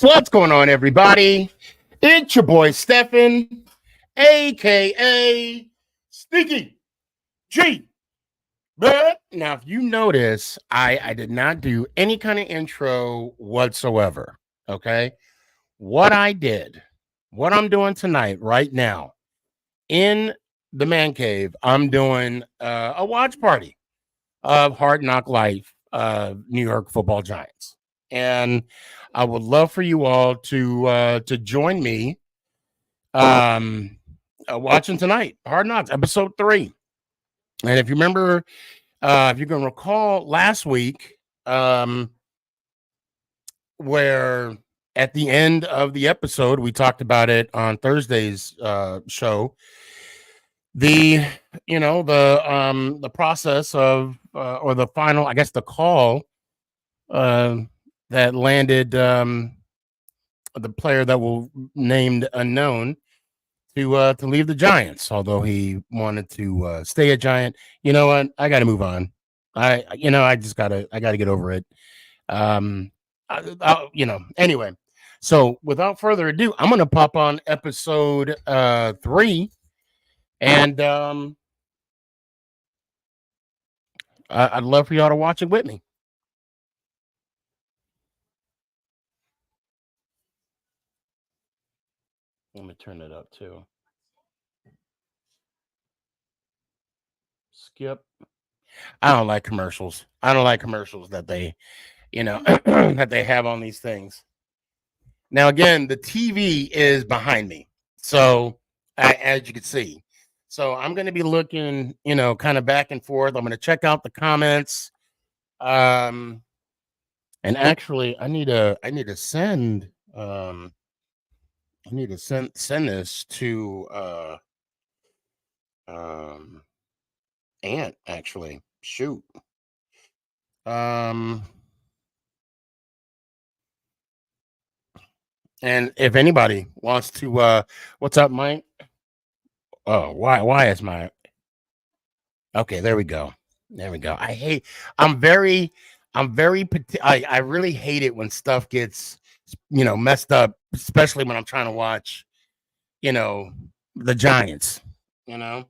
What's going on, everybody? It's your boy Stefan, aka Sneaky G. But now, if you notice, I did not do any kind of intro whatsoever. Okay, what I did, what I'm doing tonight, right now, in the man cave, I'm doing a watch party of Hard Knock Life, New York Football Giants, and I would love for you all to join me watching tonight, Hard Knocks, episode 3. And if you remember, if you can recall last week, where at the end of the episode we talked about it on Thursday's show, the the process of or the final, I guess, the call uh, that landed the player that will named unknown to leave the Giants, although he wanted to stay a Giant. You know what? I got to move on. I gotta get over it. Anyway. So without further ado, I'm gonna pop on episode 3, and I'd love for y'all to watch it with me. Let me turn it up too. Skip. I don't like commercials. I don't like commercials that they, that they have on these things. Now, again, the TV is behind me. So, as you can see, so I'm going to be looking, kind of back and forth. I'm going to check out the comments. And actually, I need to send this to, Ant, actually. Shoot. Um, and if anybody wants to, what's up, Mike? Oh, why is my okay? There we go. There we go. I really hate it when stuff gets, messed up, especially when I'm trying to watch, you know, the Giants, you know.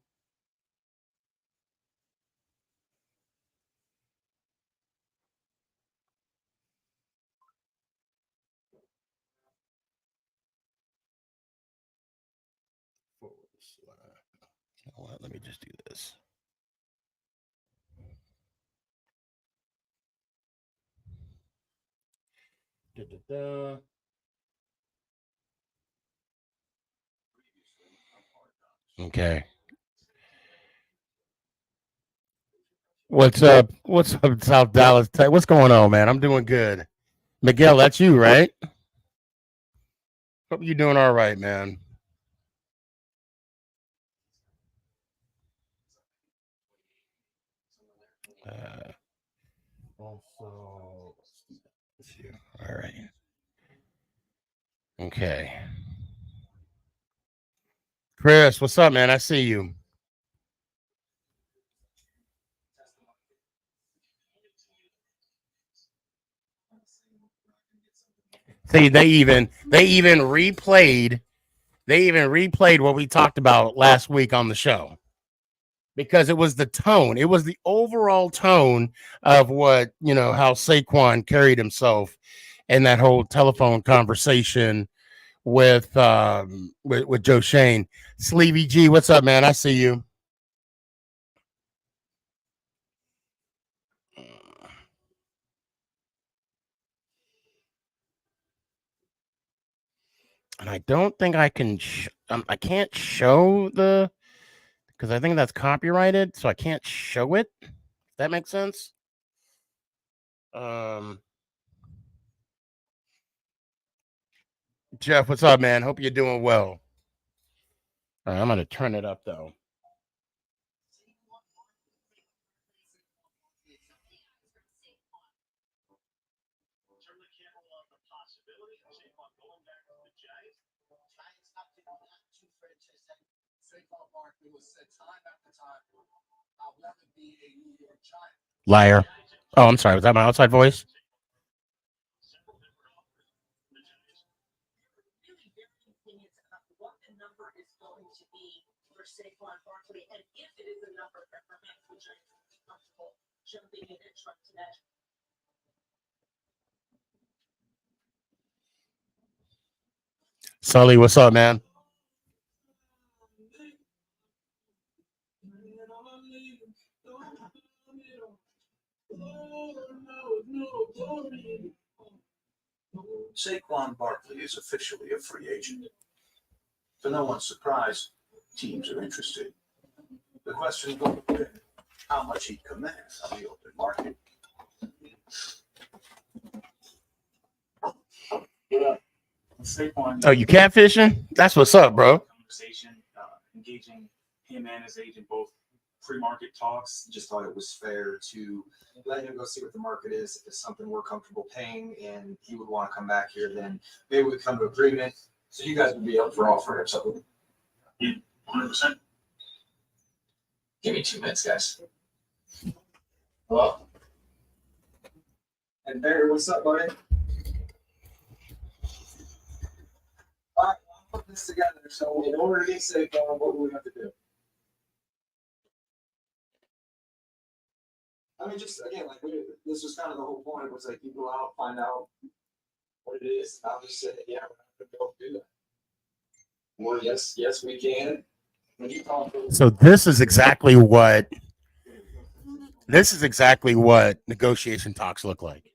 You know what? Let me just do this. Da-da-da. Okay. What's up? What's up, South Dallas? What's going on, man? I'm doing good. Miguel, that's you, right? Hope you're doing all right, man. Uh, also, let's see. All right. Okay. Chris, what's up, man? I see you. See, they even replayed what we talked about last week on the show, because it was the tone. It was the overall tone of what, how Saquon carried himself in that whole telephone conversation with Joe Shane. Sleevy G, what's up, man? I see you. And I don't think I can. I can't show the, because I think that's copyrighted, so I can't show it. If that makes sense. Um, Jeff, what's up, man? Hope you're doing well. All right, I'm gonna turn it up though. Liar. Oh, I'm sorry. Was that my outside voice? Sully, what's up, man? Saquon Barkley is officially a free agent. To no one's surprise, teams are interested. The question will be how much he commands on the open market. Oh, you catfishing? That's what's up, bro. Conversation, engaging him and his agent, both pre-market talks. Just thought it was fair to let him go see what the market is. If it's something we're comfortable paying and he would want to come back here, then maybe we come to agreement. So you guys would be up for offering or something. 100%. Give me 2 minutes, guys. Hello? And Barry, what's up, buddy? All right, I'll put this together. So in order to get safe, what do we have to do? I mean, just again, like this was kind of the whole point. It was like you go out, find out what it is. I'll just say, yeah, we're not going to be able to do that. Or yes, we can. When you call for So this is exactly what negotiation talks look like.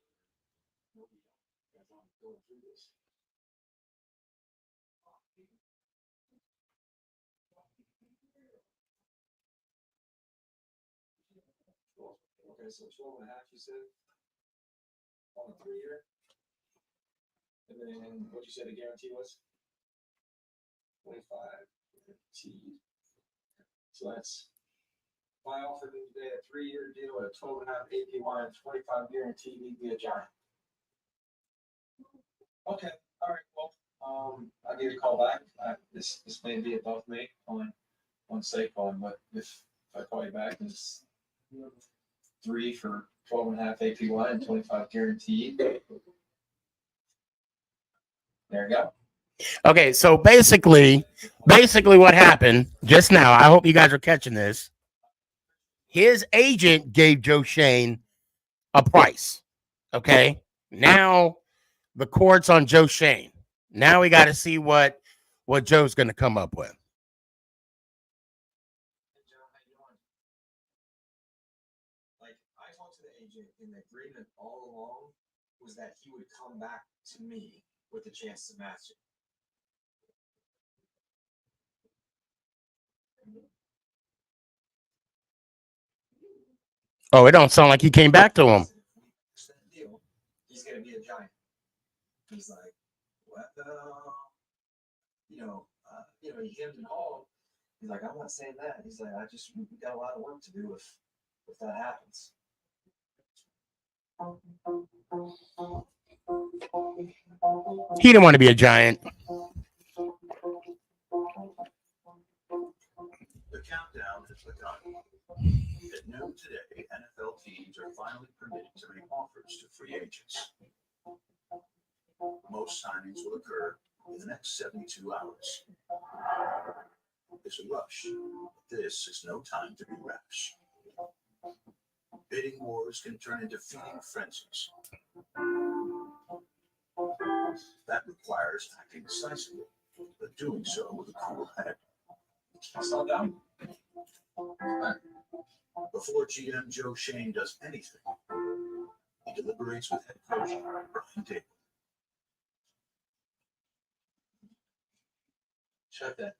Okay, so 12.5, you said? On a 3-year? And then what you said the guarantee was? 25 guaranteed. So that's, if I offered him today a 3-year deal at a 12.5 APY and 25 guaranteed, he'd be a giant. Okay, all right, well, I'll give you a call back. This may be above me on Saquon, but if I call you back, it's 3 for 12.5 APY and 25 guaranteed. There you go. Okay, so basically what happened just now, I hope you guys are catching this. His agent gave Joe Shane a price. Okay. Now the court's on Joe Shane. Now we got to see what Joe's going to come up with. Hey, Joe, how you doing? Like, I talked to the agent, and the agreement all along was that he would come back to me with a chance to match it. Oh, it don't sound like he came back to him. Deal, he's gonna be a giant. He's like, what? He hemmed and hawed. He's like, I'm not saying that. He's like, we got a lot of work to do if that happens. He didn't want to be a giant. The countdown has begun. At noon today, NFL teams are finally permitted to make offers to free agents. Most signings will occur in the next 72 hours. There's a rush. This is no time to be rash. Bidding wars can turn into feeding frenzies. That requires acting decisively, but doing so with a cool head. Slow down. Before GM Joe Shane does anything, he deliberates with head coach Brian Dable. Shut that.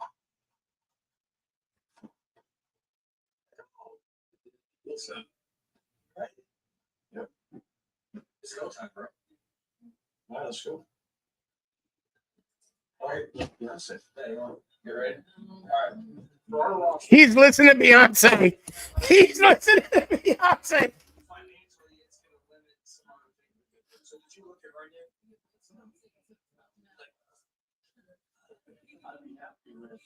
Listen. Right. Yep. It's go time, bro. All right, let's go. All right. Yeah, sit. Hey, you ready? All right. He's listening to Beyonce. He's listening to Beyonce. Financially, it's going to limit some other things. So did you look at right now? I'd be happy with it.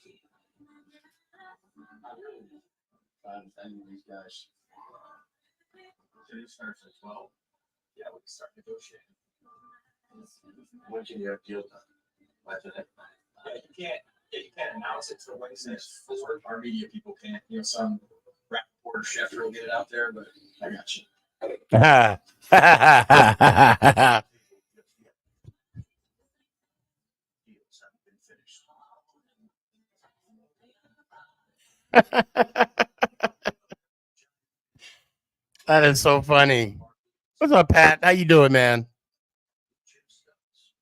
I really find any of these guys. So it starts at 12. Yeah, we can start negotiating. When can you have deal done? By today? Yeah, you can't announce it till Wednesday. Our media people can't. Some quarter shift will get it out there, but I got you. Deals haven't been finished. That is so funny. What's up, Pat? How you doing, man? Chip studs.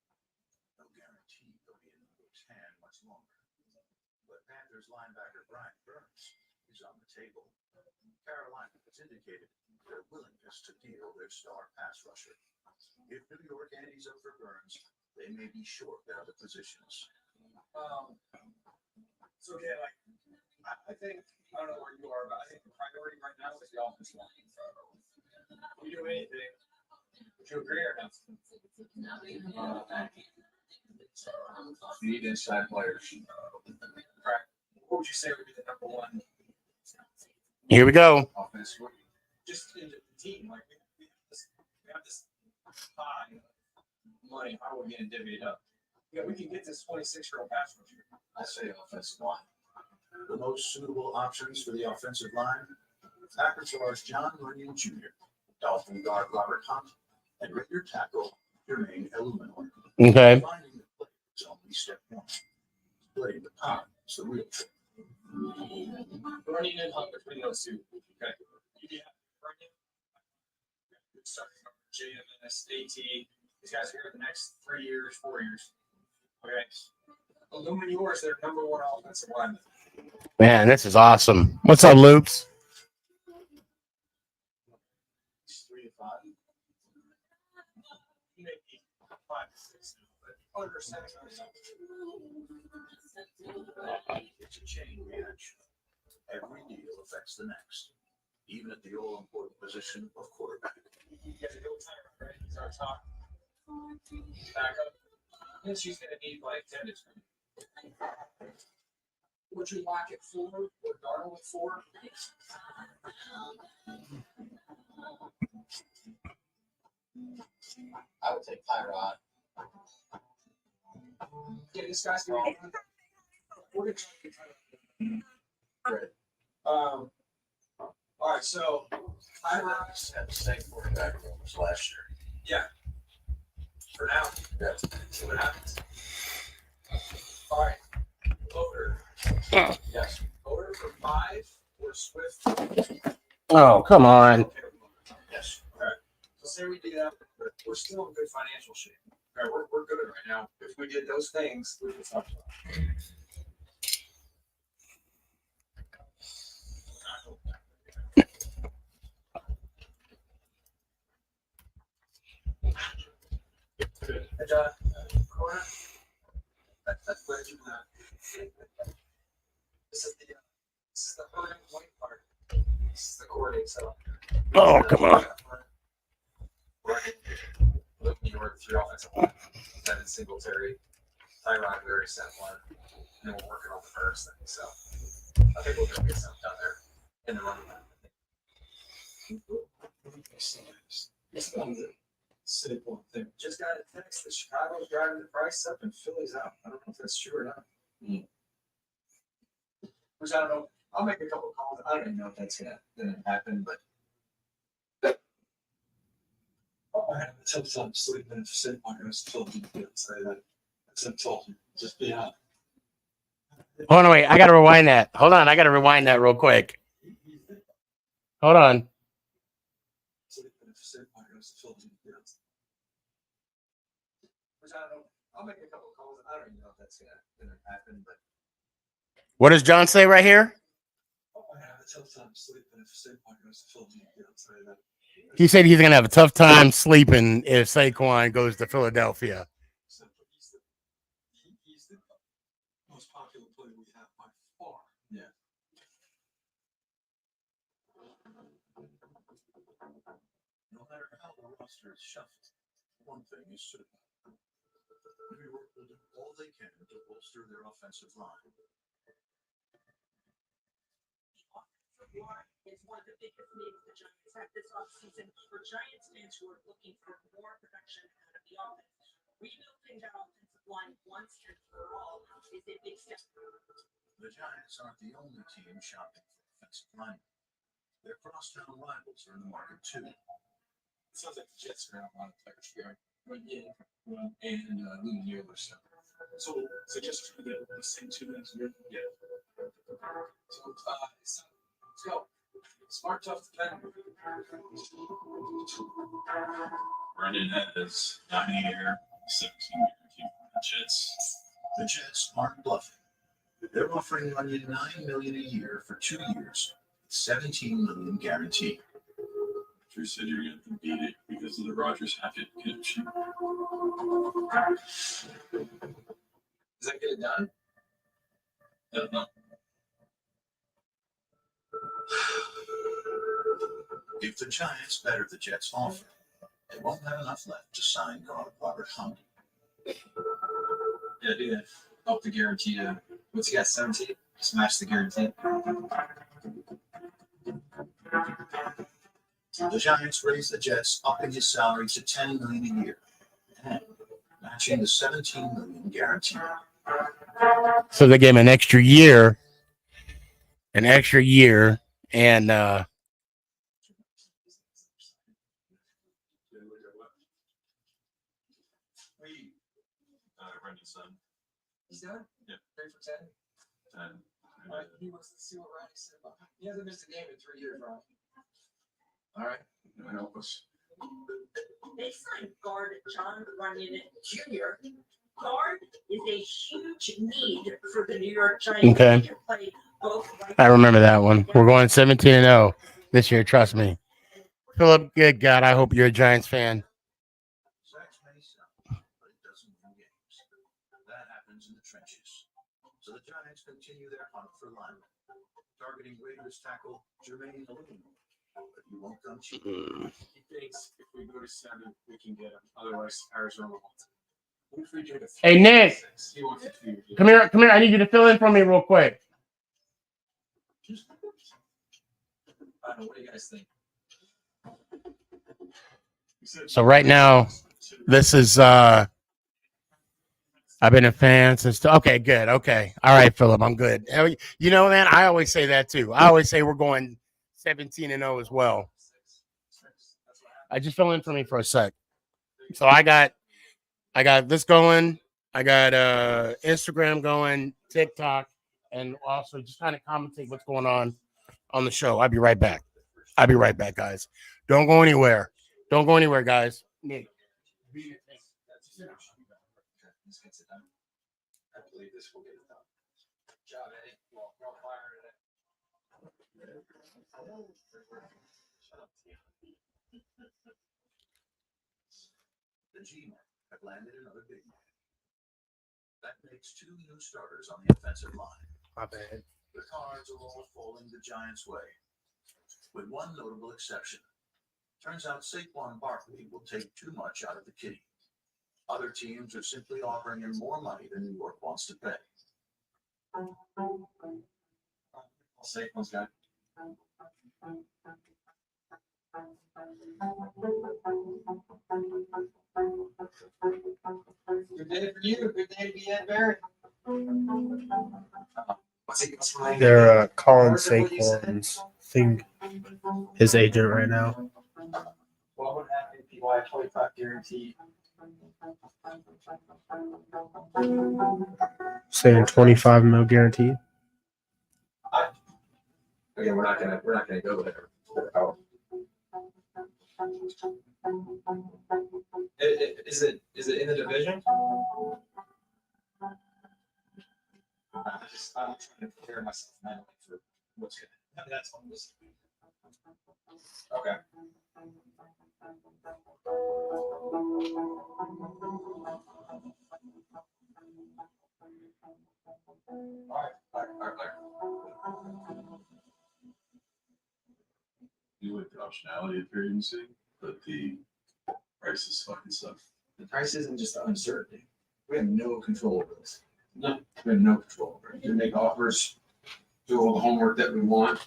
No guarantee they'll be in the Bucs' hand much longer. But Panthers linebacker Brian Burns is on the table. Carolina has indicated their willingness to deal their star pass rusher. If New York handies up for Burns, they may be short their other positions. So again, like I think I don't know where you are, but I think the priority right now is the offensive line. If we do anything, would you agree or not? You need inside players. What would you say would be the number one Here we go. offense? Just in the team, like we have this high money. How are we going to divvy it up? Yeah, we can get this 26-year-old pass rusher. I say offensive line. The most suitable options for the offensive line: Packers stars John Runyon Jr., Dolphin guard Robert Hunt, and Raider tackle Jermaine Elumenor. Okay. Finding the play is only step one. Splitting the pie is the real trick. Running and Hunt between those two. Okay. You have Runyon. Good starting JMS, AT. These guys are here the next 3 years, 4 years. Okay. Illuminor is their number one offensive lineman. Man, this is awesome. What's up, Loops? He's 3 to 5. He may be 5 to 6, but under 7 or something. It's a chain reaction. Every deal affects the next, even at the all-important position of quarterback. You guys are doing time, right? He's our top backup. Yes, she's going to need like 10 to 20. Would you lock at 4 or Darnold at 4? I would take Tyrod. Yeah, this guy's going to we're going to Great. All right, so Tyrod Had the same quarterback almost last year. for now. Yeah. See what happens. All right. Voter. Yes. Voter for 5 or Swift. Oh, come on. Yes. All right. So say we do that, but we're still in good financial shape. All right, we're good right now. If we did those things, we would talk about. And Cora, that's where you this is the hurting white part. This is the coordinating so. Oh, come on. Look, New York 3 offensive line. Devin Singletary, Tyrod very set one. And then we're working on the first thing. So I think we'll get something done there in the running back. It's one of the simple thing. Just got a text that Chicago's driving the price up and Philly's out. I don't know if that's true or not. Which I don't know. I'll make a couple calls. I don't even know if that's gonna happen, but I have a tough time sleeping if Sid Marcos told me to say that. Sid told me, just be out. Hold on, wait. I got to rewind that. Hold on. I got to rewind that real quick. Hold on. Sleeping if Sid Marcos told me to be out. which I don't know. I'll make a couple calls. I don't even know if that's gonna happen, but What does John say right here? I have a tough time sleeping if Sid Marcos told me to say that. He said he's going to have a tough time sleeping if Saquon goes to Philadelphia. So, he's the most popular player we have by far. Yeah. No matter how the roster is shuffled, one thing is certain. New York will do all they can to bolster their offensive line. Is one of the biggest needs the Giants have this offseason for Giants fans who are looking for more production out of the offense. Rebuilding that offensive line once and for all is a big step. The Giants aren't the only team shopping for offensive line. Their crosstown rivals are in the market too. Sounds like the Jets are on a lot of players here. But yeah, and Louis Mueller stuff. So just to get the same 2 minutes. Yeah. So let's go. Smart, tough, defend. Brendan has 9-year, 17-year Jets. The Jets aren't bluffing. They're offering Runyon $9 million a year for 2 years, $17 million guaranteed. You said you're going to beat it because of the Rogers Hackett connection. Does that get it done? I don't know. If the Giants better the Jets' offer, they won't have enough left to sign guard Robert Hunt. Yeah, do that. Up the guarantee to what's he got, 17? Smash the guarantee. The Giants raised the Jets, upping his salary to $10 million a year and matching the $17 million guarantee. So they gave him an extra year, and Brendan's son. He's done? Yeah. 3 for 10. All right, he wants to see what Ronnie said about him. He hasn't missed a game in 3 years, Ronnie. All right. Help us. They signed guard John Runyon Jr. Guard is a huge need for the New York Giants. Okay. He can play both right I remember that one. We're going 17-0 this year. Trust me. Philip, good God, I hope you're a Giants fan. Sacks may sound, but it doesn't win games. That happens in the trenches. So the Giants continue their hunt for linemen, targeting Raiders tackle Jermaine Aluminum. But you won't come cheap. He thinks if we go to 7, we can get him. Otherwise, Arizona wants him. What if we do the Hey, Nick. 6? He wants a 2 years. Come here. I need you to fill in for me real quick. I don't know. What do you guys think? So right now, this is I've been a fan since. Okay, good. Okay, all right, Philip, I'm good. You know, man, I always say that too. I always say we're going 17-0 as well. I just fill in for me for a sec. So I got this going. I got Instagram going, TikTok, and also just kind of commentate what's going on the show. I'll be right back. Guys. Don't go anywhere. Guys. Nick. This gets it done. I believe this will get it done. Good job, Eddie. Well, fire today. Shut up, Tia. The G-men have landed another big man. That makes 2 new starters on the offensive line. My bad. The cards are all falling the Giants' way, with one notable exception. Turns out Saquon Barkley will take too much out of the kitty. Other teams are simply offering him more money than New York wants to pay. Saquon's got. Good day for you. Good day to be Ed Barrett. What's he saying? They're calling Saquon's thing, his agent right now. What would happen if you had 25 guaranteed? Saying 25 mil guaranteed. Again, we're not gonna go there. Is it in the division? I'm trying to prepare myself mentally for what's gonna happen. That's all this. Okay. All right. You like the optionality of free agency, but the prices fucking suck. The price isn't just the uncertainty. We have no control over this. No, we have no control over it. We make offers, do all the homework that we want,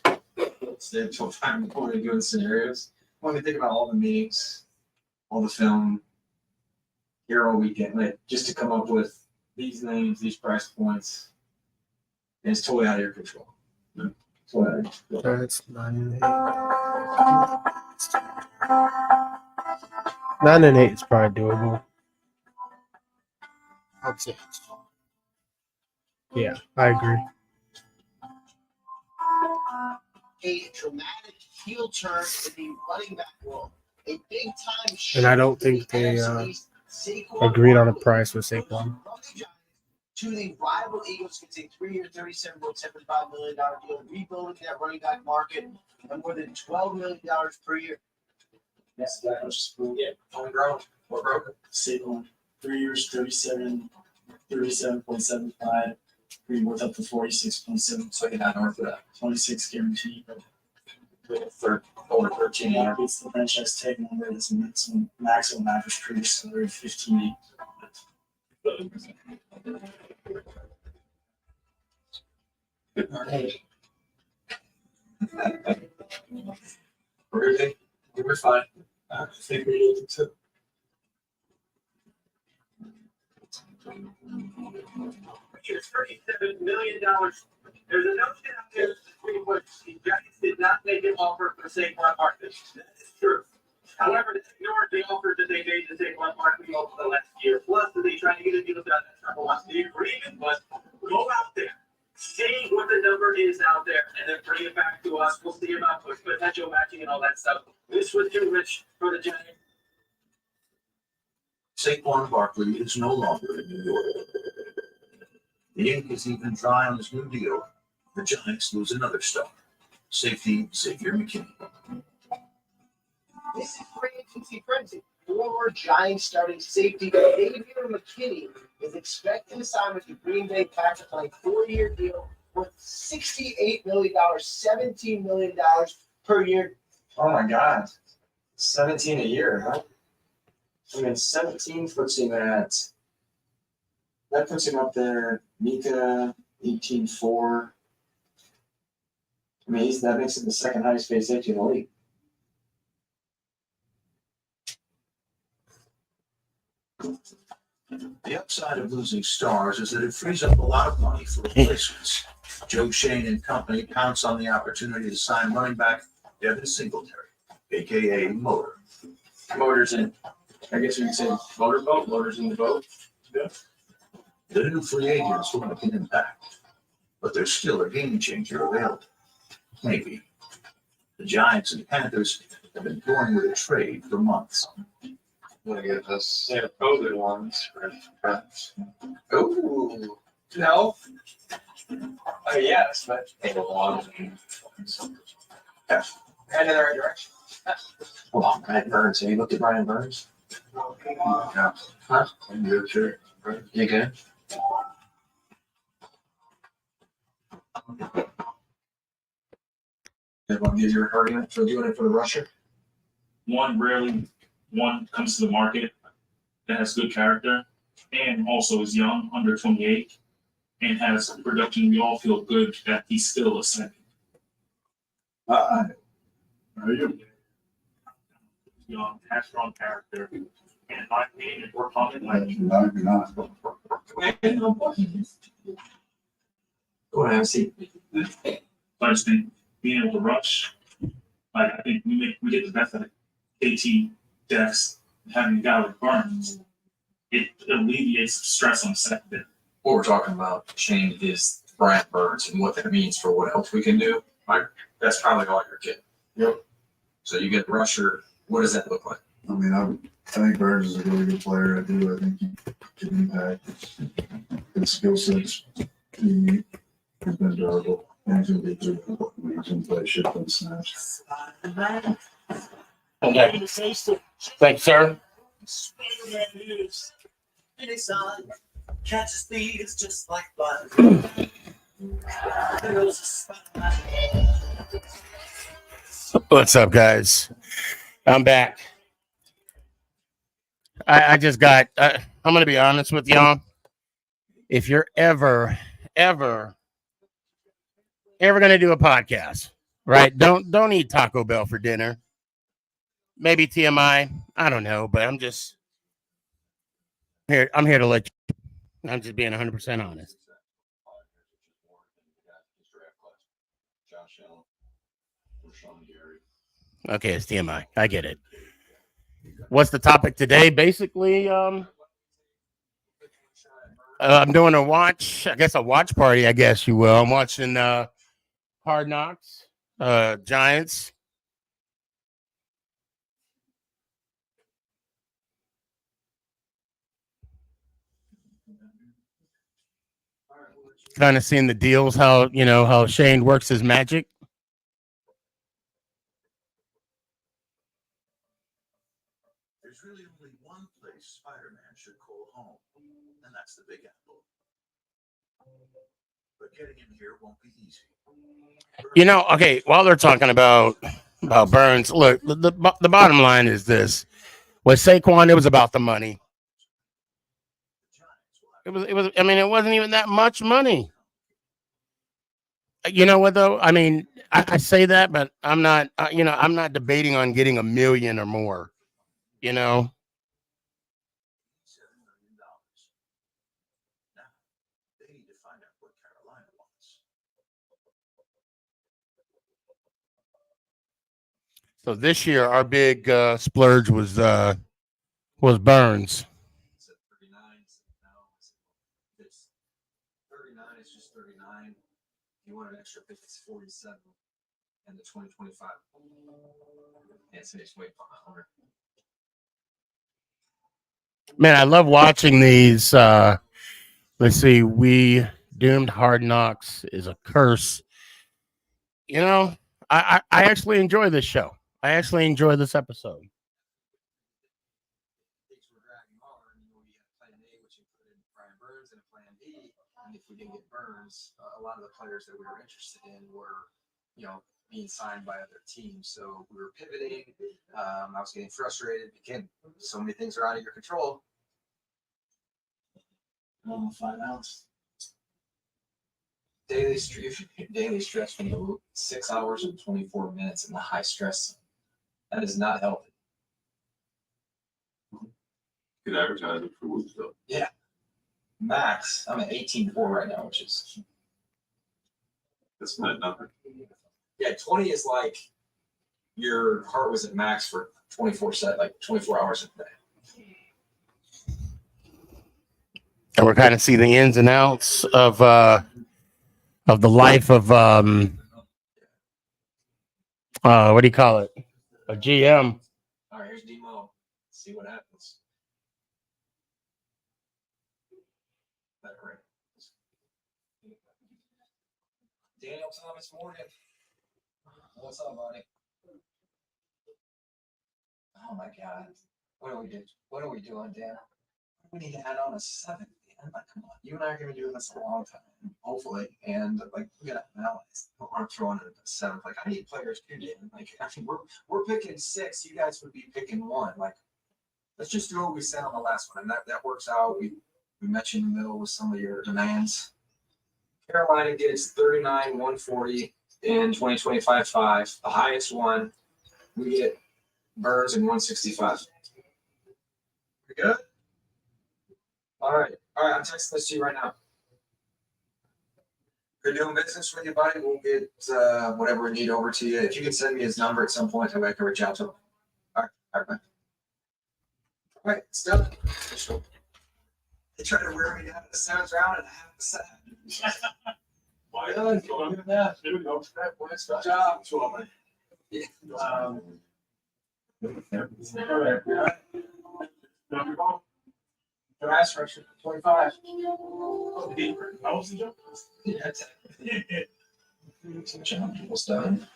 stay until 5 in the morning doing scenarios. When we think about all the meetings, all the film, here all weekend, like just to come up with these names, these price points, and it's totally out of your control. That's 9 and 8. 9 and 8 is probably doable. I'd say Yeah, I agree. A dramatic heel turn in the running back role. A big time And I don't think they agreed on a price with Saquon. To the rival Eagles gets a 3-year, $37.75 million deal, rebuilding that running back market and more than $12 million per year. Yes, that was homegrown or broken. Saquon, 3 years, 37.75. Worth up to 46.7. So you're not north of that. 26 guaranteed. Over 13 years. It's the franchise tag number. It's maximum average previous salary 15. We're fine. I think we need to. $37 million. There's a notion out there that the Giants did not make an offer for Saquon Barkley. That is true. However, they ignored the offers that they made to Saquon Barkley over the last year. Plus, they tried to get a deal done. That's number one. The agreement was go out there, see what the number is out there, and then bring it back to us. We'll see about potential matching and all that stuff. This was too rich for the Giants. Saquon Barkley is no longer in New York. The ink is even dry on his new deal. The Giants lose another star. Safety Xavier McKinney. This is free agency frenzy. Former Giants starting safety Xavier McKinney is expected to sign with the Green Bay Packers on a 4-year deal worth $68 million, $17 million per year. Oh my God. 17 a year, huh? I mean, 17 puts him at. That puts him up there. Mika, 18.4. I mean, that makes him the second highest paid safety in the league. The upside of losing stars is that it frees up a lot of money for replacements. Joe Shane and company pounce on the opportunity to sign running back Devin Singletary, a.k.a. Motor. Motors in. I guess you could say motorboat. Motors in the boat. Yeah. The new free agents will make an impact, but there's still a game changer available. Maybe. The Giants and Panthers have been going with a trade for months. Want to get us COVID ones for friends. Ooh. No. Yes, but Take a lot. head in the right direction. Hold on, Brian Burns. Have you looked at Brian Burns? Yeah. Huh? I'm good, sure. Right. You good? You want to give your argument for doing it for the rusher? Rarely one comes to the market that has good character and also is young, under 28, and has production. We all feel good that he's still a second. How are you? Young, has strong character, and in my opinion, if we're talking like Not. Go ahead, see. I just think being able to rush, like I think we get the best out of KT, Dex, having a guy like Burns, it alleviates stress on the second. What we're talking about, Shane, is Brian Burns and what that means for what else we can do. Like, that's probably all you're getting. Yep. So you get rusher. What does that look like? I mean, I think Burns is a really good player. I do. I think he can impact. His skill set's unique. He's been durable. And he's going to be good. He's going to play shit on snaps. Okay. Thank you, sir. Catches thieves just like blood. What's up, guys? I'm back. I just got, I'm going to be honest with y'all. If you're ever going to do a podcast, right? Don't eat Taco Bell for dinner. Maybe TMI. I don't know, but I'm just here. I'm here to let you. I'm just being 100% honest. Josh Okay, it's TMI. I get it. What's the topic today? Basically, I'm doing a watch. I guess a watch party. I guess you will. I'm watching Hard Knocks, Giants. Kind of seeing the deals, how how Shane works his magic. There's really only one place Spider-Man should call home, and that's the Big Apple. But getting in here won't be easy. Okay, while they're talking about Burns, look, the bottom line is this: with Saquon, it was about the money. It was. I mean, it wasn't even that much money. You know what though? I mean, I say that, but I'm not. I'm not debating on getting a million or more. You know, $7 million. Now, they need to find out what Carolina wants. so this year our big splurge was Burns. Said 39. No, I said, it's 39. It's just 39. You want an extra pick, it's 47. And the 2025. And so it's way behind. Man, I love watching these. Let's see, we doomed Hard Knocks is a curse. You know, I actually enjoy this show. I actually enjoy this episode. Things were dragging on. We had plan A, which included Brian Burns, and plan B. And if we didn't get Burns, a lot of the players that we were interested in were, being signed by other teams. So we were pivoting. I was getting frustrated. Again, so many things are out of your control. 5 ounce. Daily stress from the 6 hours and 24 minutes in the high stress. That is not healthy. Good advertising for Woods though. Yeah. Max, I'm at 18.4 right now, which is. That's not nothing. Yeah, 20 is like your heart was at max for 24 hours a day. And we're kind of seeing the ins and outs of the life of what do you call it? A GM. All right, here's Demo. See what happens. Daniel Thomas Morgan. What's up, buddy? Oh my God. What are we doing? What are we doing, Dan? We need to add on a 7th, man. Like, come on. You and I are going to be doing this a long time, hopefully. And like, we got to analyze. We're throwing in a 7th. Like, I need players too, Dan. Like, I mean, we're picking 6. You guys would be picking 1. Like, let's just do what we said on the last one, and that works out. We mentioned in the middle with some of your demands. Carolina gets 39, 140 in 2025-5. The highest one, we get Burns in 165. We good? All right. I'm texting this to you right now. Good doing business with you, buddy. We'll get whatever we need over to you. If you can send me his number at some point, I can reach out to him. All right, bye. All right, it's done. They tried to wear me down to the 7th round and I have the 7th. Why? Good. Yeah. There we go. Good job. Yeah. Pass rusher 25. How was the jump? Yeah, jump was done.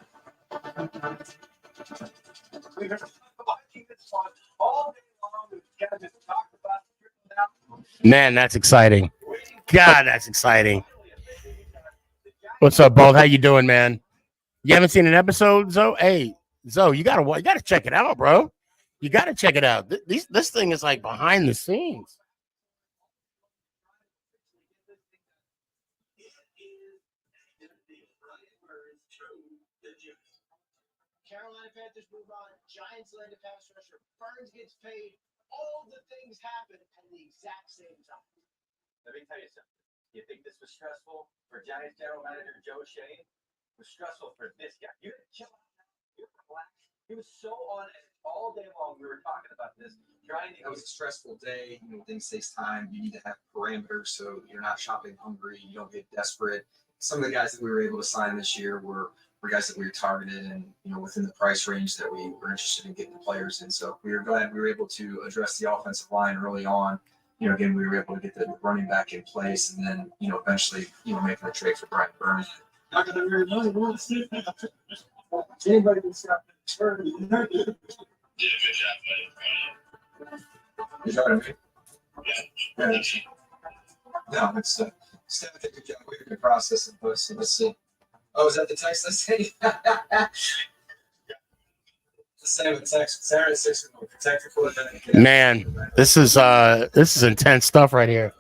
Man, that's exciting. God, that's exciting. What's up, Bolt? How you doing, man? You haven't seen an episode, Zoe? Hey, Zoe, you gotta check it out, bro. You gotta check it out. This thing is like behind the scenes. Carolina Panthers move on. Giants land a pass rusher. Burns gets paid. All the things happen at the exact same time. Let me tell you something. You think this was stressful for Giants general manager Joe Shane? It was stressful for this guy. You're gonna chill out now. You're gonna relax. He was so on it all day long. We were talking about this. It was a stressful day. You know, things takes time. You need to have parameters so you're not shopping hungry. You don't get desperate. Some of the guys that we were able to sign this year were guys that we were targeted and, you know, within the price range that we were interested in getting the players in. So we were glad we were able to address the offensive line early on. You know, again, we were able to get the running back in place and then, you know, eventually, you know, making a trade for Brian Burns. Anybody can stop. Is that what I mean? Yeah. No, it's Steph did a good job. We could process it, but so let's see. Oh, is that the text? Let's see. The same text. Saturday 6 protected for the Man, this is intense stuff right here.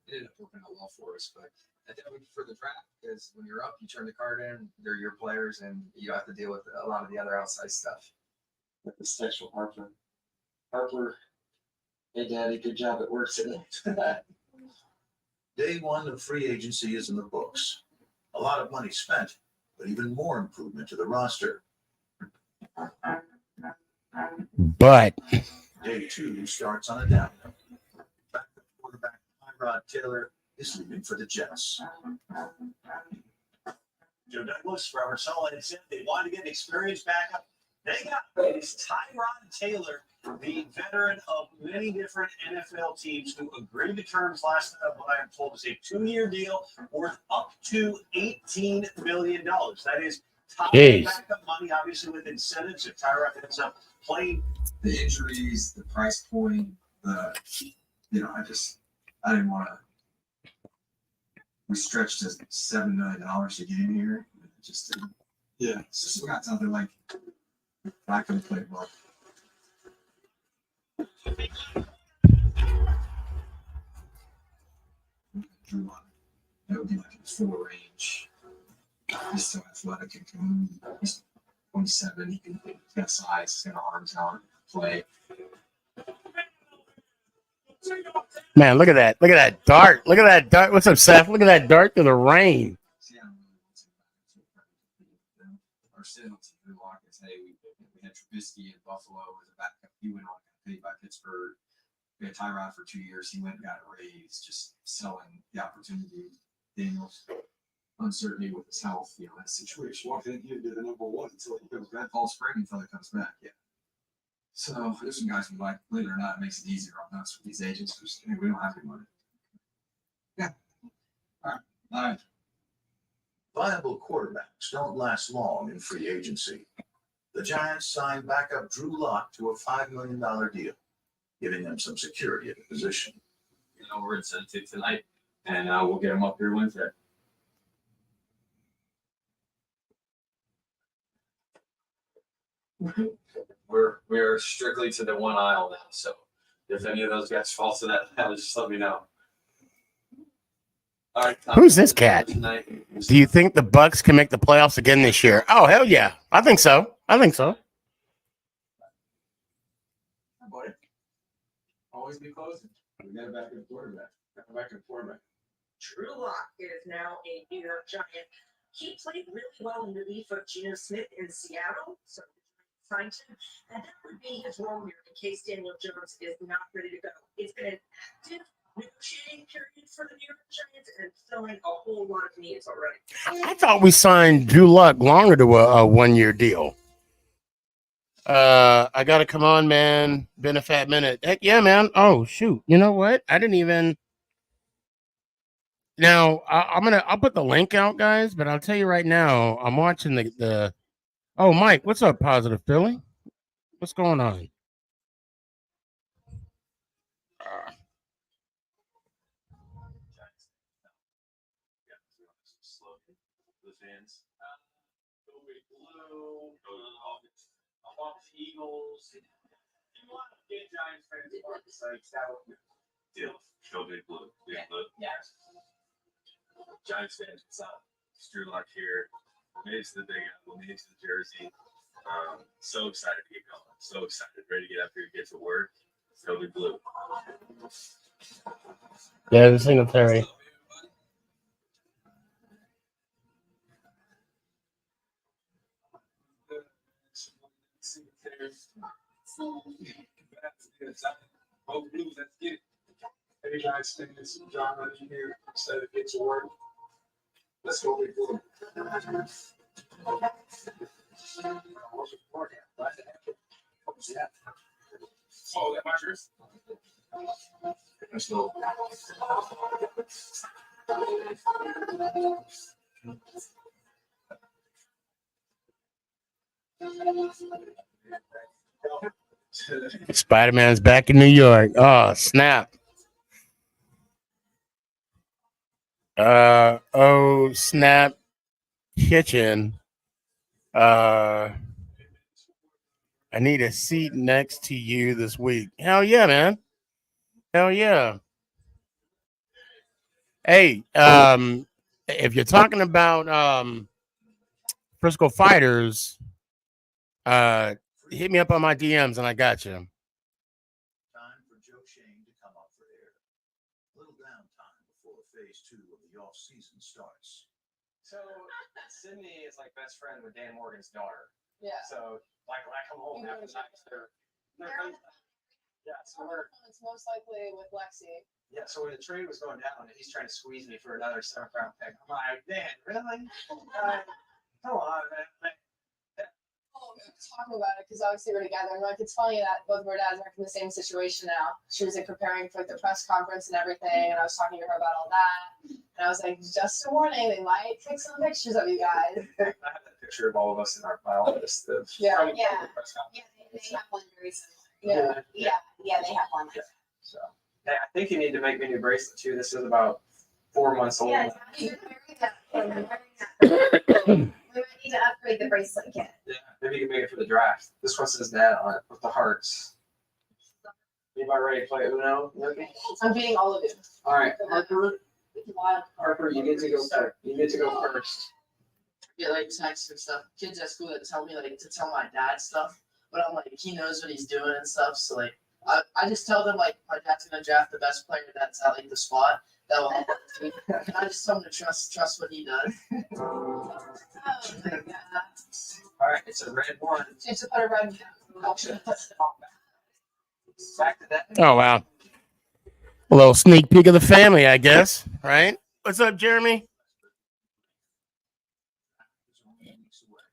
It ended up working out well for us, but I think for the draft, because when you're up, you turn the card in, they're your players, and you have to deal with a lot of the other outside stuff. With this text from Harper. Harper, hey Daddy, good job at work today. Day one of free agency is in the books. A lot of money spent, but even more improvement to the roster. But Day two starts on a down note. Backup quarterback Tyrod Taylor is leaving for the Jets. Joe Douglas, Robert Sala said they wanted to get an experienced backup. They got is Tyrod Taylor, the veteran of many different NFL teams who agreed to terms last night of what I am told is a 2-year deal worth up to $18 million. That is top backup money, obviously with incentives if Tyrod ends up playing. The injuries, the price point, you know, I didn't want to. We stretched to $7 million to get in here. It just didn't. Yeah. It's just got something like I couldn't play well. Drew on. That would be like a full range. He's so athletic and can move. He's 27. He's got size. He's got arms out. Play. man, look at that. Look at that dart. Look at that dart. What's up, Seth? Look at that dart through the rain. Our sales team walk and say we had Trubisky in Buffalo as a backup. He went on and paid by Pittsburgh. We had Tyrod for 2 years. He went and got a raise, just selling the opportunity. Daniels uncertainty with his health, you know, that situation. Walked in here, did the number one until he comes back. All spring until he comes back, yeah. So there's some guys who like, believe it or not, it makes it easier on us with these agents because we don't have any money. Yeah. All right. Viable quarterbacks don't last long in free agency. The Giants signed backup Drew Lock to a $5 million deal, giving them some security at the position. You know, we're incentive tonight, and we'll get him up here Wednesday. We're strictly to the one aisle now, so if any of those guys fall to that aisle, just let me know. All right, who's this cat? Do you think the Bucks can make the playoffs again this year? Oh, hell yeah. I think so. Boy, always be closing. We got a backup quarterback. Drew Lock is now a New York Giant. He played really well in relief of Geno Smith in Seattle, so signed him, and that would be his role here in case Daniel Jones is not ready to go. It's been an active negotiating period for the New York Giants and filling a whole lot of needs already. I thought we signed Drew Luck longer to a 1-year deal. I gotta come on, man. Been a fat minute. Heck yeah, man. Oh shoot. You know what? I didn't even. Now I'll put the link out, guys. But I'll tell you right now, I'm watching the. Oh, Mike, what's up, Positive Philly? What's going on? Eagles. And a lot of good Giants fans are like that. Go big blue. Yeah. Giants fans, what's up? It's Drew Lock here. Made it to the Big Apple, made it to the Jersey. So excited to get going. So excited. Ready to get up here and get to work. Go big blue. Yeah, the Singletary. Both blues, let's get it. Hey guys, think this is John right here. Instead of get to work. Let's go big blue. Oh, that my shirt? Let's go. Spider-Man's back in New York. Oh, snap. Oh, snap. Kitchen. I need a seat next to you this week. Hell yeah, man. Hell yeah. Hey, if you're talking about Frisco Fighters, hit me up on my DMs and I got you. Time for Joe Shane to come up for air. Little downtime before phase 2 of the off season starts. So Sydney is like best friend with Dan Morgan's daughter. Yeah. So like when I come home after the night, yeah. So It's most likely with Lexi. yeah. So when the trade was going down, and he's trying to squeeze me for another 7th round pick, I'm like, Dan, really? Come on, man. Oh, we were talking about it because obviously we're together. And like, it's funny that both of our dads are in the same situation now. She was like preparing for the press conference and everything, and I was talking to her about all that. And I was like, just a warning, they might take some pictures of you guys. I have that picture of all of us in my office. Yeah. Yeah. Yeah, they have one very similar. Yeah. Yeah, they have one like that. So hey, I think you need to make me a new bracelet too. This is about 4 months old. Yeah, you're wearing that. We might need to upgrade the bracelet kit. Yeah, maybe you can make it for the draft. This one says Dad on it with the hearts. Anybody ready to play Uno? I'm beating all of you. All right, Harper, you get to go first. You get to go first. Get like texts and stuff. Kids at school that tell me like to tell my dad stuff, but I'm like he knows what he's doing and stuff. So like I just tell them like my dad's gonna draft the best player that's at like the spot. That will help the team. And I just tell him to trust what he does. Oh my god. All right, it's a red one. It's a put a red. Back to that. Oh, wow. A little sneak peek of the family, I guess. Right? What's up, Jeremy? Is only weeks away.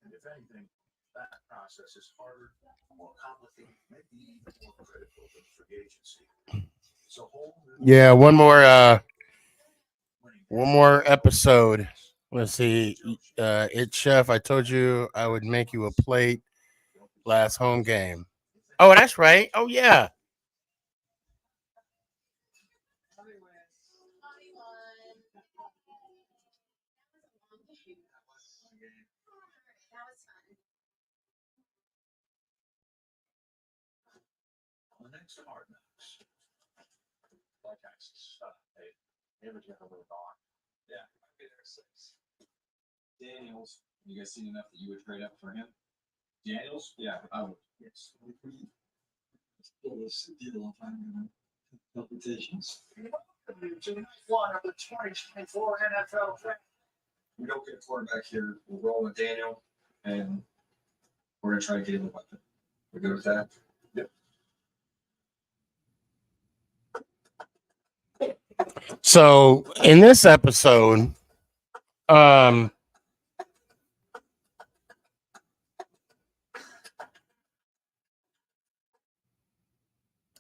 And if anything, that process is harder, more complicated, maybe even more critical than free agency. It's a whole new Yeah, one more episode. Let's see. It's Chef. I told you I would make you a plate last home game. Oh, that's right. Oh, yeah. on the next Hard Knocks. Like Texas. Hey, never get a little dog. Yeah, I'd be there 6. Daniels, you guys seen enough that you would trade up for him? Daniels? Yeah, I would. Yes. Pull this deal off, I'm gonna palpitations. One of the 2024 NFL draft. We don't get a quarterback here. We'll roll with Daniel, and we're gonna try to get him a weapon. We good with that? Yep. So in this episode, now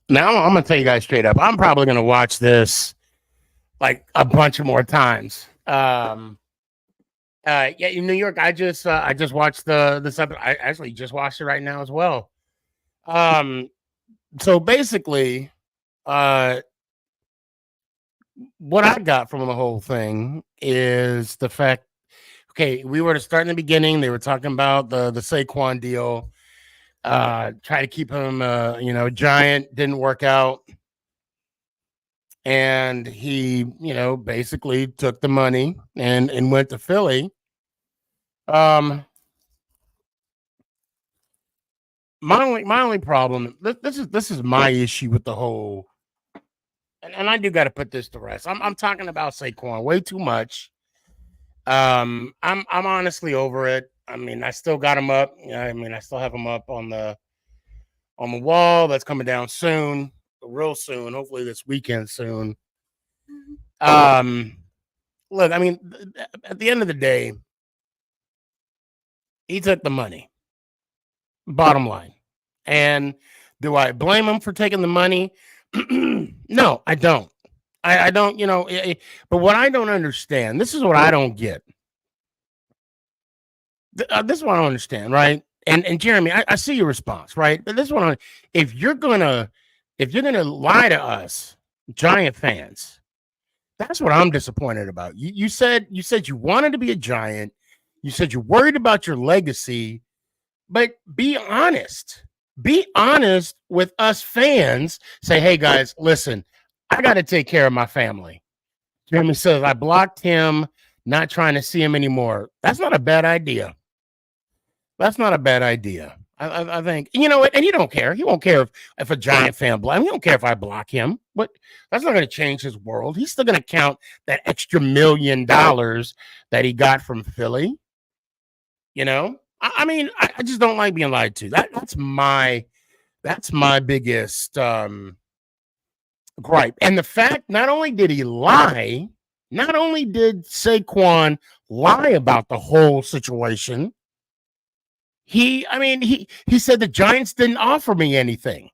I'm gonna tell you guys straight up. I'm probably gonna watch this like a bunch of more times. Yeah, in New York, I just watched this episode. I actually just watched it right now as well. So basically, what I got from the whole thing is the fact. Okay, we were to start in the beginning. They were talking about the Saquon deal. Try to keep him, giant. Didn't work out. And he, basically took the money and went to Philly. My only problem. This is my issue with the whole. And I do got to put this to rest. I'm talking about Saquon way too much. I'm honestly over it. I mean, I still got them up. I mean, I still have them up on the wall. That's coming down soon, real soon. Hopefully this weekend soon. Look, I mean, at the end of the day, he took the money. Bottom line. And do I blame him for taking the money? No, I don't. I don't, but what I don't understand, this is what I don't get. This is what I don't understand, right? And Jeremy, I see your response, right? But this is what I, if you're gonna lie to us, Giant fans, that's what I'm disappointed about. You said you wanted to be a Giant. You said you're worried about your legacy, but be honest. Be honest with us fans. Say, hey guys, listen, I got to take care of my family. Jeremy says, I blocked him, not trying to see him anymore. That's not a bad idea. That's not a bad idea. I think, you know what, and he don't care. He won't care if a Giant fan block him. He don't care if I block him, but that's not going to change his world. He's still going to count that extra $1 million that he got from Philly. You know, I mean, I just don't like being lied to. That's my biggest gripe. And the fact, not only did he lie, not only did Saquon lie about the whole situation, he said the Giants didn't offer me anything.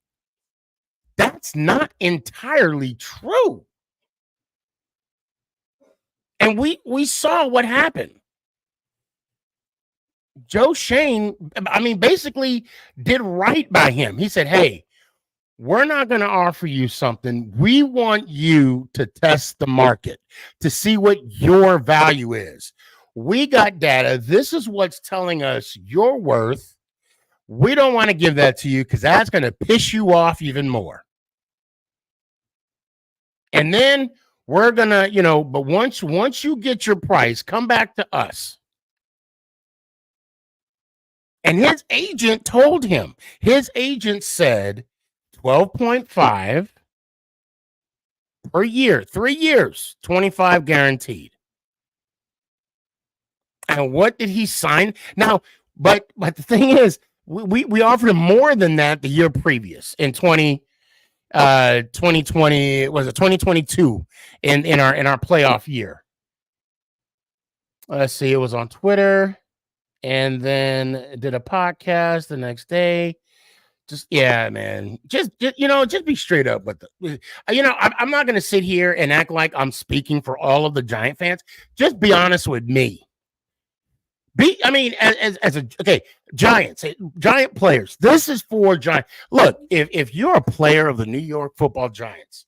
That's not entirely true. And we saw what happened. Joe Shane, I mean, basically did right by him. He said, hey, we're not going to offer you something. We want you to test the market to see what your value is. We got data. This is what's telling us your worth. We don't want to give that to you because that's going to piss you off even more. And then we're going to, but once you get your price, come back to us. And his agent told him, his agent said 12.5 per year, 3 years, 25 guaranteed. And what did he sign? Now, but the thing is, we offered him more than that the year previous in 2020, was it 2022 in our playoff year. Let's see, it was on Twitter and then did a podcast the next day. Just, yeah, man, just be straight up with the, I'm not going to sit here and act like I'm speaking for all of the Giant fans. Just be honest with me. Giants, Giant players. This is for Giant. Look, if you're a player of the New York Football Giants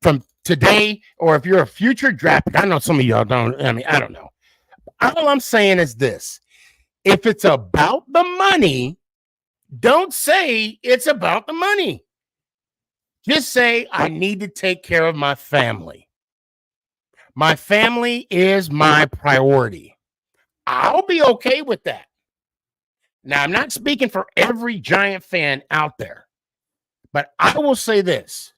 from today, or if you're a future draft pick, I know some of y'all don't. I mean, I don't know. All I'm saying is this: if it's about the money, don't say it's about the money. Just say I need to take care of my family. My family is my priority. I'll be okay with that. Now, I'm not speaking for every Giant fan out there, but I will say this.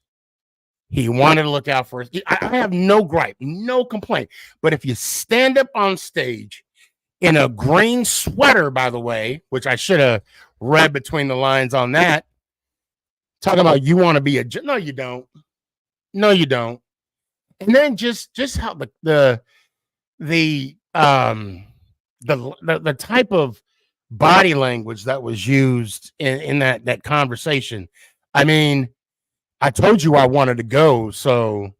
He wanted to look out for us. I have no gripe, no complaint. But if you stand up on stage in a green sweater, by the way, which I should have read between the lines on that, talking about you want to be no, you don't. No, you don't. And then just how the type of body language that was used in that conversation. I mean, I told you I wanted to go, so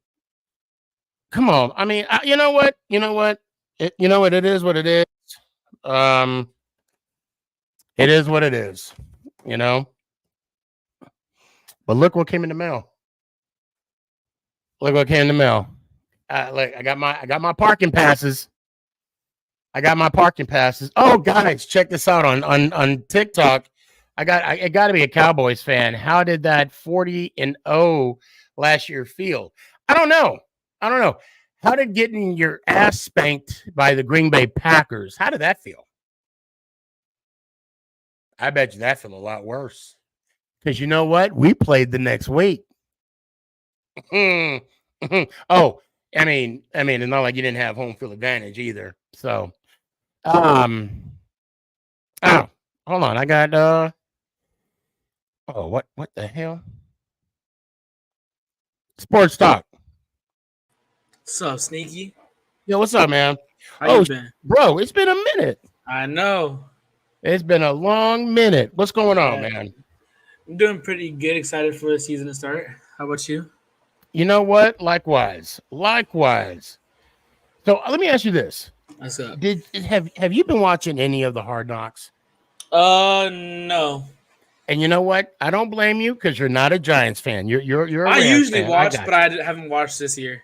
come on. I mean, you know what? It is what it is. It is what it is, But look what came in the mail. Look what came in the mail. I got my parking passes. Oh, guys, check this out on TikTok. I got to be a Cowboys fan. How did that 40-0 last year feel? I don't know. How did getting your ass spanked by the Green Bay Packers, how did that feel? I bet you that felt a lot worse. Because you know what? We played the next week. Oh, I mean, it's not like you didn't have home field advantage either. So, Oh, hold on. I got oh, what the hell? Sports talk. What's up, Sneaky? Yo, what's up, man? How Oh, you been? bro, it's been a minute. I know. It's been a long minute. What's going on, Yeah, man? I'm doing pretty good. Excited for the season to start. How about you? You know what? Likewise. Likewise. So let me ask you this. What's up? Have you been watching any of the Hard Knocks? No. And you know what? I don't blame you because you're not a Giants fan. You're a I Rams usually fan. watch, got but I haven't watched this year.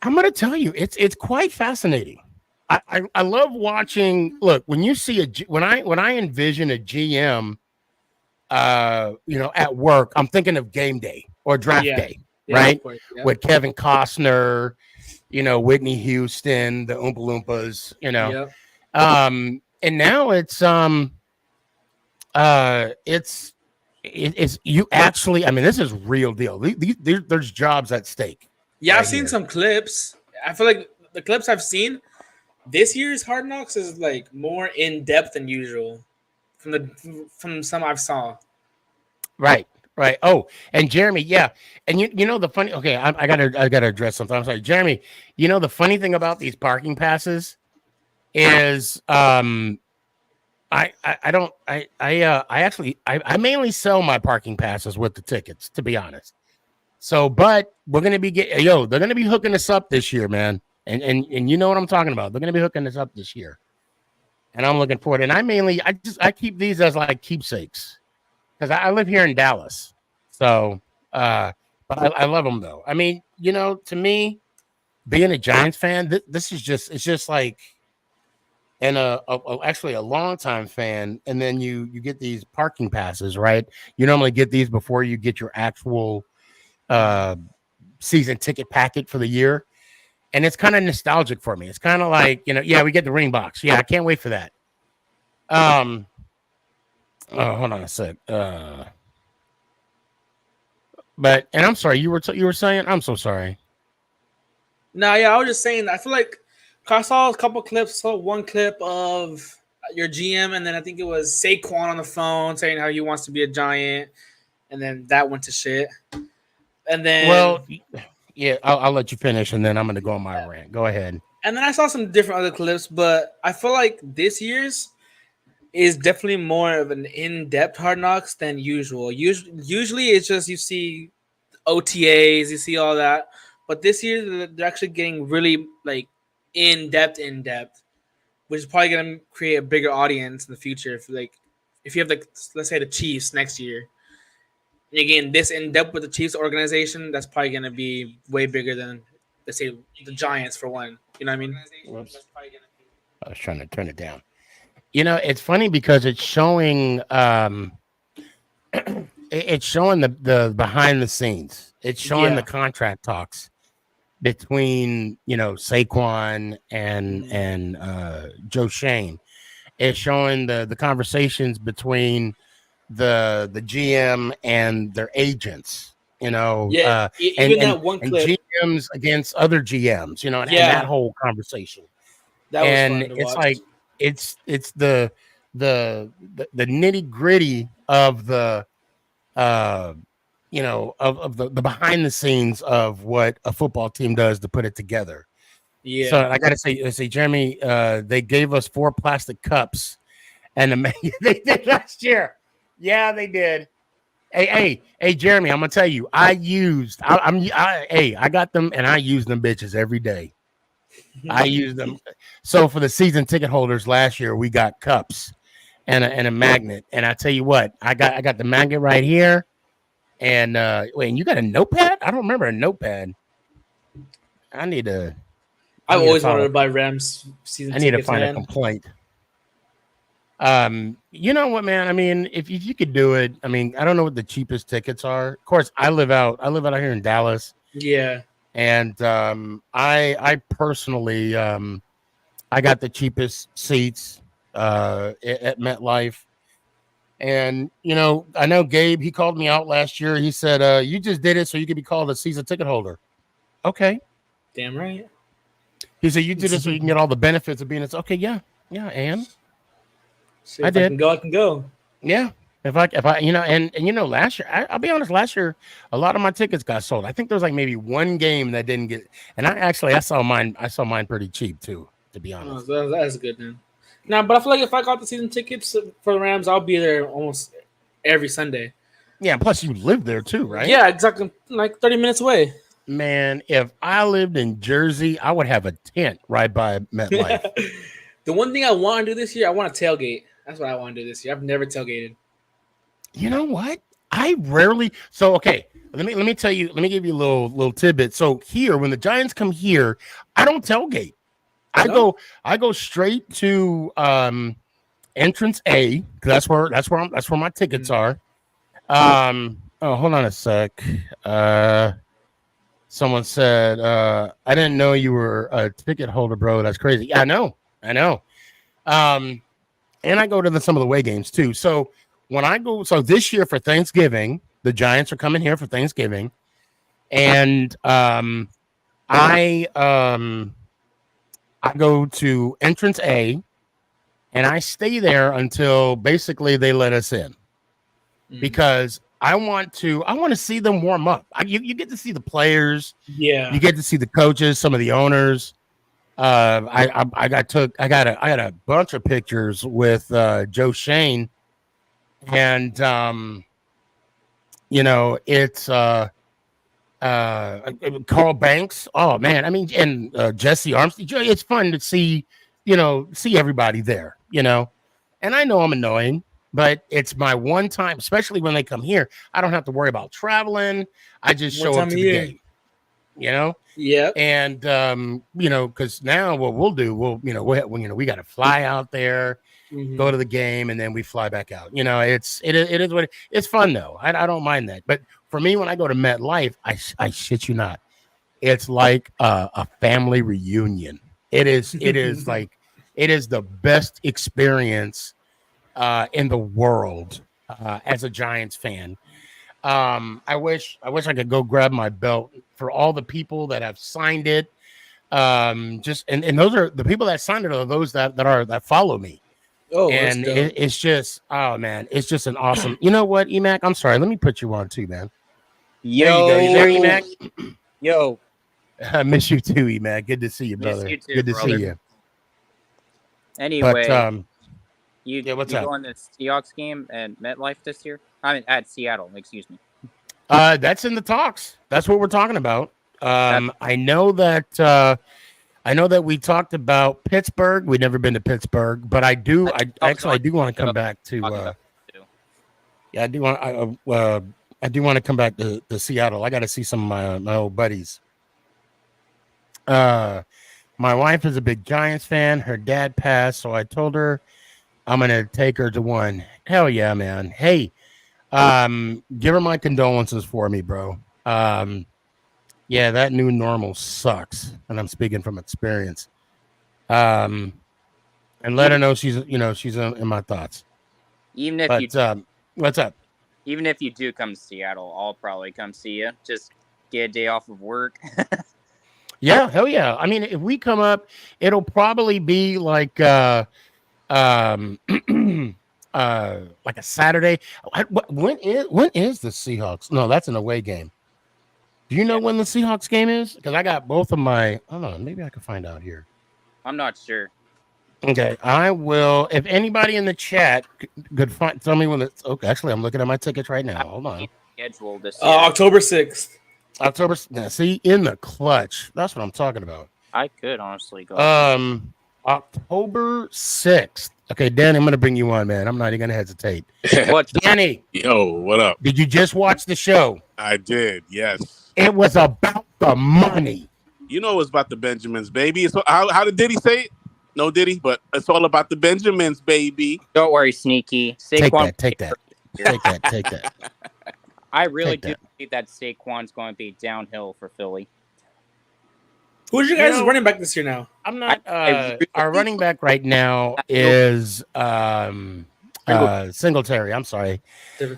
I'm gonna tell you, it's quite fascinating. I love watching. Look, when you see when I envision a GM, at work, I'm thinking of game day or draft Yeah. day, Yeah, right? of course. Yeah. With Kevin Costner, Whitney Houston, the Oompa Loompas, Yep. And now it's you actually. I mean, this is real deal. There's jobs at stake. Yeah, right I've seen here. some clips. I feel like the clips I've seen this year's Hard Knocks is like more in depth than usual from some I've saw. Right. Oh, and Jeremy, yeah, and you know the funny. Okay, I gotta address something. I'm sorry, Jeremy. You know the funny thing about these parking passes is I mainly sell my parking passes with the tickets, to be honest. So, but we're gonna be they're gonna be hooking us up this year, man. And you know what I'm talking about. They're gonna be hooking us up this year, and I'm looking forward. And I keep these as like keepsakes because I live here in Dallas. So, but I love them though. I mean, to me, being a Giants fan, it's just like, and actually a longtime fan, and then you get these parking passes, right? You normally get these before you get your actual season ticket packet for the year, and it's kind of nostalgic for me. It's kind of like, we get the ring box. Yeah, I can't wait for that. Oh, hold on a sec. But I'm sorry, you were saying. I'm so sorry. No, yeah, I was just saying. I feel like I saw a couple clips. Saw one clip of your GM, and then I think it was Saquon on the phone saying how he wants to be a Giant, and then that went to shit. And then, well, yeah, I'll let you finish, and then I'm going to go on my rant. Go ahead. And then I saw some different other clips, but I feel like this year's is definitely more of an in-depth Hard Knocks than usual. Usually it's just you see OTAs, you see all that, but this year they're actually getting really like in-depth, which is probably going to create a bigger audience in the future. If you have let's say the Chiefs next year, and again this in-depth with the Chiefs organization, that's probably going to be way bigger than, let's say, the Giants for one. You know what I mean? Whoops. I was trying to turn it down. It's funny because it's showing it's showing the behind the scenes. It's showing the contract talks between Saquon and Joe Shane. It's showing the conversations between the GM and their agents. Even and that one clip, and GMs against other GMs. And that whole conversation. That was fun to it's watch. like it's the nitty gritty of the of the behind the scenes of what a football team does to put it together. Yeah. So I gotta say, Jeremy, they gave us 4 plastic cups, and they did last year. Yeah, they did. Hey, Jeremy, I'm gonna tell you, I got them, and I use them bitches every day. I use them. So for the season ticket holders last year, we got cups and a magnet. And I tell you what, I got the magnet right here. And wait, you got a notepad? I don't remember a notepad. I've always wanted to buy Rams season tickets. I need to find a complaint. You know what, man? I mean, if you could do it, I mean, I don't know what the cheapest tickets are. Of course, I live out here in Dallas. Yeah. And I personally I got the cheapest seats at MetLife. And I know Gabe, he called me out last year. He said, you just did it so you could be called a season ticket holder. Okay. Damn right. He said you did it so you can get all the benefits of being okay, yeah, and See, if I can go, I can go. Yeah. If I, last year, I'll be honest, last year, a lot of my tickets got sold. I think there was like maybe one game that didn't get, and I saw mine pretty cheap too, to be honest. Oh, that's good then. Now, but I feel like if I got the season tickets for the Rams, I'll be there almost every Sunday. Yeah. Plus you live there too, right? Yeah, exactly. Like 30 minutes away. Man, if I lived in Jersey, I would have a tent right by MetLife. The one thing I want to do this year, I want to tailgate. That's what I want to do this year. I've never tailgated. You know what? I rarely. So okay, let me tell you. Let me give you a little tidbit. So here, when the Giants come here, I don't tailgate. I go straight to entrance A because that's where my tickets are. Oh, hold on a sec. Someone said I didn't know you were a ticket holder, bro. That's crazy. Yeah, I know. And I go to some of the away games too. So when I go, so this year for Thanksgiving, the Giants are coming here for Thanksgiving, and I go to entrance A, and I stay there until basically they let us in, because I want to see them warm up. You get to see the players, yeah. You get to see the coaches, some of the owners. I got a bunch of pictures with Joe Shane, and it's Carl Banks. Oh man, I mean, and Jesse Armstead. It's fun to see everybody there. And I know I'm annoying, but it's my one time, especially when they come here. I don't have to worry about traveling. I just show up to the game. Yeah. And because now what we'll do, we got to fly out there, go to the game, and then we fly back out. It is what it's fun though. I don't mind that. But for me, when I go to MetLife, I shit you not, it's like a family reunion. It is like it is the best experience in the world as a Giants fan. I wish I could go grab my belt for all the people that have signed it. And those are the people that signed it are those that follow me. Oh, and it's just, oh man, it's just an awesome. You know what, Emac? I'm sorry. Let me put you on too, man. Yo, there you go. You there, Emac? Yo, I miss you too, Emac. Good to see you, brother. You too, good to brother. see you. Anyway, but, what's up? Going to the Seahawks game at MetLife this year? I mean, at Seattle. Excuse me. That's in the talks. That's what we're talking about. I know that we talked about Pittsburgh. We've never been to Pittsburgh, but I do want to come back to. I do want to come back to Seattle. I got to see some of my old buddies. My wife is a big Giants fan. Her dad passed, so I told her I'm gonna take her to one. Hell yeah, man. Hey, give her my condolences for me, bro. Yeah, that new normal sucks, and I'm speaking from experience. And let her know she's in my thoughts. Even if what's up? Even if you do come to Seattle, I'll probably come see you. Just get a day off of work. Yeah, hell yeah. I mean, if we come up, it'll probably be like like a Saturday. When is the Seahawks? No, that's an away game. Do you know when the Seahawks game is? Because I got both of my. Hold on, maybe I can find out here. I'm not sure. Okay, I will. If anybody in the chat could tell me when it's. Okay, actually, I'm looking at my tickets right now. Hold on. Schedule this. October 6th. October. Now, see, in the clutch. That's what I'm talking about. I could honestly go. October 6th. Okay, Danny, I'm gonna bring you on, man. I'm not even gonna hesitate. What, Danny? Yo, what up? Did you just watch the show? I did. Yes. It was about the money. You know, it's about the Benjamins, baby. It's how did Diddy say it? No Diddy, but it's all about the Benjamins, baby. Don't worry, Sneaky. Saquon, take that. I really do believe that Saquon's going to be downhill for Philly. Who's your guys' running back this year now? I'm not. Our running back right now is Singletary. I'm sorry.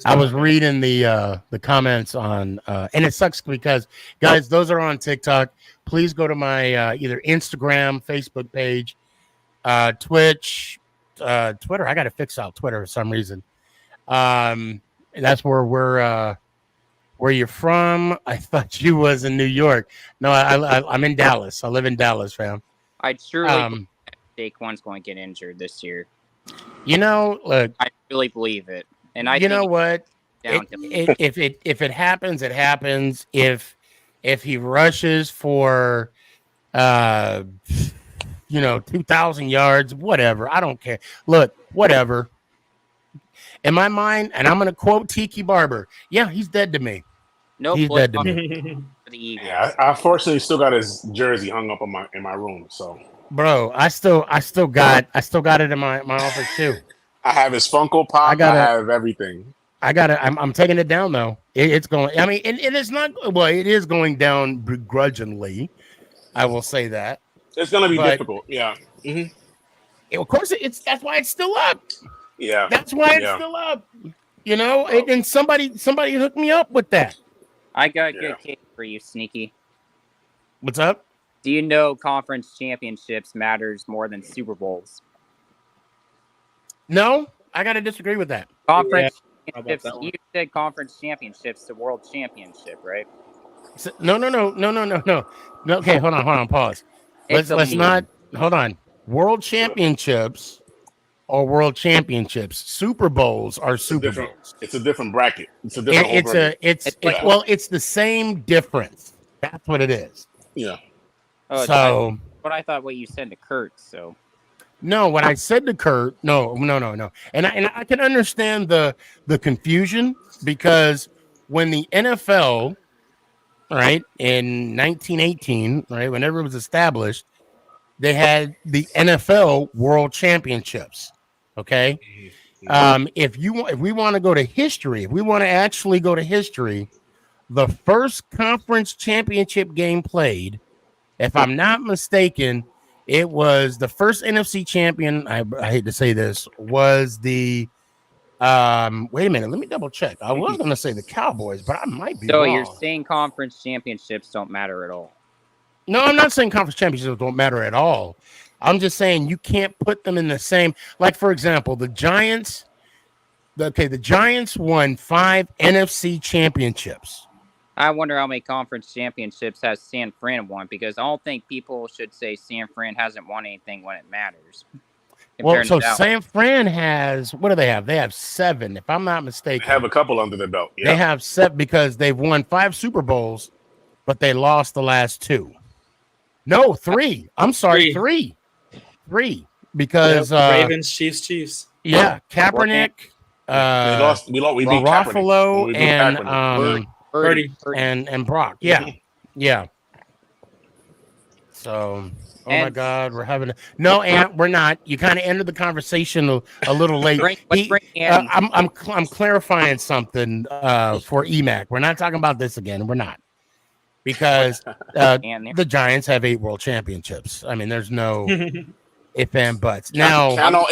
I was reading the comments on, and it sucks because, guys, those are on TikTok. Please go to my either Instagram, Facebook page, Twitch, Twitter. I got to fix out Twitter for some reason. That's where you're from. I thought you was in New York. No, I'm in Dallas. I live in Dallas, fam. I'd surely believe Saquon's going to get injured this year. You know, look, I really believe it, and I you know think what? down If it happens, it happens. If he rushes for 2,000 yards, whatever. I don't care. Look, whatever. In my mind, and I'm going to quote Tiki Barber. Yeah, he's dead to me. Nope, He's dead to me. For the Eagles. Yeah, I unfortunately still got his jersey hung up in my room. So, bro, I still got it in my office too. I have his Funko Pop. I have everything. I'm taking it down though. It's going. I mean, it is not. Well, it is going down begrudgingly. I will say that. It's going to be difficult. Yeah. Mm-hmm. Of course, that's why it's still up. Yeah. That's why it's still up. You know, and somebody hooked me up with that. I got a good case for you, Sneaky. What's up? Do you know conference championships matters more than Super Bowls? No, I got to disagree with that. Conference championships. You said conference championships to world championship, right? No. Okay, hold on. Pause. Let's not. Hold on. World championships or world championships. Super Bowls are Super Bowls. It's a different bracket. It's a different. It's the same difference. That's what it is. Yeah. Oh, but I thought what you said to Kurt. So. No, what I said to Kurt. No. And I can understand the confusion because when the NFL, right, in 1918, right, whenever it was established, they had the NFL World Championships. Okay. If we want to go to history, if we want to actually go to history, the first conference championship game played, if I'm not mistaken, it was the first NFC champion. I hate to say this, was the wait a minute, let me double check. I was going to say the Cowboys, but I might be wrong. So you're saying conference championships don't matter at all? No, I'm not saying conference championships don't matter at all. I'm just saying you can't put them in the same. Like, for example, the Giants. The Giants won 5 NFC championships. I wonder how many conference championships has San Fran won, because I don't think people should say San Fran hasn't won anything when it matters. Well, so San Fran has, what do they have? They have 7, if I'm not mistaken. They have a couple under their belt. Yeah. They have 7 because they've won 5 Super Bowls, but they lost the last 2. No, 3. I'm sorry, 3. 3 because Ravens, Chiefs. Yeah, Kaepernick. We beat Ruffalo Kaepernick. Purdy and Brock. Yeah. So, my God, we're having we're not. You kind of ended the conversation a little late. I'm clarifying something for EMAC. We're not talking about this again. We're not, because the Giants have 8 world championships. I mean, there's no if and buts. Now count on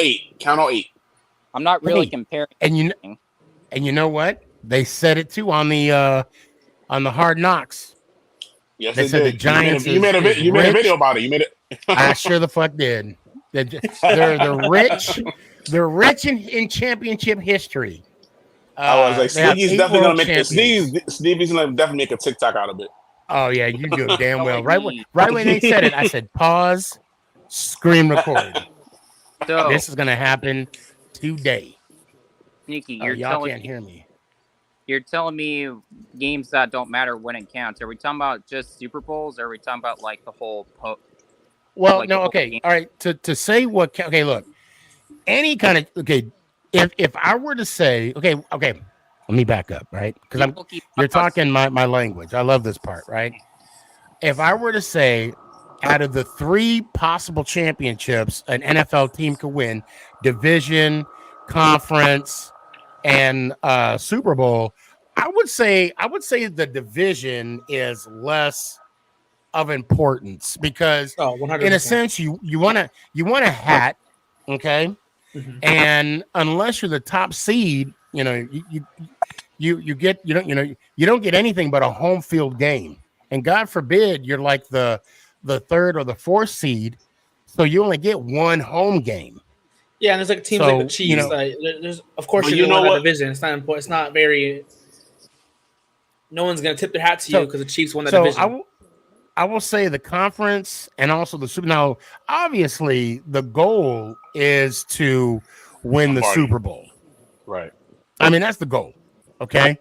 8. I'm not really comparing. And you know what? They said it too on the Hard Knocks. Yes, they said did. The Giants. You made a video about it. You made it. I sure the fuck did. They're rich. They're rich in championship history. I was like, Sneaky's definitely gonna make Sneaky's gonna definitely make a TikTok out of it. Oh yeah, you do damn well. Right when they said it, I said pause, screen record. So this is gonna happen today. Sneaky, y'all can't hear me. You're telling me games that don't matter when it counts. Are we talking about just Super Bowls, or are we talking about like the whole? Okay, all right. To say what? Okay, look. Any kind of If I were to say okay, let me back up, right? Because you're talking my language. I love this part, right? If I were to say, out of the 3 possible championships an NFL team could win, division, conference, and Super Bowl, I would say the division is less of importance, because in a sense you want a hat, okay? Mm-hmm. And unless you're the top seed, you don't get anything but a home field game. And God forbid you're like the 3rd or the 4th seed, so you only get 1 home game. Yeah, and there's like teams So, like the you Chiefs. know- Like, there's of course But you're you gonna know win that what? division. It's not important. It's not very. No one's gonna tip their hat to you So- because the Chiefs won that So division. I will say the conference and also the Super. Now, obviously, the goal is to win the Lombardi. Super Bowl. Right. I mean, that's the goal. Okay.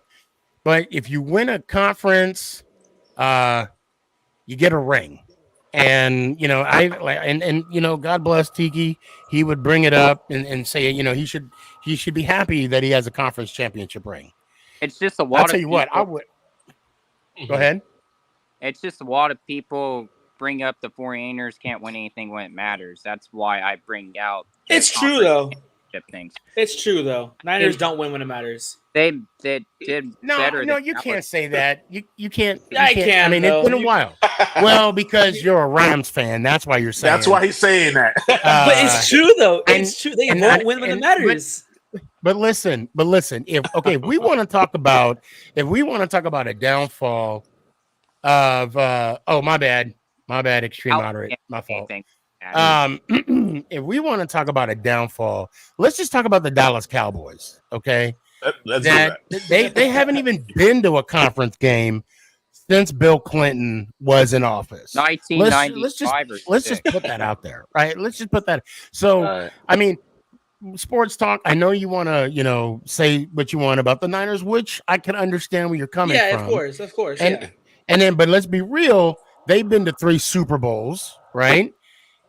But if you win a conference, you get a ring. And God bless Tiki. He would bring it up and say, he should be happy that he has a conference championship ring. It's just a lot I'll of tell you what, I people- would go ahead. It's just a lot of people bring up the 49ers can't win anything when it matters. That's why I bring out the It's true though. championship things. It's true though. Niners don't win when it matters. They did better. No, than you Dallas. can't say that. You can't. Yeah, I can, I mean, though. it's been a while. Well, because you're a Rams fan, that's why you're saying. That's why he's saying that. But it's true though. It's true. They won't win when it matters. But listen. If we want to talk about a downfall of my bad, extreme moderate, my fault. If we want to talk about a downfall, let's just talk about the Dallas Cowboys. Okay, Let's do that. they haven't even been to a conference game since Bill Clinton was in office. 1995 Let's just put that out there, right? Let's just put that. So, I mean, sports talk. I know you want to, say what you want about the Niners, which I can understand where you're coming from. Yeah, of course. And then, but let's be real. They've been to 3 Super Bowls, right?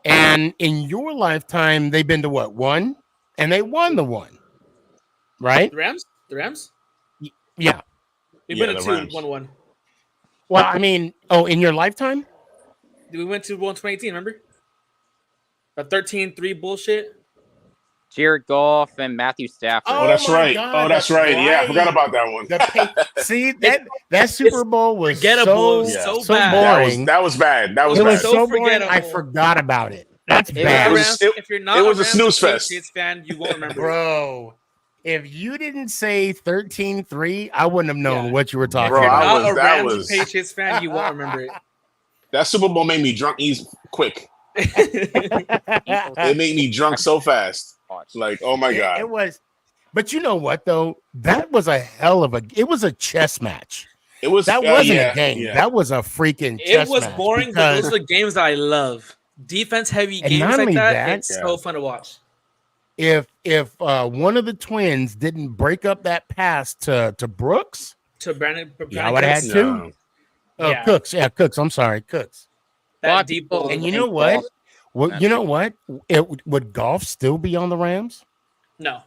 And in your lifetime, they've been to what, 1? And they won the 1, right? The Rams. Yeah. We went to 2-1-1. Well, I mean, in your lifetime? We went to 2018, remember? The 13-3 bullshit. Jared Goff and Matthew Stafford. Oh, that's right. God, that's right. Yeah, I forgot about that one. See, that Super Bowl was forgettable. so bad. boring. That was bad. That was it bad. was so boring. I forgot about it. That's bad. If you're not it was a a snooze fest. Patriots fan, you won't remember. Bro, if you didn't say 13-3, I wouldn't have known what you were talking If you're about. not a Rams Patriots fan, you won't remember it. That Super Bowl made me drunk easy quick. It made me drunk so fast. Like, oh my God. It was, but you know what though? That was a hell of it was a chess match. It was that wasn't a game. Yeah. That was a freaking chess It was match boring, but those are the games that I love. Defense heavy And games not like only that, it's so fun to watch. If one of the twins didn't break up that pass to Brooks, to Brandon I would have had 2. Yeah. Cooks. I'm sorry, Cooks. That deep ball. And you know what? You know what? Would Goff still be on the Rams? No.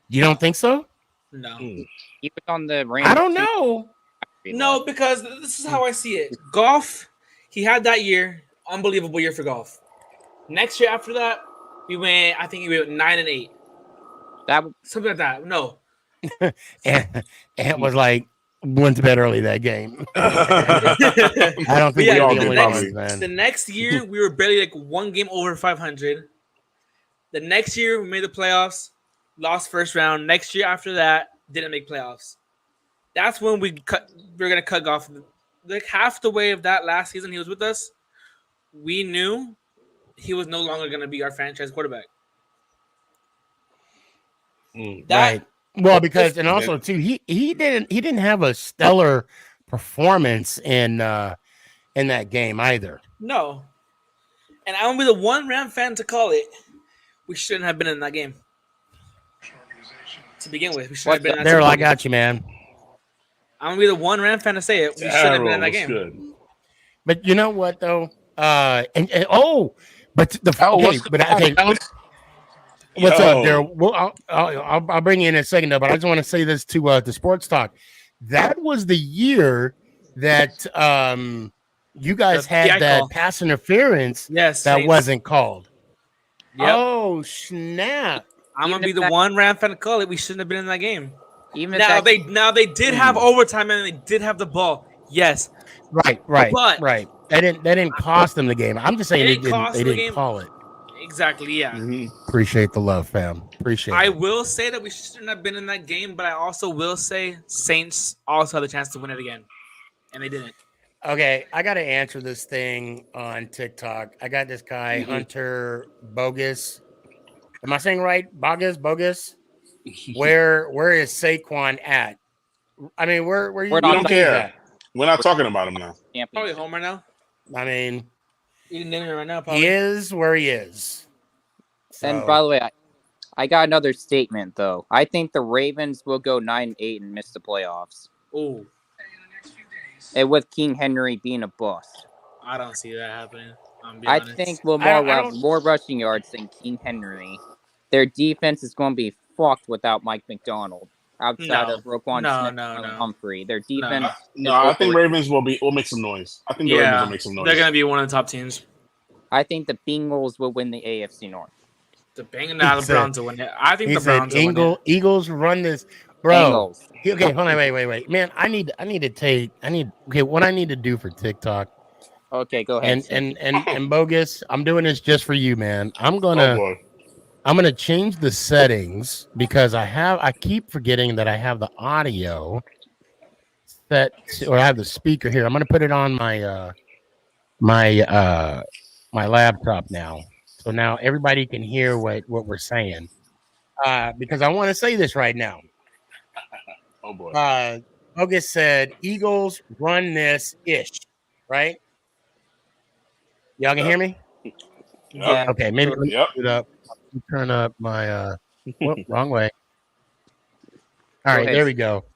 You don't think so? No. He was on the Rams. I don't know. No, because this is how I see it. Goff, he had that year, unbelievable year for Goff. Next year after that, we went 9-8. That something like that. No. and it was like went to bed early that game. I don't think we all did. The next year, we were barely like 1 game over 500. The next year, we made the playoffs, lost first round. Next year after that, didn't make playoffs. That's when we were gonna cut Goff. Like half the way of that last season he was with us, we knew he was no longer gonna be our franchise quarterback. Right. Well, because and also too, he didn't have a stellar performance in that game either. No. And I'm gonna be the one Ram fan to call it. We shouldn't have been in that game. To begin with, we shouldn't have been in that Daryl, I game. got you, man. I'm gonna be the one Ram fan to say it. We shouldn't have been in that game. Good. But you know what though? But what's up, Daryl? Well, I'll bring you in a second though, but I just want to say this to Sports Talk. That was the year that you guys had that pass interference. Yes, that Saints. wasn't called. Yep. Oh snap! I'm gonna be the one Ram fan to call it. We shouldn't have been in that game. Even now they did have overtime and they did have the ball. Yes. Right. But That didn't cost them the game. I'm just saying they didn't call it. Exactly. Yeah. Appreciate the love, fam. Appreciate I it. will say that we shouldn't have been in that game, but I also will say Saints also had the chance to win it again, and they didn't. Okay, I got to answer this thing on TikTok. I got this guy, Hunter Bogus. Am I saying right? Bogus. Where is Saquon at? I mean, where We you don't think he's care. at? We're not talking about him now. Probably home right now. I mean, You name it right now. he Probably. is where he is. And by the way, I got another statement though. I think the Ravens will go 9-8 and miss the playoffs. Ooh. And with King Henry being a bust. I don't see that happening. I think Lamar will have more rushing yards than King Henry. Their defense is going to be fucked without Mike McDonald. Outside of Roquan Smith and Humphrey. Their defense I think Ravens will make some noise. I think the Ravens will make some noise. They're gonna be one of the top teams. I think the Bengals will win the AFC North. The Browns will win it. I think the Browns will win it. Eagles run this, bro. Okay, hold on, wait, man. What I need to do for TikTok. Okay, go ahead. And Bogus, I'm doing this just for you, man. I'm gonna change the settings because I keep forgetting that I have the audio set or I have the speaker here. I'm gonna put it on my my laptop now. So now everybody can hear what we're saying. Because I want to say this right now. Oh boy. Bogus said Eagles run this ish, right? Y'all can hear me? Yeah. Okay, maybe let me put it up. Turn up my wrong way. All right, there we go.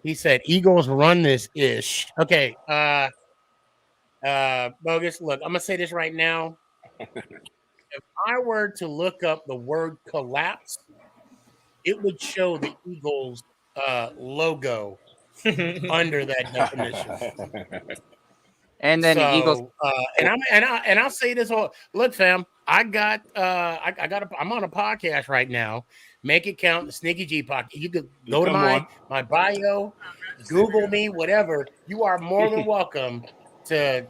He said Eagles run this ish. Okay. Bogus, look, I'm gonna say this right now. If I were to look up the word collapse, it would show the Eagles logo under that definition. And then the Eagles and I'll say this whole look, fam. I'm on a podcast right now. Make it count. The SneakyG podcast. You could go to my bio, Google me, whatever. You are more than welcome to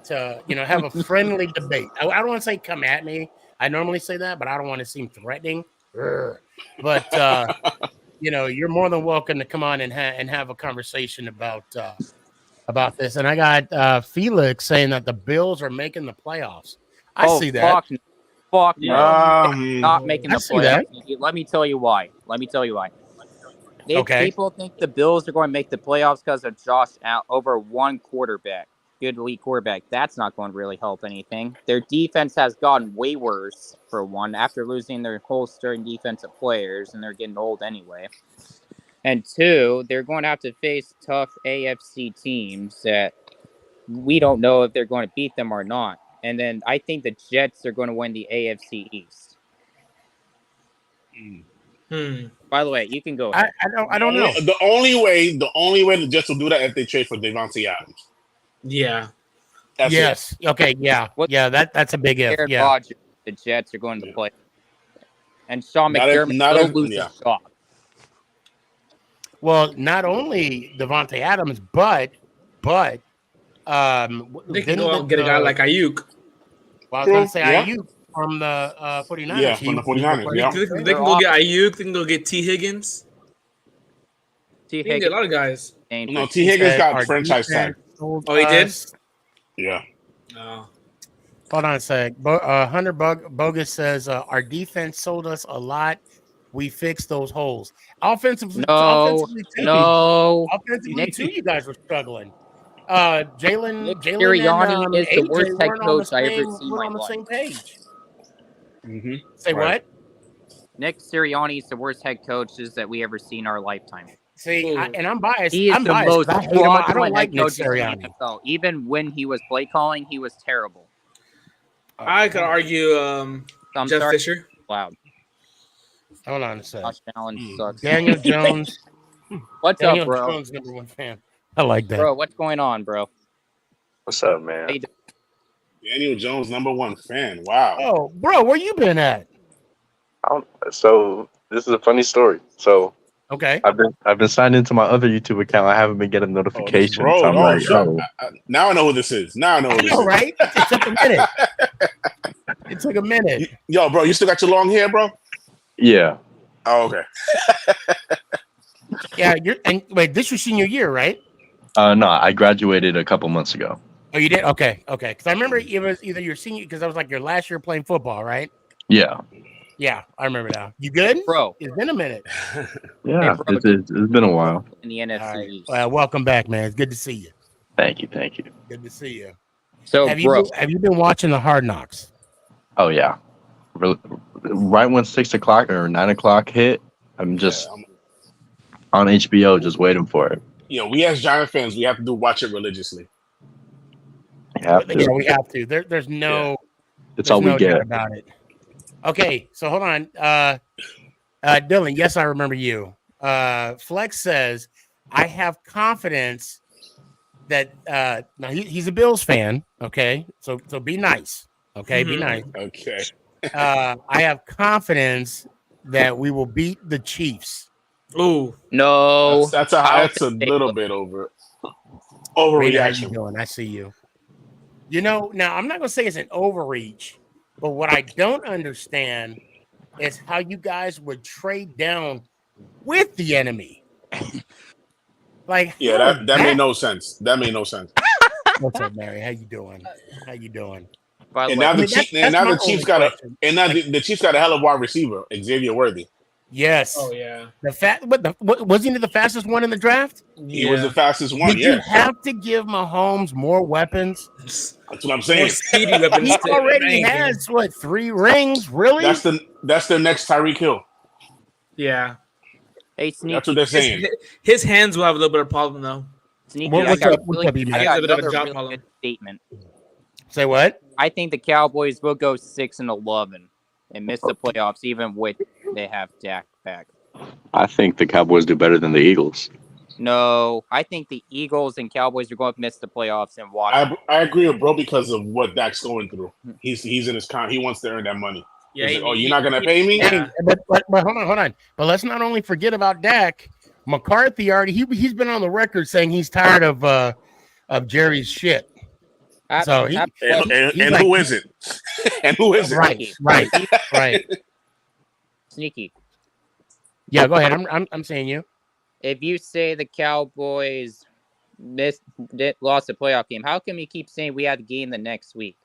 have a friendly debate. I don't want to say come at me. I normally say that, but I don't want to seem threatening. But you're more than welcome to come on and have a conversation about this. And I got Felix saying that the Bills are making the playoffs. I see that. Fuck no. Not making the playoffs. Let me tell you why. People think the Bills are going to make the playoffs because of Josh out over one quarterback. Good elite quarterback. That's not going to really help anything. Their defense has gotten way worse, for one, after losing their whole starting defensive players, and they're getting old anyway. And two, they're going to have to face tough AFC teams that we don't know if they're going to beat them or not. And then I think the Jets are going to win the AFC East. By the way, you can go ahead. I don't know. The only way the Jets will do that if they trade for Devontae Adams. Yeah. Yes. Okay. Yeah. Yeah. That's a big if. Yeah. Rodgers, the Jets are going to play, and Sean McDermott will lose his job. Well, not only Devontae Adams, but they can go out and get a guy like Ayuk. Well, I was going to say Ayuk from the 49ers. Yeah, from the 49ers. Yeah. They can go get Ayuk. They can go get T. Higgins. They can get a lot of guys. No, T. Higgins got franchise tag. Oh, he did? Yeah. Oh. Hold on a sec. Hunter Bogus says our defense sold us a lot. We fixed those holes. Offensively too, you guys were struggling. Jalen Sirianni is the worst head coach I ever seen in my life. We're on the same page. Say what? Nick Sirianni is the worst head coaches that we ever seen in our lifetime. See, and I'm biased. He is the most I don't like Nick Sirianni. Even when he was play calling, he was terrible. I could argue Jeff Fisher. Wow. Hold on a second. Josh Allen sucks. Daniel Jones. What's Daniel up, bro? Jones, #1 fan. I like that. Bro, what's going on, bro? What's up, man? Daniel Jones, #1 fan. Wow. Oh, bro, where you been at? So this is a funny story. So okay, I've been signed into my other YouTube account. I haven't been getting notifications. Now I know who this is. Right? It took a minute. It took a minute. Yo, bro, you still got your long hair, bro? Yeah. Oh, okay. Yeah, wait, this was senior year, right? No, I graduated a couple months ago. Oh, you did? Okay. Because I remember it was either your senior, because I was like your last year playing football, right? Yeah. Yeah, I remember now. You good, bro? It's been a minute. Yeah, bro, it's been a while. in the All NFC right. East. Welcome back, man. It's good to see you. Thank you, thank you. Good to see you. So, Have bro, you been watching the Hard Knocks? Oh yeah, right when 6 o'clock or 9 o'clock hit, I'm just on HBO, just waiting for it. You know, we as Giant fans, we have to watch it religiously. You have Yeah, to. we have to. There's no, It's there's all we no doubt get. about it. Okay, so hold on. Dylan, yes, I remember you. Flex says, I have confidence that now he's a Bills fan. Okay, so be nice. Okay, be nice. Okay. I have confidence that we will beat the Chiefs. Ooh, no, That's a little bit Rita, how overreaction. you doing? I see you. You know, now I'm not gonna say it's an overreach, but what I don't understand is how you guys would trade down with the enemy. Like, Yeah, that made no sense. That made no sense. What's up, Mary? How you doing? How you doing? By the And way, now I the mean, Chiefs, that's now my the Chiefs only got question. the Chiefs got a hell of a wide receiver, Xavier Worthy. Yes. oh yeah, What was he the fastest one in the draft? He was the fastest one. Did you Yeah, have to give Mahomes more weapons? that's what I'm more saying. speedy weapons. He than already anything. has what 3 rings? Really? That's the next Tyreek Hill. Yeah, hey, That's Sneaky, what they're saying. his hands will have a little bit of problem though. Sneaky, I What's got up? What's really, up, E-Man? I got He's a bit of a another job really problem. good statement. Say what? I think the Cowboys will go 6-11 and miss the playoffs, even with they have Dak back. I think the Cowboys do better than the Eagles. No, I think the Eagles and Cowboys are going to miss the playoffs and watch. I agree with bro because of what Dak's going through. He's in his he wants to earn that money. Yeah, He's like, you're not gonna pay me? Hey, but hold on. But let's not only forget about Dak. McCarthy already he's been on the record saying he's tired of Jerry's shit. So and who is it? And who is it? Right. Sneaky. Yeah, go ahead. I'm saying you. If you say the Cowboys lost a playoff game, how come you keep saying we had a game the next week?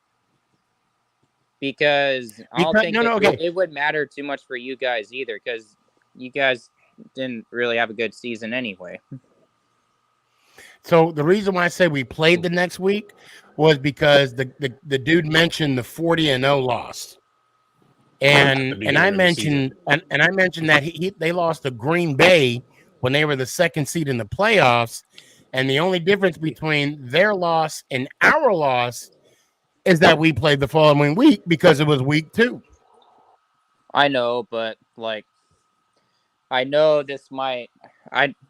Because I don't think it would matter too much for you guys either, because you guys didn't really have a good season anyway. So the reason why I say we played the next week was because the dude mentioned the 40-0 loss. And I mentioned that they lost to Green Bay when they were the second seed in the playoffs, and the only difference between their loss and our loss is that we played the following week because it was week 2. I know, but I know this might.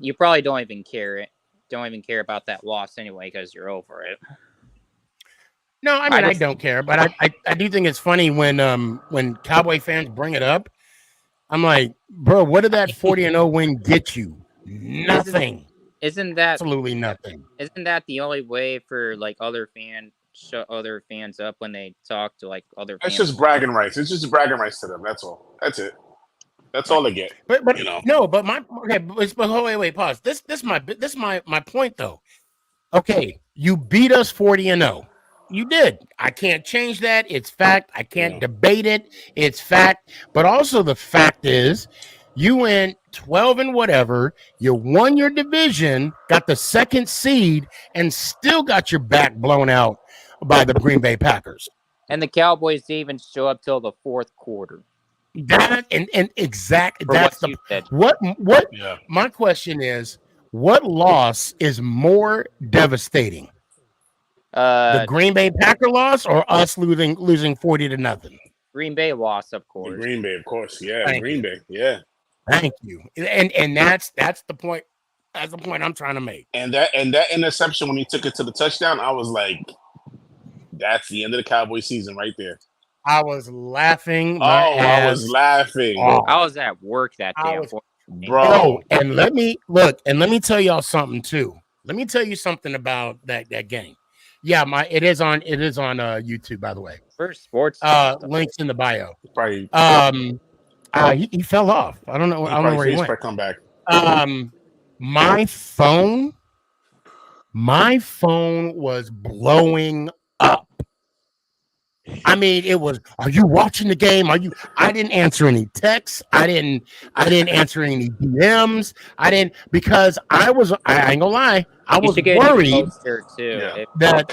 You probably don't even care about that loss anyway because you're over it. No, I mean I don't care, but I do think it's funny when Cowboy fans bring it up. I'm like, bro, what did that 40-0 win get you? Nothing. Isn't that absolutely nothing? Isn't that the only way for other fans shut other fans up when they talk to other fans? It's just bragging rights. It's just bragging rights to them. That's all. That's it. That's all they get. But no. But wait, pause. This my point though. Okay, you beat us 40-0. You did. I can't change that. It's fact. I can't debate it. It's fact. But also the fact is, you went 12 and whatever. You won your division, got the second seed, and still got your back blown out by the Green Bay Packers. And the Cowboys didn't even show up till the fourth quarter. That and exactly that's what Yeah. My question is, what loss is more devastating? The Green Bay Packer loss or us losing 40-0? Green Bay loss, of course. The Green Bay, of course. Yeah, Thank Green you. Bay. Yeah. Thank you. And that's the point. That's the point I'm trying to make. And that interception when he took it to the touchdown, I was like, that's the end of the Cowboy season right there. I was laughing. I was laughing. I was at work that day. Bro. And let me tell y'all something too. Let me tell you something about that game. Yeah, it is on YouTube, by the way. First sports links in the bio. Probably. He fell off. I don't know. I don't know where he went. Come back. My phone was blowing up. I mean, it was, are you watching the game? I didn't answer any texts. I didn't answer any DMs. Because I ain't gonna lie, I You was should get a new worried poster too. Yeah. that,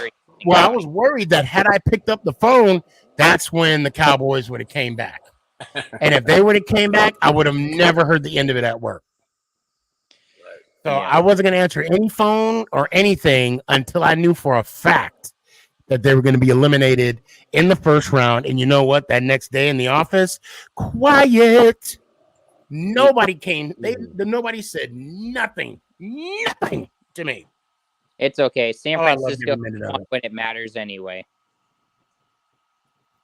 I was worried that had I picked up the phone, that's when the Cowboys would have came back. And if they would have came back, I would have never heard the end of it at work. So Yeah. I wasn't going to answer any phone or anything until I knew for a fact that they were going to be eliminated in the first round. And you know what? That next day in the office, quiet. Nobody came. Nobody said nothing to me. It's okay. San Oh, I love Francisco every minute of won it. when it matters anyway.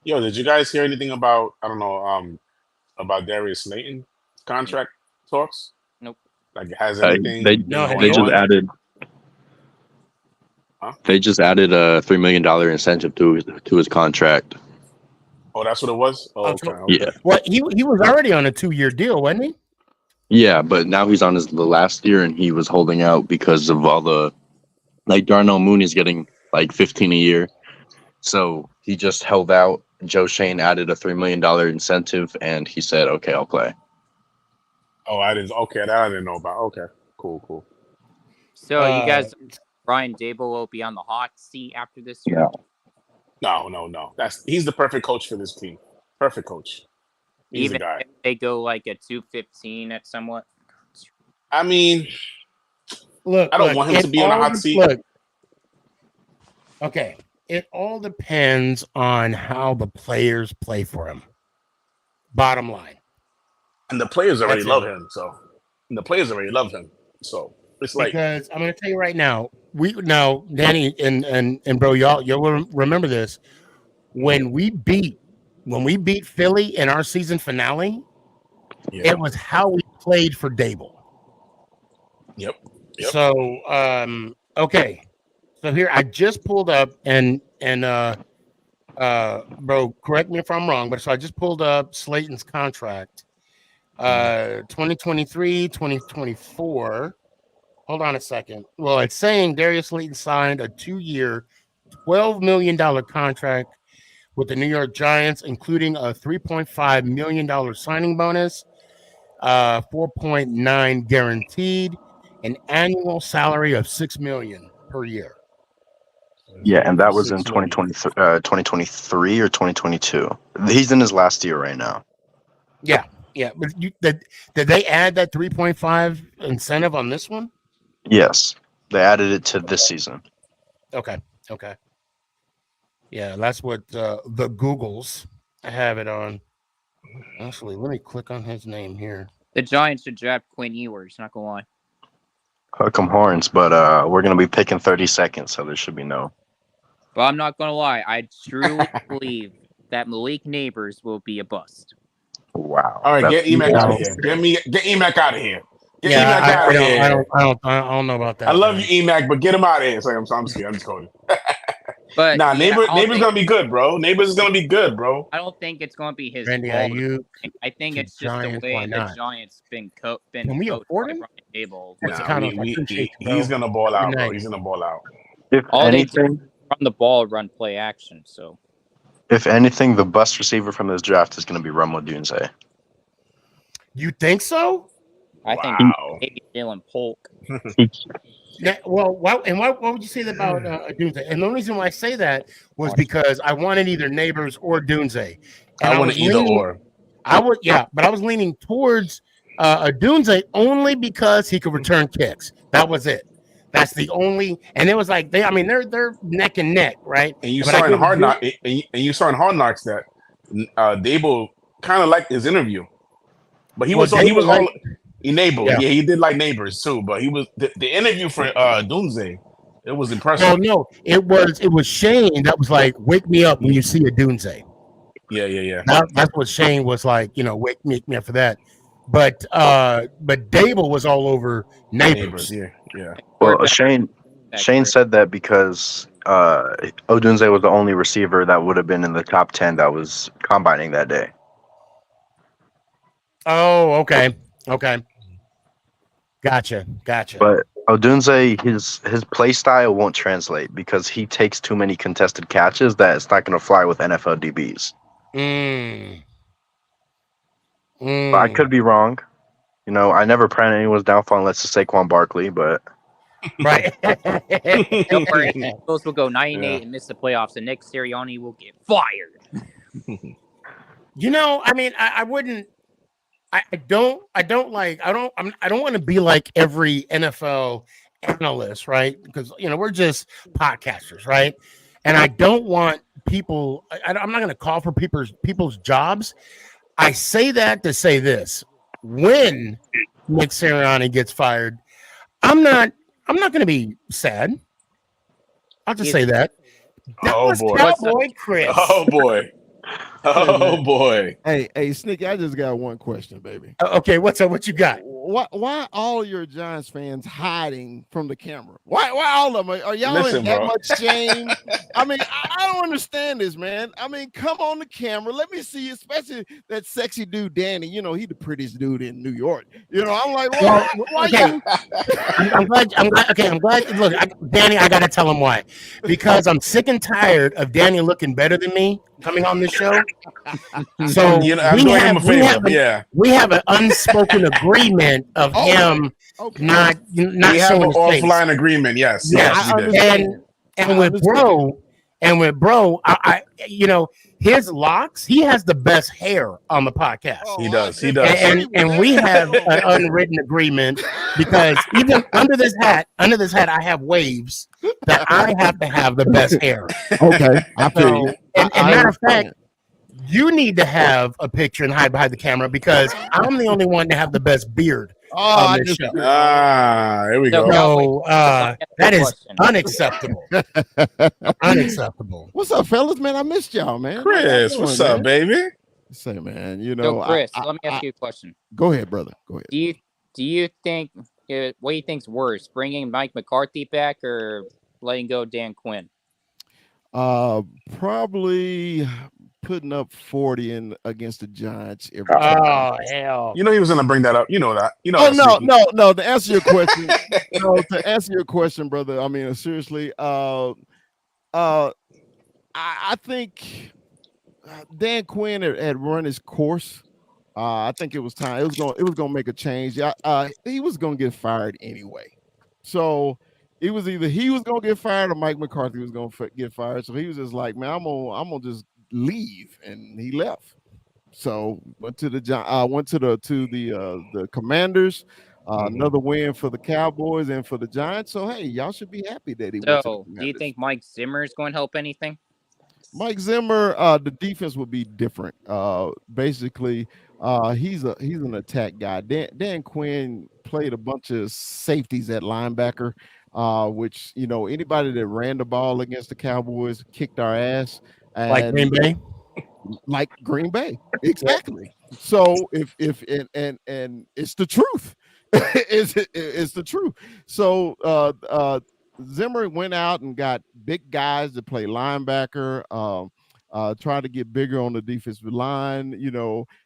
Yo, did you guys hear anything about about Darius Slayton contract talks? Nope. Like, has They anything been they going just on? added. Huh? They just added a $3 million incentive to his contract. Oh, that's what it was. Oh, okay. Yeah. Well, he was already on a 2-year deal, wasn't he? Yeah, but now he's on the last year, and he was holding out because of all the, like, Darnell Mooney's getting like 15 a year, so he just held out. Joe Shane added a $3 million incentive, and he said, "Okay, I'll play." Oh, I didn't. Okay, that I didn't know about. Okay, cool. So you guys, Brian Dable will be on the hot seat after this year. No. He's the perfect coach for this team. Perfect coach. He's Even the guy. if they go like a 215 at somewhat. I mean, Look, I don't want him to be on a hot seat. Look, okay, it all depends on how the players play for him. Bottom line. And the players already That's love it. him. So it's like, Because I'm going to tell you right now, Danny and bro, you'll remember this. When we beat Philly in our season finale, it was how we played for Dable. Yep. So okay. So here I just pulled up and bro, correct me if I'm wrong, but so I just pulled up Slayton's contract. 2023, 2024. Hold on a second. Well, it's saying Darius Slayton signed a 2-year, $12 million contract with the New York Giants, including a $3.5 million signing bonus, 4.9 guaranteed, an annual salary of $6 million per year. Yeah, and that was in 2023 or 2022. He's in his last year right now. Yeah. But did they add that 3.5 incentive on this one? Yes, they added it to this season. Okay. Yeah, that's what the Googles have it on. Actually, let me click on his name here. The Giants should draft Quinn Ewers, not gonna lie. Hook 'em horns, but we're gonna be picking 30 seconds, so there should be no. But I'm not gonna lie, I truly believe that Malik Neighbors will be a bust. Wow. all right, get Emac out of here. Get Emac out of here. I don't know about that. I love you, Emac, but get him out of here. So I'm scared. I'm just calling. But Neighbors gonna be good, bro. Neighbors is gonna be good, bro. I don't think it's gonna be his Randy, fault. I think it's just Giants, the way why the not? Giants been Can we coached afford by him? Brian Dable. He's gonna ball out, bro. He's gonna ball out. If All anything, they do is run the ball, run play action. So if anything, the best receiver from this draft is going to be Ramo Dunze. You think so? I think maybe Jalen Polk. What would you say about Dunze? And the only reason why I say that was because I wanted either Neighbors or Dunze. And I wanted either or. But I was leaning towards Dunze only because he could return kicks. That was it. That's the only, and it was like they're neck and neck, right? And you saw in Hard Knocks, that Dable kind of liked his interview, but he was enabled. Yeah, he did like Neighbors too, but he was the interview for Dunze. It was impressive. Well, no, it was Shane that was like, "Wake me up when you see a Dunze." Yeah. That's what Shane was like, wake me up for that. But Dable was all over Neighbors. Yeah. Well, Shane said that because Odunze was the only receiver that would have been in the top 10 that was combining that day. Oh, okay. Gotcha. But Odunze, his play style won't translate because he takes too many contested catches that it's not going to fly with NFL DBs. But I could be wrong. You know, I never plan anyone's downfall unless it's Saquon Barkley, but right. Don't worry, the Eagles will go 9-8 and miss the playoffs, and Nick Sirianni will get fired. You know, I mean, I wouldn't. I don't want to be like every NFL analyst, right? Because we're just podcasters, right? And I don't want people. I'm not going to call for people's jobs. I say that to say this: when Nick Sirianni gets fired, I'm not going to be sad. I'll just say that. Oh boy, Cowboy Chris. Oh boy. Oh boy. Hey, Sneaky, I just got one question, baby. Okay, what's up? What you got? Why all your Giants fans hiding from the camera? Why all of them? Are y'all Listen, in that bro. much shame? I mean, I don't understand this, man. I mean, come on the camera. Let me see, especially that sexy dude, Danny. You know, he the prettiest dude in New York. You know, I'm like, why okay. you? I'm glad. Look, Danny, I gotta tell him why. Because I'm sick and tired of Danny looking better than me coming on this show. So I'm doing him a favor. We have an unspoken agreement of him not we have showing an his face. offline agreement. Yes. Yeah, we did. and with bro, I his locks. He has the best hair on the podcast. He does. And we have an unwritten agreement because even under this hat, I have waves that I have to have the best hair. Okay, I feel you. And matter of fact, you need to have a picture and hide behind the camera because I'm the only one to have the best beard on this show. There we go. So that is unacceptable. Unacceptable. What's up, fellas? Man, I missed y'all, man. Chris, what's up, baby? Say, man, So Chris, let me ask you a question. Go ahead, brother. Go ahead. Do you think what do you think's worse, bringing Mike McCarthy back or letting go Dan Quinn? Probably putting up 40 in against the Giants every time. Hell! You know he was gonna bring that up. You know that. You know. Oh no. To answer your question, brother. I mean, seriously. I think Dan Quinn had run his course. I think it was time. It was gonna make a change. He was gonna get fired anyway. So it was either he was gonna get fired or Mike McCarthy was gonna get fired. So he was just like, man, I'm gonna just leave, and he left. So went to the Commanders. Another win for the Cowboys and for the Giants. So hey, y'all should be happy that he went to the Commanders. Do you think Mike Zimmer is going to help anything? Mike Zimmer, the defense will be different. Basically, he's an attack guy. Dan Quinn played a bunch of safeties at linebacker, which anybody that ran the ball against the Cowboys kicked our ass. Like Green Bay. Like Green Bay, exactly. So if and it's the truth. it's the truth. So Zimmer went out and got big guys to play linebacker, try to get bigger on the defensive line,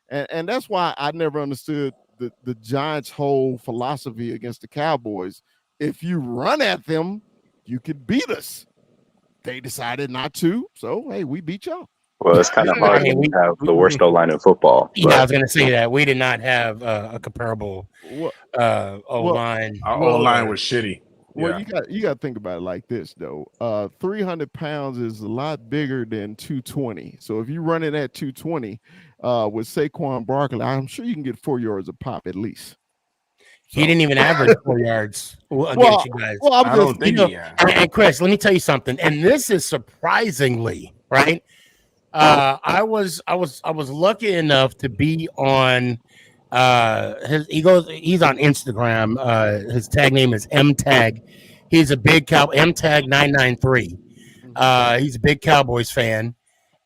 and that's why I never understood the Giants' whole philosophy against the Cowboys. If you run at them, you could beat us. They decided not to, so hey, we beat y'all. Well, it's kind of hard when you have the worst O-line in football. Yeah, I was going to say that we did not have a comparable O-line. Our O-line was shitty. Well, you got to think about it like this, though. 300 pounds is a lot bigger than 220. So if you run it at 220 with Saquon Barkley, I'm sure you can get 4 yards a pop at least. He didn't even average 4 yards against you guys. Well, I don't think and Chris, let me tell you something. And this is surprisingly right. I was lucky enough to be on he's on Instagram. His tag name is MTag. He's a big MTag 993. He's a big Cowboys fan.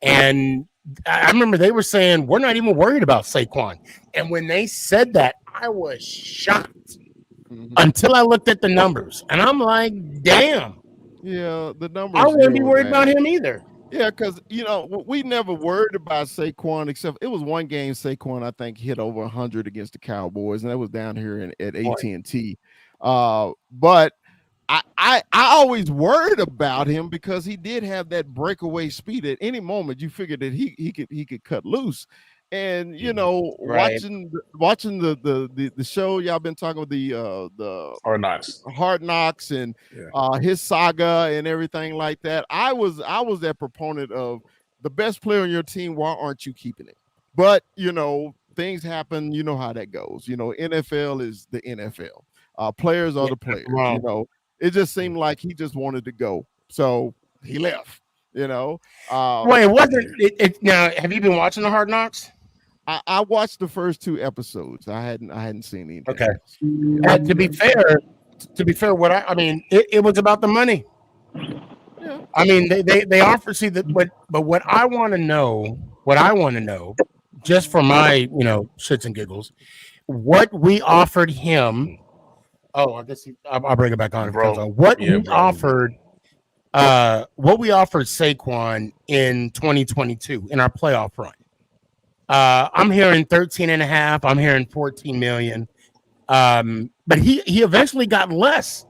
And I remember they were saying we're not even worried about Saquon. And when they said that, I was shocked until I looked at the numbers. And I'm like, damn. Yeah, the numbers. I wouldn't be worried about him either. Yeah, because we never worried about Saquon, except it was one game Saquon I think hit over 100 against the Cowboys, and that was down here at AT&T. But I always worried about him because he did have that breakaway speed. At any moment, you figured that he could cut loose. And you know, Right. watching the show y'all been talking with the Hard Knocks. Hard Knocks and his saga and everything like that. I was that proponent of the best player on your team. Why aren't you keeping it? But you know, things happen. You know how that goes. You know, NFL is the NFL. Players are the players. You know, it just seemed like he just wanted to go, so he left. You know. Wait, it wasn't it? Now, have you been watching the Hard Knocks? I watched the first 2 episodes. I hadn't seen anything. Okay. Else. To be fair, what I mean, it was about the money. Yeah. I mean, they offer but what I want to know, just for my shits and giggles, what we offered him. Oh, I guess I'll bring it back on. What we offered Saquon in 2022 in our playoff run. I'm hearing 13.5. I'm hearing 14 million. But he eventually got less.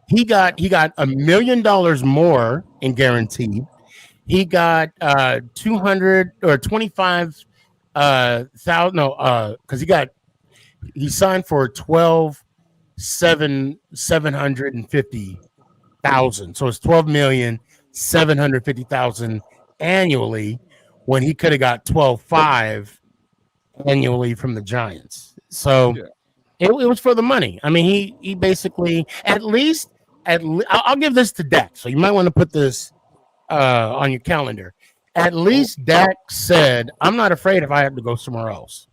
He got $1 million more in guaranteed. He got 200 or 25 thousand. No, because he signed for 750,000. So it's 12,750,000 annually, when he could have got 12.5 annually from the Giants. So it was for the money. I mean, he basically at least I'll give this to Dak. So you might want to put this on your calendar. At least Dak said, "I'm not afraid if I have to go somewhere else."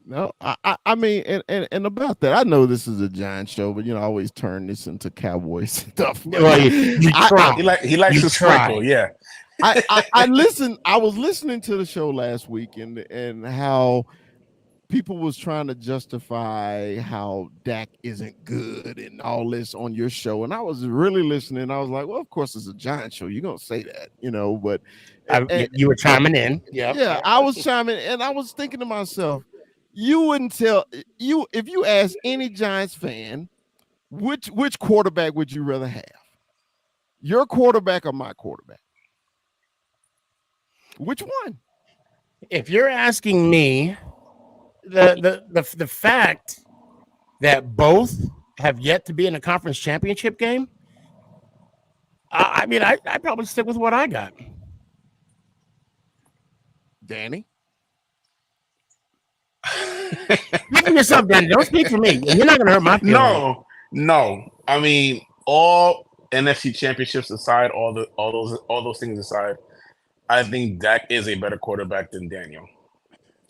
No, I mean, and about that, I know this is a Giants show, but you know, I always turn this into Cowboys stuff. Well, you try. He likes to sprinkle, yeah. I was listening to the show last week and how people was trying to justify how Dak isn't good and all this on your show, and I was really listening. I was like, well, of course it's a Giants show. You're gonna say that, you know, but you were chiming in. Yeah, I was chiming, and I was thinking to myself, you wouldn't tell you if you ask any Giants fan which quarterback would you rather have, your quarterback or my quarterback? Which one? If you're asking me, the fact that both have yet to be in a conference championship game, I mean, I'd probably stick with what I got. Danny? Speak for yourself, Danny. Don't speak for me. You're not going to hurt my feelings. No. I mean, all NFC championships aside, all those things aside, I think Dak is a better quarterback than Daniel,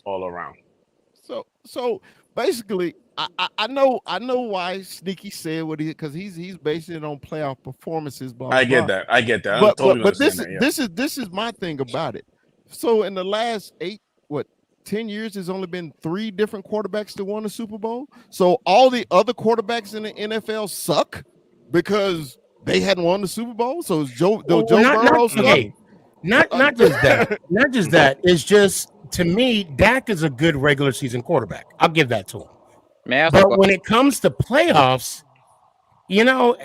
all around. So basically, I know why Sneaky said what he, because he's basing it on playoff performances. Blah, I blah. get that. But this is my thing about it. So in the last 10 years, there's only been 3 different quarterbacks that won the Super Bowl. So all the other quarterbacks in the NFL suck because they hadn't won the Super Bowl. So Joe Burrow suck. Okay. Not just that. Not just that. It's just, to me, Dak is a good regular season quarterback. I'll give that to him. But when it comes to playoffs, you know,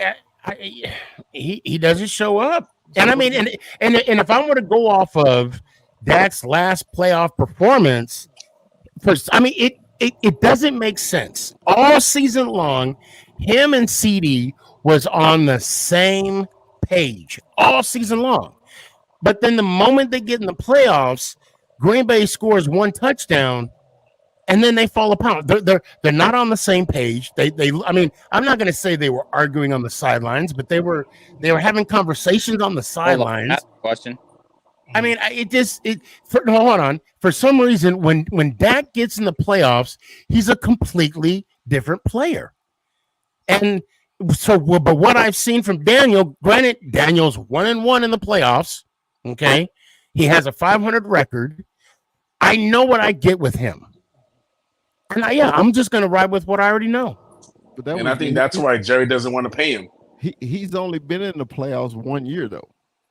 he doesn't show up. And I mean, and if I were to go off of Dak's last playoff performance, it doesn't make sense. All season long, him and CD was on the same page all season long. But then the moment they get in the playoffs, Green Bay scores 1 touchdown, and then they fall apart. They're not on the same page. I mean, I'm not going to say they were arguing on the sidelines, but they were having conversations on the sidelines. Question. I mean, hold on. For some reason, when Dak gets in the playoffs, he's a completely different player. And so, but what I've seen from Daniel, granted, Daniel's 1-1 in the playoffs. Okay, he has a 500 record. I know what I get with him, and I'm just going to ride with what I already know. But I think that's why Jerry doesn't want to pay him. He's only been in the playoffs 1 year though,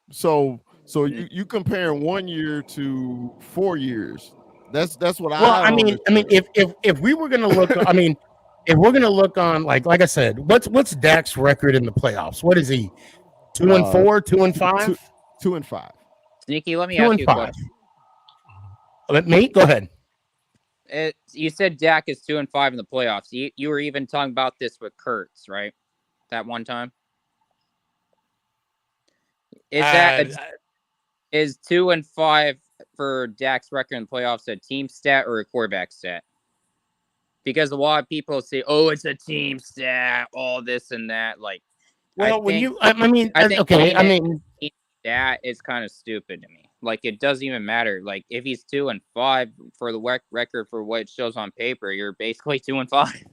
so you comparing 1 year to 4 years. That's what I mean, if we were going to look, I mean, if we're gonna look on like I said, what's Dak's record in the playoffs? What is he? 2-4, 2-5, 2-5. Sneaky, let me two ask and you a five. question. Let me go ahead. You said Dak is 2-5 in the playoffs. You were even talking about this with Kurtz, right? That one time. Is 2-5 for Dak's record in the playoffs a team stat or a quarterback stat? Because a lot of people say, "Oh, it's a team stat," all this and that. Like, Well, that is kind of stupid to me. Like, it doesn't even matter. Like, if he's 2-5 for the record for what it shows on paper, you're basically 2-5.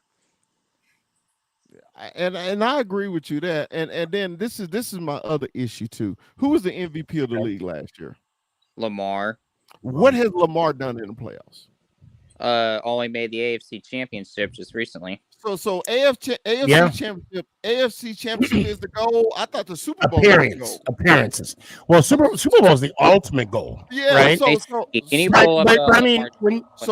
And I agree with you there. And then this is my other issue too. Who was the MVP of the league last year? Lamar. What has Lamar done in the playoffs? Only made the AFC Championship just recently. So AFC Championship is the goal. I thought the Super Bowl was the goal. Appearances. Well, Super Bowl is the ultimate goal. Yeah. Right. So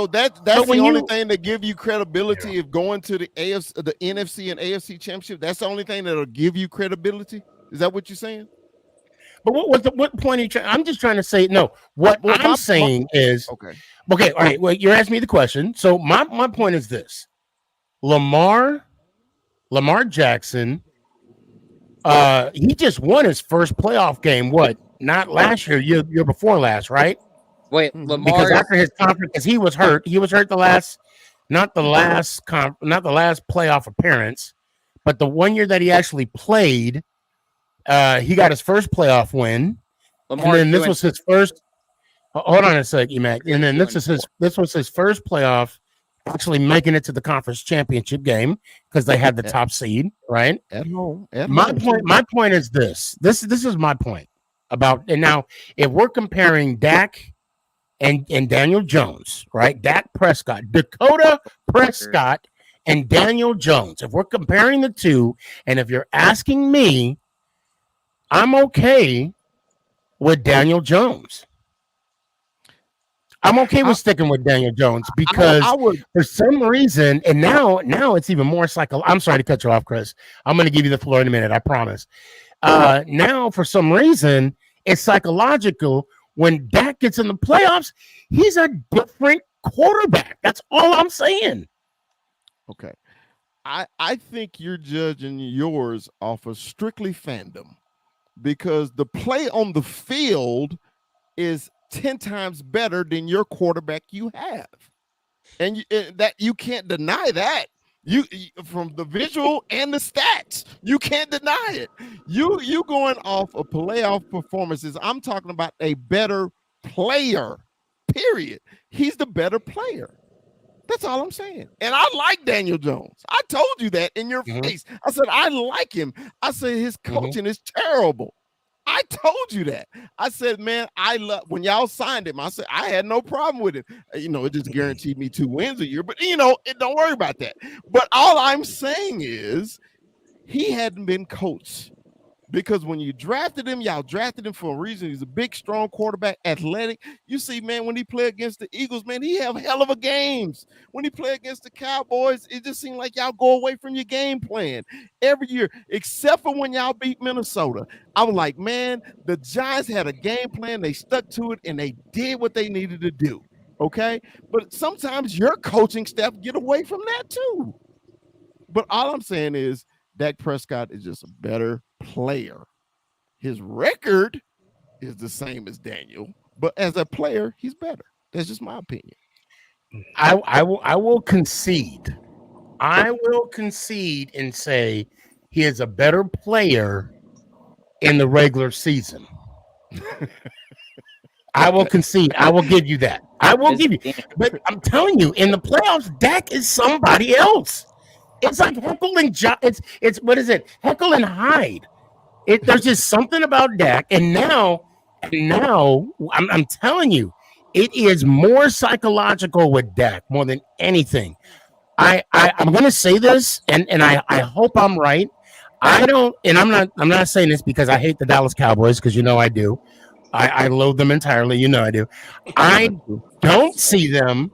that's the only thing that give you credibility of going to the NFC and AFC Championship. That's the only thing that'll give you credibility. Is that what you're saying? But what point are you trying? I'm just trying to say no. What I'm saying is okay. All right. Well, you're asking me the question. So my point is this: Lamar Jackson. He just won his first playoff game. What? Not last year before last, right? Wait, Lamar. Because after his conference, because he was hurt. He was hurt not the last playoff appearance, but the one year that he actually played. He got his first playoff win, Lamar, and then this was his first. Hold on a sec, Emac. And then this was his first playoff, actually making it to the conference championship game because they had the top seed, right? At home. My point is this. This is my point about. And now, if we're comparing Dak and Daniel Jones, right? Dak Prescott, Dakota Prescott, and Daniel Jones. If we're comparing the two, and if you're asking me, I'm okay with Daniel Jones. I'm okay with sticking with Daniel Jones because for some reason, and now it's even more I'm sorry to cut you off, Chris. I'm going to give you the floor in a minute. I promise. Now, for some reason, it's psychological. When Dak gets in the playoffs, he's a different quarterback. That's all I'm saying. Okay. I think you're judging yours off of strictly fandom. Because the play on the field is 10 times better than your quarterback you have. And that you can't deny that. You from the visual and the stats, you can't deny it. You going off of playoff performances. I'm talking about a better player, period. He's the better player. That's all I'm saying. And I like Daniel Jones. I told you that in your face. I said, I like him. I said, his coaching is terrible. I told you that. I said, man, I love when y'all signed him. I said, I had no problem with it. It just guaranteed me 2 wins a year. But, don't worry about that. But all I'm saying is he hadn't been coached. Because when you drafted him, y'all drafted him for a reason. He's a big, strong quarterback, athletic. You see, man, when he played against the Eagles, man, he have hell of a games. When he played against the Cowboys, it just seemed like y'all go away from your game plan every year, except for when y'all beat Minnesota. I was like, man, the Giants had a game plan. They stuck to it, and they did what they needed to do, okay? But sometimes your coaching staff get away from that too. But all I'm saying is Dak Prescott is just a better player. His record is the same as Daniel, but as a player, he's better. That's just my opinion. I will concede. I will concede and say he is a better player in the regular season. I will concede. I will give you that. I will give you. But I'm telling you, in the playoffs, Dak is somebody else. It's like Heckle and it's what is it? Heckle and Hyde. There's just something about Dak, and now I'm telling you, it is more psychological with Dak more than anything. I'm gonna say this, and I hope I'm right. I'm not saying this because I hate the Dallas Cowboys, because I do. I loathe them entirely. I do. I don't see them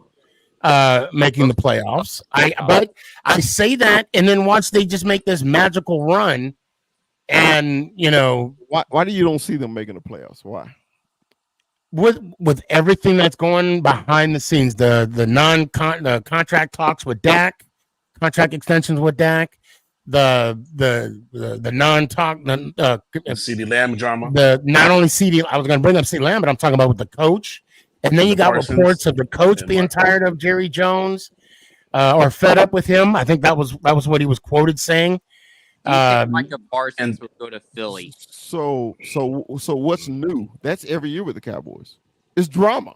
making the playoffs. But I say that, and then once they just make this magical run, and why do you don't see them making the playoffs? Why? With everything that's going behind the scenes, the contract talks with Dak, contract extensions with Dak, the non-talk, CD Lamb drama. The not only CD, I was going to bring up CD Lamb, but I'm talking about with the coach, and then you got Parsons, reports of the coach being tired of Jerry Jones, or fed up with him. I think that was what he was quoted saying. Micah Parsons would go to Philly. So what's new? That's every year with the Cowboys. It's drama,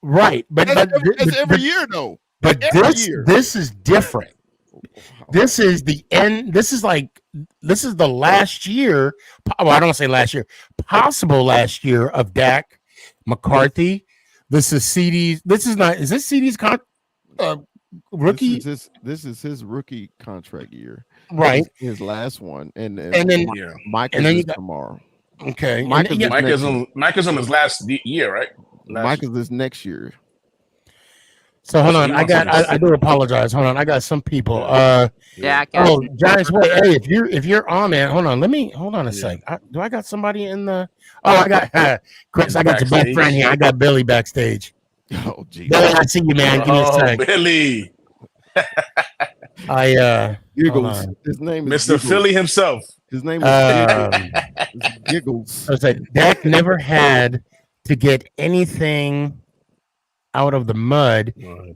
right? But it's every year though. But this is different. This is the end. This is the last year. Well, I don't want to say last year. Possible last year of Dak, McCarthy. This is CD's. This is not. Is this CD's rookie? This is his rookie contract year. Right. His last one, and then Mike and then is you got, tomorrow. Okay. Mike is on his last year, right? Mike is this next year. So hold on, I do apologize. Hold on, I got some people. Dak. Giants way. Hey, if you're on, man, hold on a sec. Do I got somebody in the? Oh, I got Chris. I got your best friend here. I got Billy backstage. Oh, geez. Billy, I see you, man. Give me a sec. Billy. Giggles. His name is Mr. Giggles. Philly himself. His name is Giggles. I was like, Dak never had to get anything out of the mud.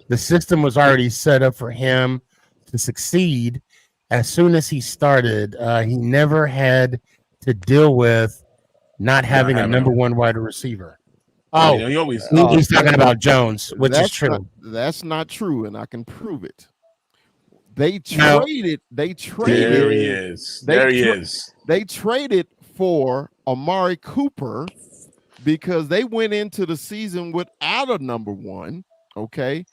The system was already set up for him to succeed. As soon as he started, he never had to deal with not having a number one wide receiver. Oh, he's talking about Jones, which is true. That's not true, and I can prove it. They traded. They traded. There he is. There he is. They traded for Amari Cooper because they went into the season without a number one. Okay,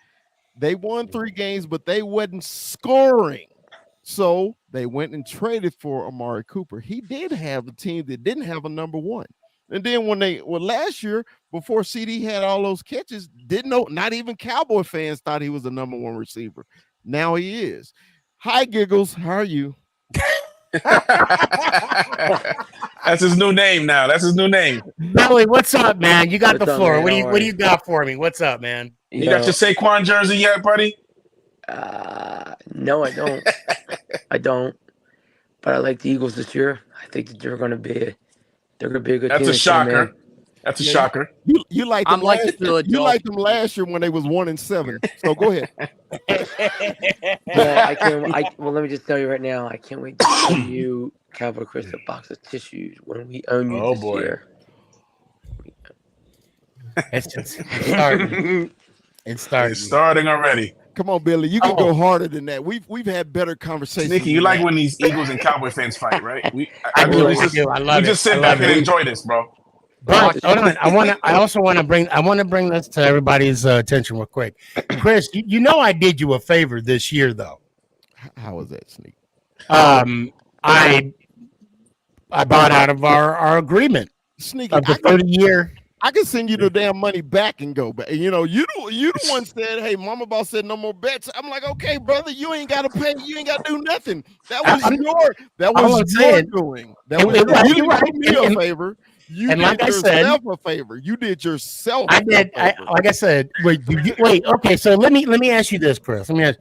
they won 3 games, but they wasn't scoring. So they went and traded for Amari Cooper. He did have a team that didn't have a number one. And then last year, before CD had all those catches, didn't know, not even Cowboy fans thought he was the number one receiver. Now he is. Hi, Giggles. How are you? That's his new name now. That's his new name. Billy, what's up, man? You got What's the up, floor. man? What do you got for me? What's up, man? You got your Saquon jersey yet, buddy? No, I don't. I don't. But I like the Eagles this year. I think that they're going to be a good team. That's a shocker. That's a shocker. You like them you liked them last year when they was 1-7. So go ahead. Well, let me just tell you right now, I can't wait to see you, Cowboy Chris, a box of tissues when we own you this year. It's starting. It's starting already. Come on, Billy. You can go harder than that. We've had better conversations. Sneaky, you like when these Eagles and Cowboy fans fight, right? I do. I love it. We just sit back and enjoy this, bro. But hold on. I also want to bring this to everybody's attention real quick. Chris, you know I did you a favor this year, though. How was that, Sneak? I bought out of our agreement. Sneaky, of the 30-year. I can send you the damn money back and go back. You the one said, "Hey, Mama Boss said no more bets." I'm like, "Okay, brother, you ain't got to pay. You ain't got to do nothing." That was your doing. That was you did me a favor. You did yourself a favor. You did yourself. I did. Like I said, wait. Okay, so let me ask you this, Chris. Let me ask.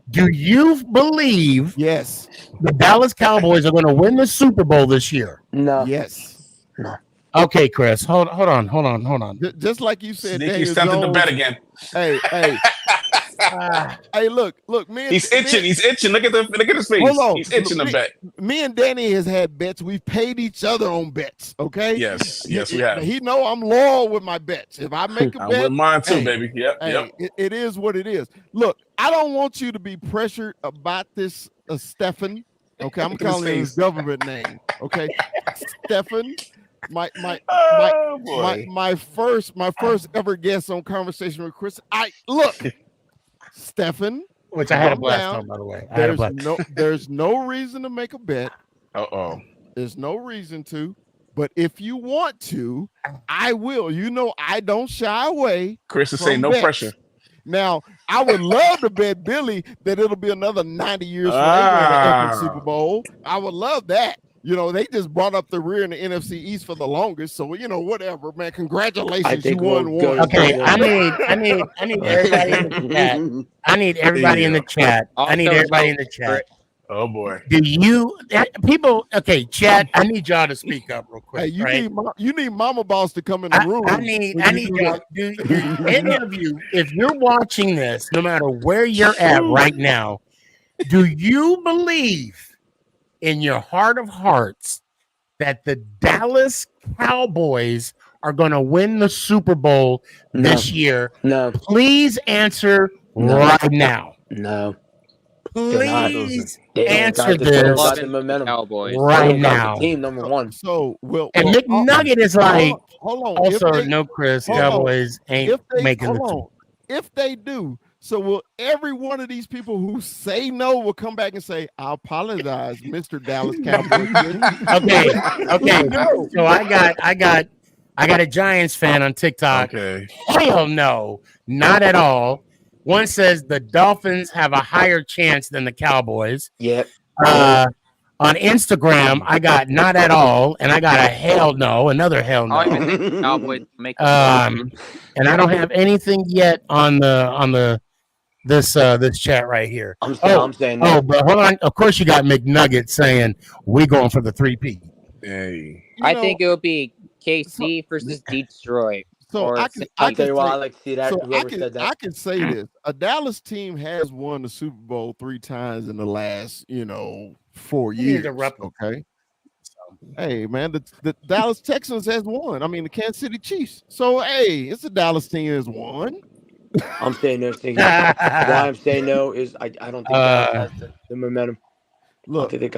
Do you believe? Yes. The Dallas Cowboys are going to win the Super Bowl this year? No. Yes. No. Okay, Chris. Hold on. Just like you said, Sneaky started the bet again. Hey. Hey, look, man. He's itching. He's itching. Look at his face. Hold on. He's itching to bet. Me and Danny has had bets. We've paid each other on bets. Okay. Yes, we have. He know I'm loyal with my bets. If I make a bet, I'm with mine too, baby. Yep. It is what it is. Look, I don't want you to be pressured about this, Stefan. Okay, I'm calling him his government name. Okay, Stefan. My first ever guest on Conversation with Chris. Stefan, which I had a blast on, by the way. There's no reason to make a bet. There's no reason to, but if you want to, I will. I don't shy away. Chris is saying no pressure. Now, I would love to bet Billy that it'll be another 90 years before they win the effing Super Bowl. I would love that. They just brought up the rear in the NFC East for the longest. So, whatever, man. Congratulations. You won one. Okay, I need everybody in the chat. I need everybody in the chat. I need everybody in the chat. Oh boy. Do you people? Okay, chat. I need y'all to speak up real quick. Hey, you right? need Mama Boss to come in the room. I need y'all. Do any of you, if you're watching this, no matter where you're at right now, do you believe in your heart of hearts that the Dallas Cowboys are going to win the Super Bowl this year? No. Please answer right now. No. Please They answer don't got this the momentum. right They don't got now. the team, number one. So, And McNugget is like, hold on. also, no, Chris, Cowboys ain't making the Super. If they do, so will every one of these people who say no will come back and say, I apologize, Mr. Dallas Cowboys. Okay. So I got a Giants fan on TikTok. Okay. Hell no, not at all. One says the Dolphins have a higher chance than the Cowboys. Yep. On Instagram, I got not at all, and I got a hell no, another hell no. Cowboys make And I don't have anything yet on this chat right here. I'm saying no. Oh, but hold on. Of course, you got McNugget saying we going for the 3P. Hey. I think it would be KC versus Detroit. So I can say Mm. this: a Dallas team has won the Super Bowl 3 times in the last, 4 years. Okay. Hey, man, the Dallas Texans has won. I mean, the Kansas City Chiefs. So, hey, it's a Dallas team has won. I'm saying no. Why I'm saying no is I don't think Dallas has the momentum. Look, here we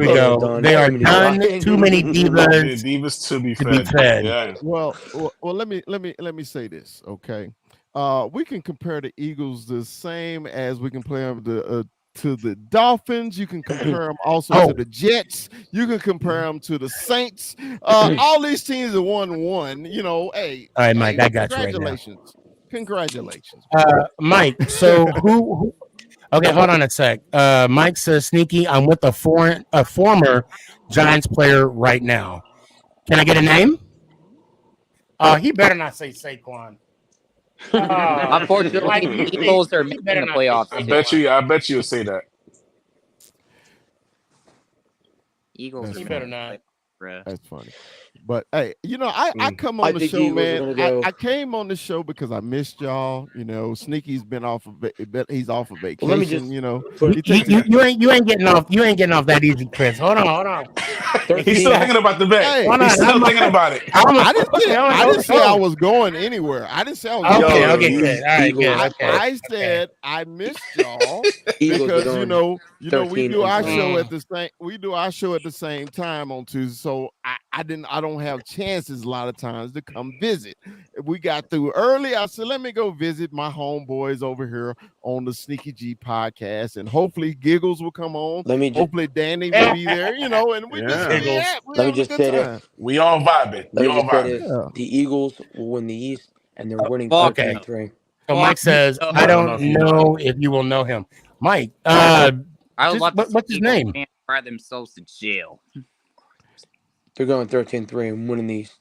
go. They are done. Too many divas. Divas to be fed. Yeah. Well, let me say this, okay? We can compare the Eagles the same as we can compare them to the Dolphins. You can compare them also to the Jets. You can compare them to the Saints. All these teams are 1-1. Hey. All right, Mike, I got you right now. Congratulations. Mike, so who okay, hold on a sec. Mike says, Sneaky, I'm with a former Giants player right now. Can I get a name? He better not say Saquon. Unfortunately, the Eagles are making the playoffs. I bet you'll say that. Eagles He better not. That's funny. But hey, I come on the show, man. I came on the show because I missed y'all. Sneaky's been off of he's off of vacation. Well, let me just you ain't getting off. You ain't getting off that easy, Chris. Hold on. He's still thinking about the bet. Hey, He's still thinking about it. I didn't say I was going anywhere. I didn't say I was going okay, good. All right, good. Okay. I said I missed y'all because we do our show at the same time on Tuesday. So I don't have chances a lot of times to come visit. We got through early. I said, let me go visit my homeboys over here on the SneakyG podcast, and hopefully Giggles will come on. Hopefully Danny will be there, and we just let me just say that we all vibing. The Eagles will win the East, and they're winning 13-3. So Mike says, I don't know if you will know him. Mike, I would love to what's his name? Fire themselves to jail. They're going 13-3 and winning these.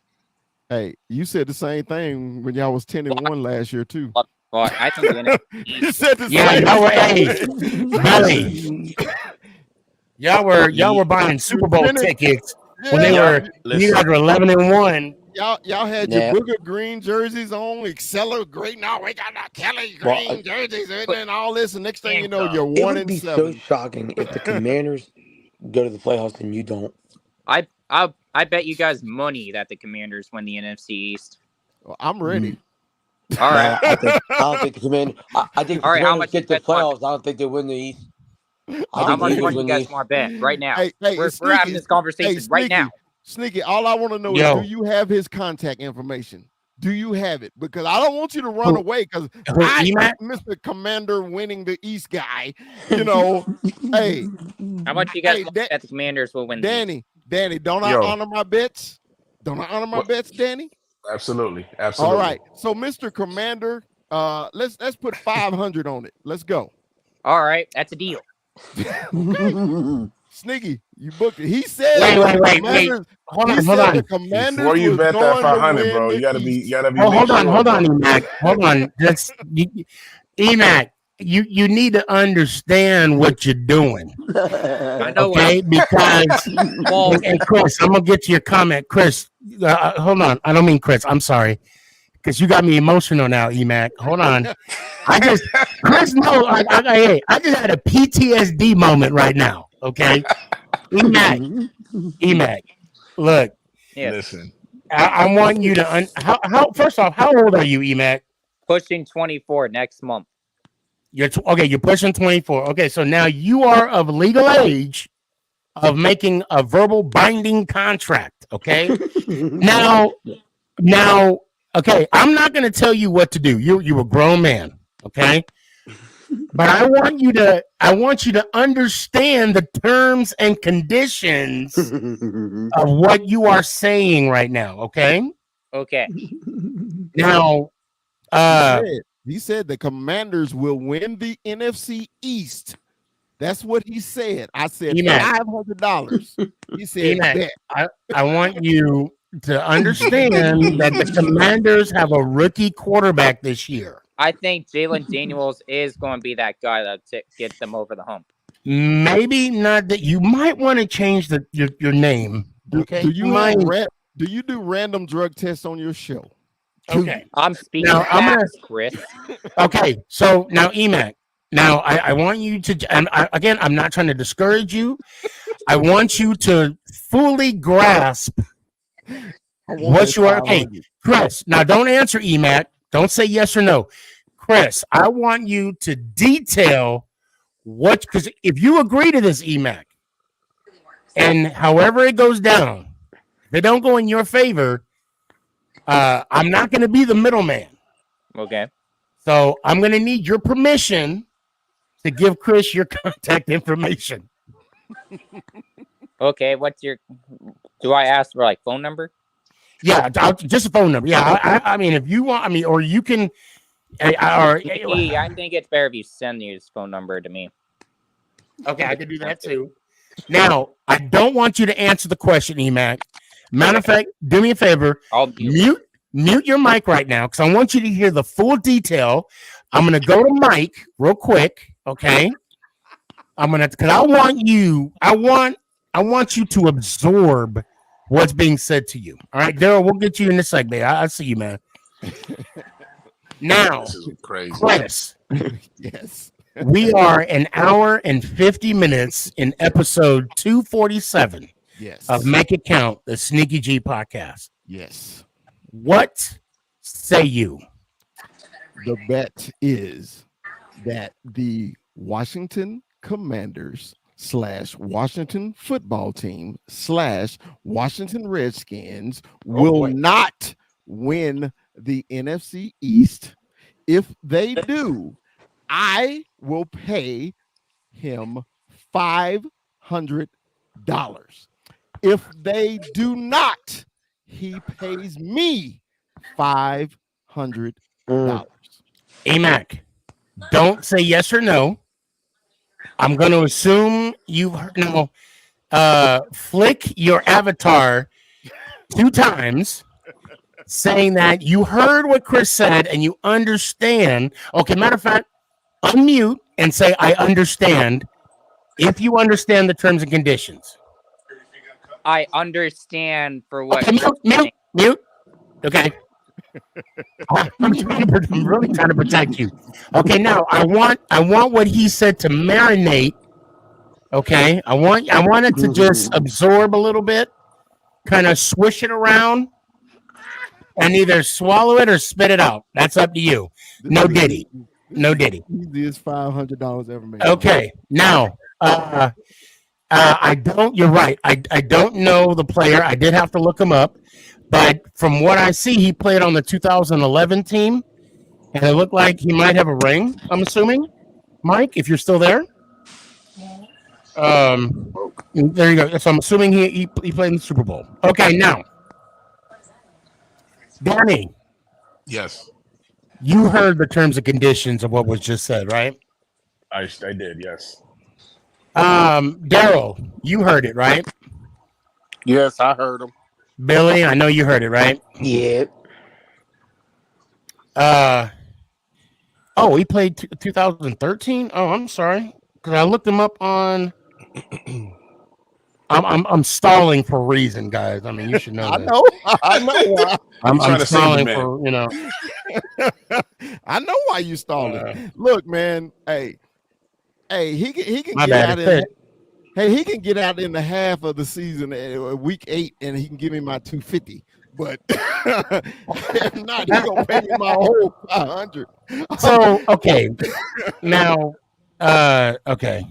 Hey, you said the same thing when y'all was 10-1 last year too. I think you said the same. Y'all were y'all were buying Super Bowl tickets when they were 11-1. Y'all had your Booger Green jerseys on, Excella Green. No, we got our Kelly Green jerseys and all this. And next thing you know, you're 1-7. It would be so shocking if the Commanders go to the playoffs and you don't. I bet you guys money that the Commanders win the NFC East. Well, I'm ready. All right. I don't think the Commanders. I think the Commanders get to the playoffs. I don't think they win the East. How much money you guys want to bet right now? We're having this conversation right now. Sneaky, all I want to know is, do you have his contact information? Do you have it? Because I don't want you to run away because Mr. Commander winning the East guy, hey. How much you guys bet the Commanders will win the East? Danny, don't I honor my bets? Don't I honor my bets, Danny? Absolutely. All right. So, Mr. Commander, let's put 500 on it. Let's go. All right, that's a deal. Sneaky, you booked it. He said Wait. Hold on. the Commanders Before you was bet that going to 500, win bro, the you gotta East. be. Hold sure, on, bro. Emac. Hold on. Emac, you need to understand what you're doing. I know Okay, because and Chris, I'm gonna get to your comment. Chris, hold on. I don't mean Chris. I'm sorry, because you got me emotional now, Emac. Hold on. Chris, no, I just had a PTSD moment right now. Okay, Emac, look. Yes. Listen, I want you to how first off, how old are you, Emac? Pushing 24 next month. You're you're pushing 24. Okay, so now you are of legal age of making a verbal binding contract. Okay. now, okay, I'm not gonna tell you what to do. You're a grown man, okay? But I want you to understand the terms and conditions of what you are saying right now, okay? Okay. Now, he said the Commanders will win the NFC East. That's what he said. I said $500. He said, bet. I want you to understand that the Commanders have a rookie quarterback this year. I think Jalen Daniels is going to be that guy that gets them over the hump. Maybe not that. You might want to change your name. Okay. Do you do random drug tests on your show? Okay. I'm speaking now, facts, Chris. Okay. So now, Emac. Now, I want you to, and again, I'm not trying to discourage you. I want you to fully grasp what you are. Okay, Chris, now don't answer Emac. Don't say yes or no. Chris, I want you to detail what, because if you agree to this, Emac, and however it goes down, if they don't go in your favor, I'm not going to be the middleman. Okay. So I'm going to need your permission to give Chris your contact information. Okay, do I ask for like phone number? Yeah, just a phone number. Yeah, I mean, if you want, or you can, I think it's better if you send his phone number to me. Okay, I can do that too. Now, I don't want you to answer the question, Emac. Matter of fact, do me a favor. I'll mute your mic right now because I want you to hear the full detail. I'm gonna go to Mike real quick. Okay. Because I want you to absorb what's being said to you. All right, Daryl, we'll get you in a segment. I see you, man. Now, this is crazy. Chris. Yes. We are an hour and 50 minutes in episode 247 of Make It Count, the SneakyG podcast. Yes. What say you? The bet is that the Washington Commanders / Washington football team / Washington Redskins will not win the NFC East. If they do, I will pay him $500. If they do not, he pays me $500. Emac, don't say yes or no. I'm going to assume you've heard. No, flick your avatar 2 times, saying that you heard what Chris said and you understand. Okay, matter of fact, unmute and say, I understand, if you understand the terms and conditions. I understand for what. Okay, mute. Okay. I'm really trying to protect you. Okay, now I want what he said to marinate. Okay, I want it to just absorb a little bit, kind of swish it around, and either swallow it or spit it out. That's up to you. No Diddy. Easiest $500 ever made. Okay, now I don't. You're right. I don't know the player. I did have to look him up, but from what I see, he played on the 2011 team, and it looked like he might have a ring. I'm assuming, Mike, if you're still there. There you go. So I'm assuming he played in the Super Bowl. Okay, now, Danny. Yes. You heard the terms and conditions of what was just said, right? I did, yes. Daryl, you heard it, right? Yes, I heard him. Billy, I know you heard it, right? Yeah. Oh, he played 2013. Oh, I'm sorry, because I looked him up on. I'm stalling for a reason, guys. I mean, you should know I this. know. I know why. I'm trying to save the stalling man. for I know why you stalling. Look, man. Hey, he can My get bad. out It's in. it. Hey, he can get out in the half of the season, week 8, and he can give me my 250. But if not, he gonna pay me my whole 500. So okay, now, okay,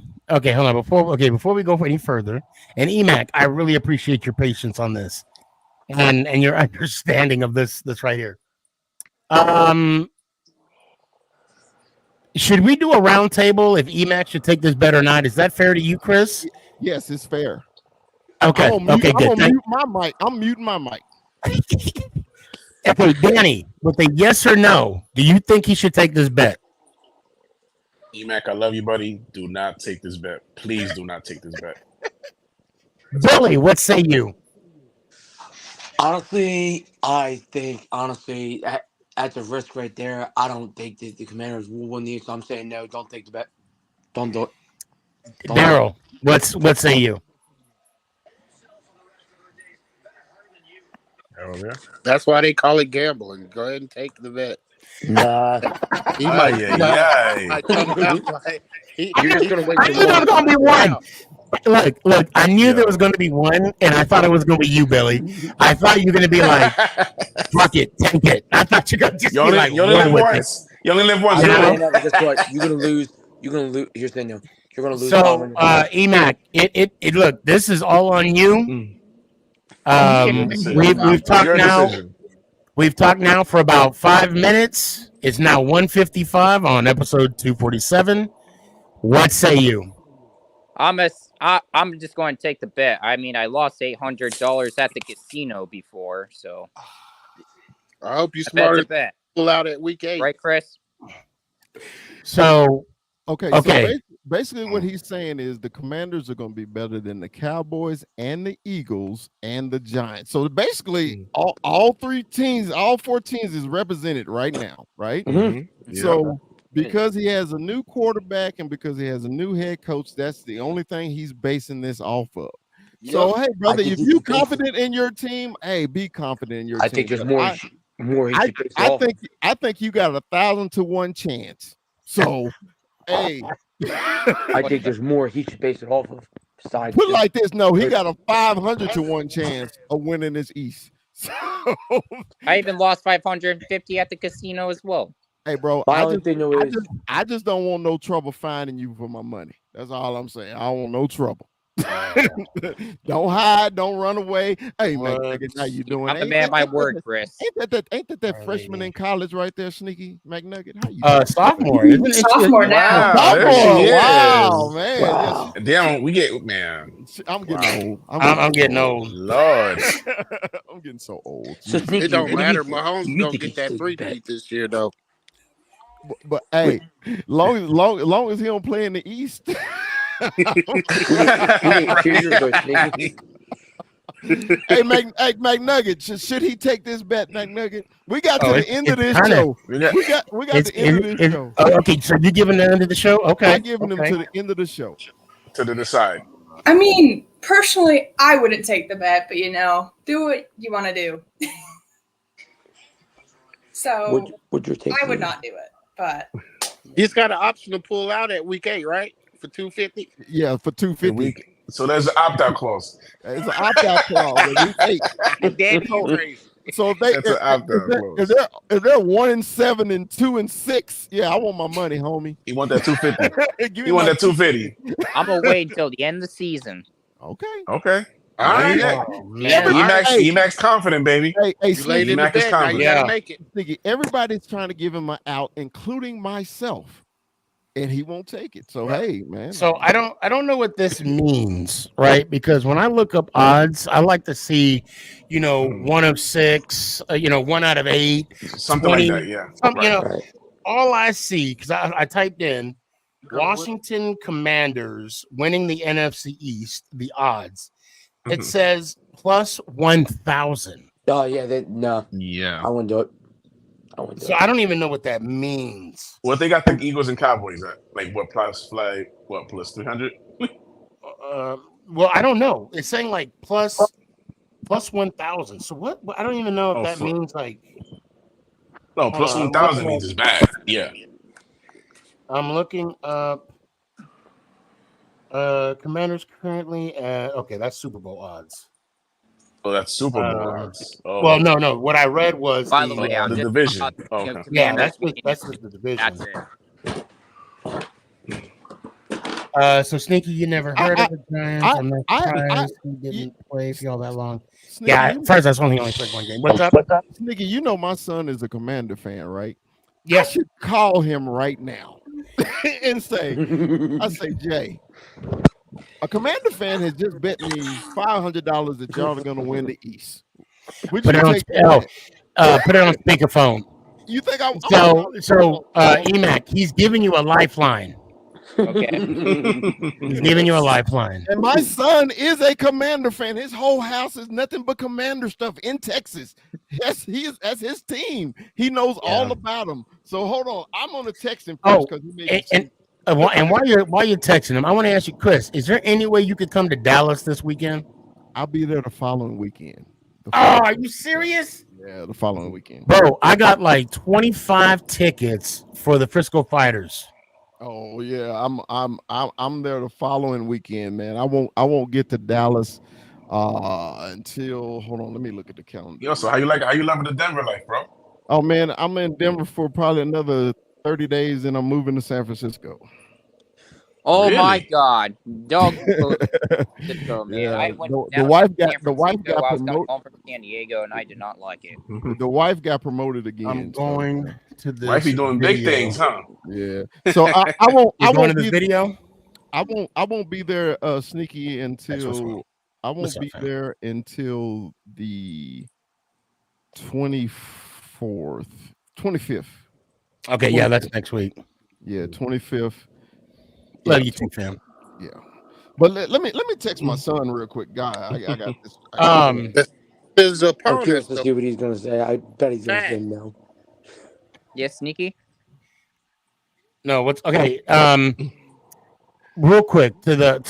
hold on. Before we go any further, and EMAC, I really appreciate your patience on this, and your understanding of this right here. Should we do a round table if EMAC should take this bet or not? Is that fair to you, Chris? Yes, it's fair. Okay, I'm gonna good. mute my mic. I'm muting my mic. Okay, Danny, with a yes or no, do you think he should take this bet? EMAC, I love you, buddy. Do not take this bet. Please do not take this bet. Billy, what say you? Honestly, I think that's a risk right there. I don't think that the Commanders will win these, so I'm saying no. Don't take the bet. Don't do it. Daryl, what say you? That's why they call it gambling. Go ahead and take the bet. Nah. He might. Ay, ay, ay. You're just gonna wait I knew there was gonna be one. Look, I knew there was gonna be one, and I thought it was gonna be you, Billy. I thought you were gonna be like, fuck it, take it. I thought you were gonna just You be only, like, you only run live with once. it. You only live once. I'm bro. saying that because what? You're gonna lose. Here's the thing, though. You're gonna lose. So, EMAC, it look, this is all on you. We've talked Your now. decision. We've talked now for about 5 minutes. It's now 1:55 on episode 247. What say you? I'm just going to take the bet. I mean, I lost $800 at the casino before, so I hope you I bet smart the bet. pull out at week 8. Right, Chris? So Okay. So basically, what he's saying is the Commanders are going to be better than the Cowboys and the Eagles and the Giants. So basically, all 4 teams is represented right now, right? Mm-hmm. So because he has a new quarterback and because he has a new head coach, that's the only thing he's basing this off of. So hey, brother, if you're confident in your team, hey, be confident in your team. I think there's more. I think you got 1,000 to 1 chance. So hey, I think there's more he should base it off of. Besides, put it like this: no, he got a 500 to 1 chance of winning this East. So, I even lost 550 at the casino as well. hey, bro, my only thing though is I just don't want no trouble finding you for my money. That's all I'm saying. I don't want no trouble. Don't hide, don't run away. Hey, McNugget, how you doing? I'm a man, my word, Chris. Ain't that freshman in college right there, Sneaky McNugget? How you sophomore, isn't it? Sophomore now. Wow, there Sophomore. she is. Wow, man. Wow. Damn, we get man. I'm getting old. I'm getting old. Lord, I'm getting so old. So Sneaky, It don't what do matter. you think? Mahomes You gonna think get he that should 3-peat this year, though. But hey, long as he don't play in the East. Hey, McNugget, should he take this bet, McNugget? We got to the end of this show. We got the end of this show. Okay, so you're giving the end of the show? Okay. I'm giving him to the end of the show. To the side. I mean, personally, I wouldn't take the bet, but do what you want to do. So I would not do it, but He's got an option to pull out at week 8, right? For 250. Yeah, for 250. So there's an opt-out clause. It's an opt-out clause. Daddy, you crazy. So if they That's an opt-out clause. if they're 1-7 and 2-6, yeah, I want my money, homie. You want that 250? Give me You want my that 250? I'm gonna wait until the end of the season. Okay. Okay. All right. EMAC's confident, baby. Hey, You laid in the EMAC is bed. Now you confident. gotta make it. Everybody's trying to give him an out, including myself. and he won't take it. So hey, man. So I don't know what this means, right? Because when I look up odds, I like to see, 1 of 6, 1 out of 8, Something 20, like that. Yeah. Right. all I see, because I typed in Washington Commanders winning the NFC East, the odds. It says plus 1,000. Oh yeah, no. Yeah. I wouldn't do it. I wouldn't do So it. I don't even know what that means. What they got the Eagles and Cowboys at? Like what plus 300? Well, I don't know. It's saying like plus 1,000. So what? I don't even know if that means like. No, plus 1,000 means it's bad. Yeah. I'm looking up. Commanders currently okay, that's Super Bowl odds. Oh, that's Super Bowl odds. Oh. Well, no. What I read was By the way, the division. Oh, okay. Yeah, that's the division. That's it. So Sneaky, you never heard of the Giants. I'm not surprised he didn't play for y'all that long. Sneaky, Yeah, first that's only played one game. What's up? Sneaky, you know my son is a Commander fan, right? Yeah. I should call him right now and say, Jay, a Commander fan has just bet me $500 that y'all are going to win the East. Would you take that? Put it on speakerphone. You think I'm so Emac, he's giving you a lifeline. Okay. He's giving you a lifeline. And my son is a Commander fan. His whole house is nothing but Commander stuff in Texas. That's his team. He knows all about them. So hold on, I'm gonna text him first because he made and while you're texting him, I want to ask you, Chris, is there any way you could come to Dallas this weekend? I'll be there the following weekend. Are you serious? Yeah, the following weekend. Bro, I got like 25 tickets for the Frisco Fighters. Oh yeah, I'm there the following weekend, man. I won't get to Dallas until hold on, let me look at the calendar. Yo, so how you loving the Denver life, bro? Oh man, I'm in Denver for probably another 30 days and I'm moving to San Francisco. Oh Really? my God, dog! Yeah, I went the wife got I was coming home from San Diego, and I did not like it. The wife got promoted again. I'm going to this. Wifey doing big things, huh? Yeah. So I won't. I won't be video. I won't be there, Sneaky, until I won't be there until the 25th. Okay, yeah, that's next week. Yeah, 25th. Love you too, fam. Yeah. But let me text my son real quick, guy. I got this. His I'm opponent. curious to see what he's gonna say. I bet he's gonna say no. Yes, Sneaky. No, what's okay? Real quick to the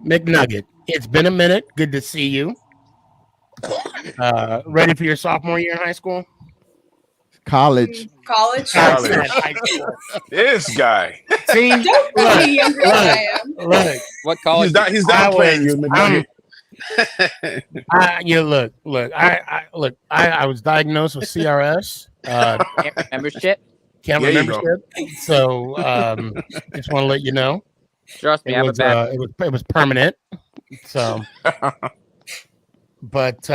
McNugget. It's been a minute. Good to see you. Ready for your sophomore year in high school? College. High school. This guy. See, Don't be me younger than I am. Look. What college? He's downplaying you, McNugget. I was diagnosed with CRS. Membership. Can't remember shit. So just want to let you know. Trust me, it was permanent. So, but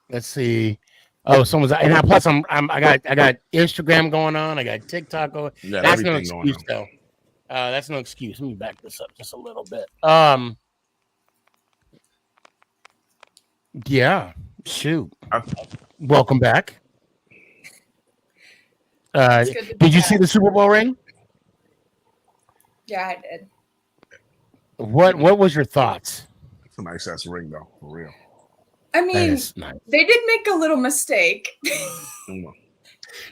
let's see. Oh, someone's and plus I got Instagram going on. I got TikTok going. Yeah, that's no everything excuse going though. That's no excuse. Let me back this up just a little bit. Yeah. Shoot. Welcome back. Did you see the Super Bowl ring? Yeah, I did. What was your thoughts? It's a nice ass ring though, for real. I mean, Nice. they did make a little mistake. You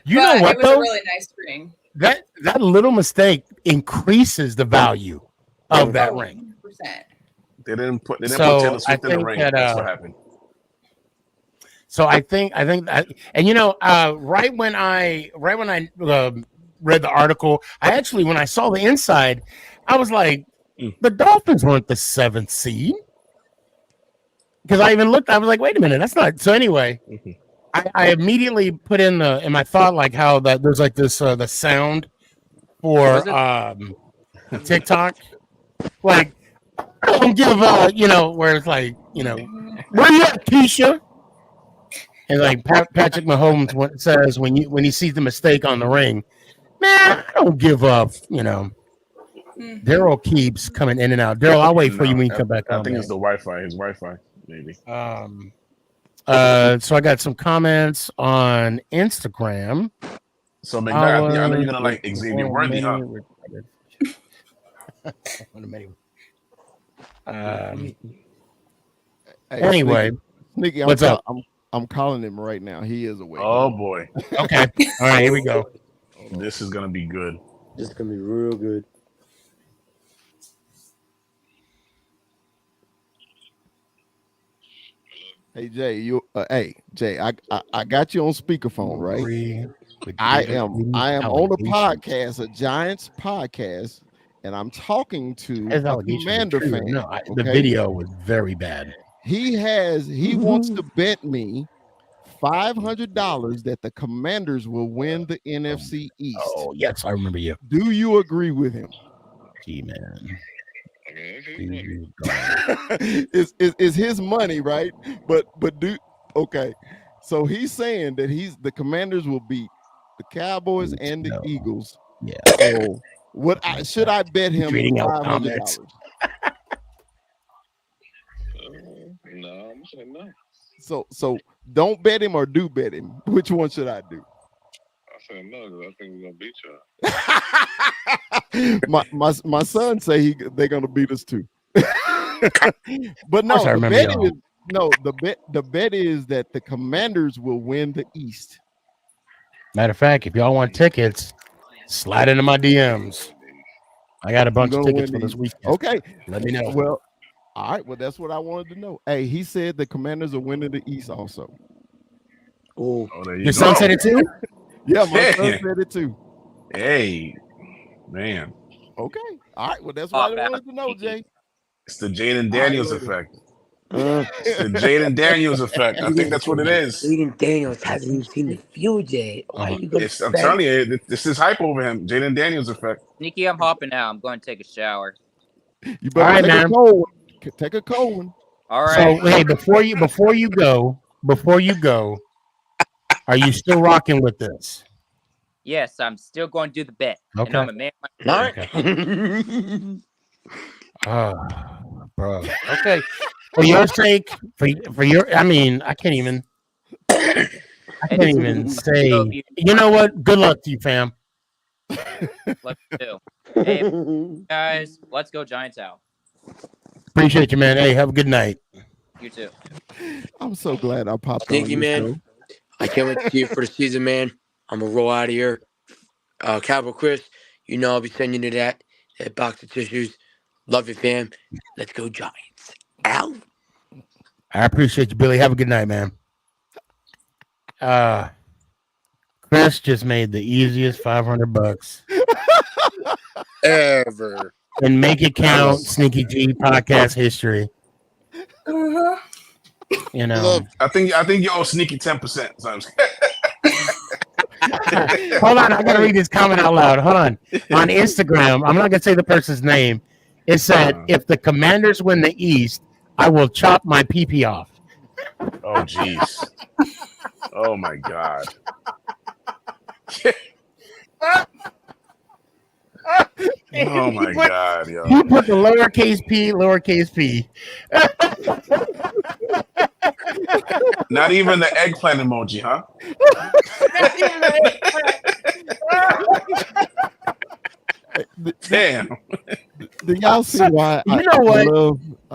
know what it was though? a really nice ring. That little mistake increases the value of that ring. 100%. They didn't put So Taylor I Swift in the think ring. that, That's what happened. So I think that, and right when I read the article, when I saw the inside, I was like, the Dolphins weren't the 7th seed. Because I even looked, I was like, wait a minute, that's not. So anyway, I immediately put in my thought like how that there's like this the sound for TikTok, like I don't give where it's like where you at, Keisha? And like Patrick Mahomes says when he sees the mistake on the ring, Man, I don't give up. You know, Daryl keeps coming in and out. Daryl, I'll wait for you when you come back I on. think Man. it's the Wi-Fi. His Wi-Fi, maybe. So I got some comments on Instagram. So McNutt, I know you're gonna like Xavier Worthy, huh? Hey, Anyway, Sneaky, what's up? I'm calling him right now. He is awake. Oh boy. Okay. All right, here we go. This is gonna be good. This is gonna be real good. Hey Jay, Jay, I got you on speakerphone, right? I am on a podcast, a Giants podcast, and I'm talking to His a allegations are Commander true. fan. No, the okay? video was very bad. He wants to bet me $500 that the Commanders will win the NFC East. Oh yes, I remember you. Do you agree with him? Gee, man. It's his money, right? But okay. So he's saying that the Commanders will beat the Cowboys and the Eagles. Yeah. So should I bet him Reading out $500? comments. No, I'm saying no. So don't bet him or do bet him. Which one should I do? I said no because I think we're gonna beat y'all. my son say they're gonna beat us too. But no, the bet is that the Commanders will win the East. Matter of fact, if y'all want tickets, slide into my DMs. I got a bunch of tickets for this weekend. Okay, let me know. Well, all right. Well, that's what I wanted to know. Hey, he said the Commanders are winning the East also. Oh, there Your son said it too? Yeah, my son said it too. Hey, man. Okay. All right. Well, that's what I wanted to know, Jay. It's the Jaden Daniels All right, effect. It's the Jaden Daniels effect. I think that's what it is. Jaden Daniels hasn't even seen the field yet. Why are you gonna I'm telling you, this is hype over him. Jaden Daniels effect. Sneaky, I'm hopping out. I'm going to take a shower. You better take a cold one. Take a cold one. All right. So hey, before you go, are you still rocking with this? Yes, I'm still going to do the bet. Okay. And I'm a man. All right. Oh, bro. Okay. For your sake, for your, I mean, I can't even say. You know what? Good luck to you, fam. Let's do. Hey, guys, let's go Giants out. Appreciate you, man. Hey, have a good night. You too. I'm so glad I popped Thank on you, this man. show. I can't wait to see you for the season, man. I'm gonna roll out of here. Cowboy Chris, you know I'll be sending you that box of tissues. Love you, fam. Let's go Giants. Out. I appreciate you, Billy. Have a good night, man. Chris just made the easiest $500 ever. And make it count. SneakyG podcast history. You know. I think you owe Sneaky 10%. Hold on, I gotta read this comment out loud. Hold on. On Instagram, I'm not gonna say the person's name. It said, "If the Commanders win the East, I will chop my pee off." Oh, jeez. Oh my God. Oh my God, yo. You put the lowercase p. Not even the eggplant emoji, huh? Damn. Do y'all see why? You know what?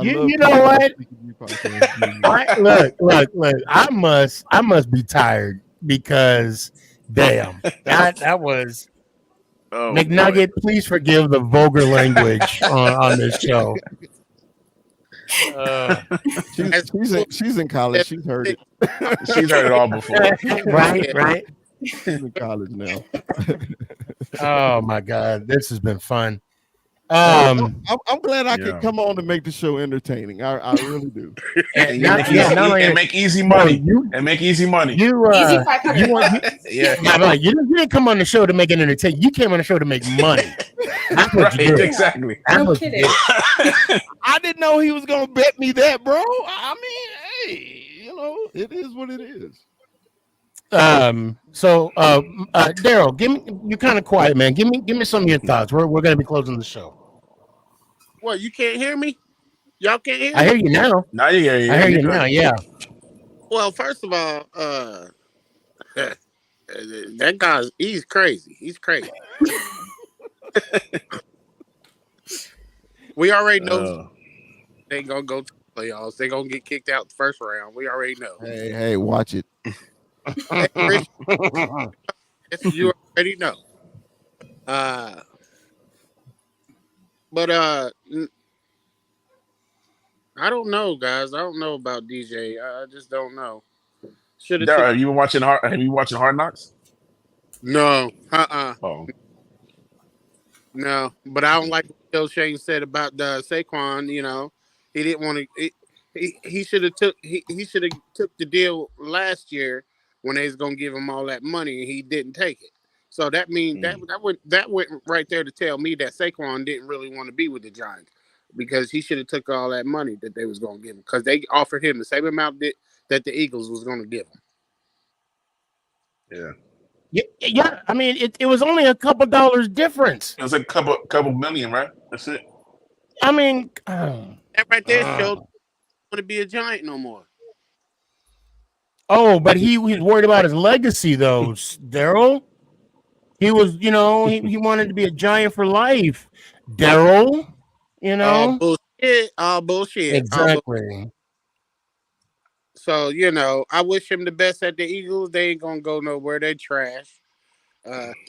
You know what? Look. I must be tired because damn, that was. Oh, McNugget, please forgive the vulgar language on this show. She's in college. She's heard it. She's heard it all before. Right. She's in college now. Oh my God, this has been fun. I'm glad I could come on and make the show entertaining. I really do. And make easy money. And make easy money. You didn't come on the show to make it entertaining. You came on the show to make money. That's what you did. Exactly. No kidding. I didn't know he was gonna bet me that, bro. I mean, hey, it is what it is. Daryl, give me. You're kind of quiet, man. Give me some of your thoughts. We're gonna be closing the show. What, you can't hear me? Y'all can't hear I me? hear you now. Now you I hear you now. Yeah. Well, first of all, that guy's he's crazy. He's crazy. We already know they ain't gonna go to the playoffs. They gonna get kicked out the first round. We already know. Hey, watch it. Hey, Rich, you already know. But I don't know, guys. I don't know about DJ. I just don't know. Should have Daryl, took. have you been watching Hard Knocks? No. Oh. No, but I don't like what Bill Shane said about the Saquon. You know, he didn't want to. He should have he should have took the deal last year when they was gonna give him all that money, and he didn't take it. So that means that went right there to tell me that Saquon didn't really want to be with the Giants because he should have took all that money that they was gonna give him because they offered him the same amount that the Eagles was gonna give him. Yeah. Yeah. I mean, it was only a couple dollars difference. It was like a couple million, right? That's it. I mean, that right there showed want to be a Giant no more. oh, but he was worried about his legacy, though, Daryl. He was, he wanted to be a Giant for life, Daryl. You All know, bullshit. All bullshit. exactly. So, I wish him the best at the Eagles. They ain't gonna go nowhere. They trash.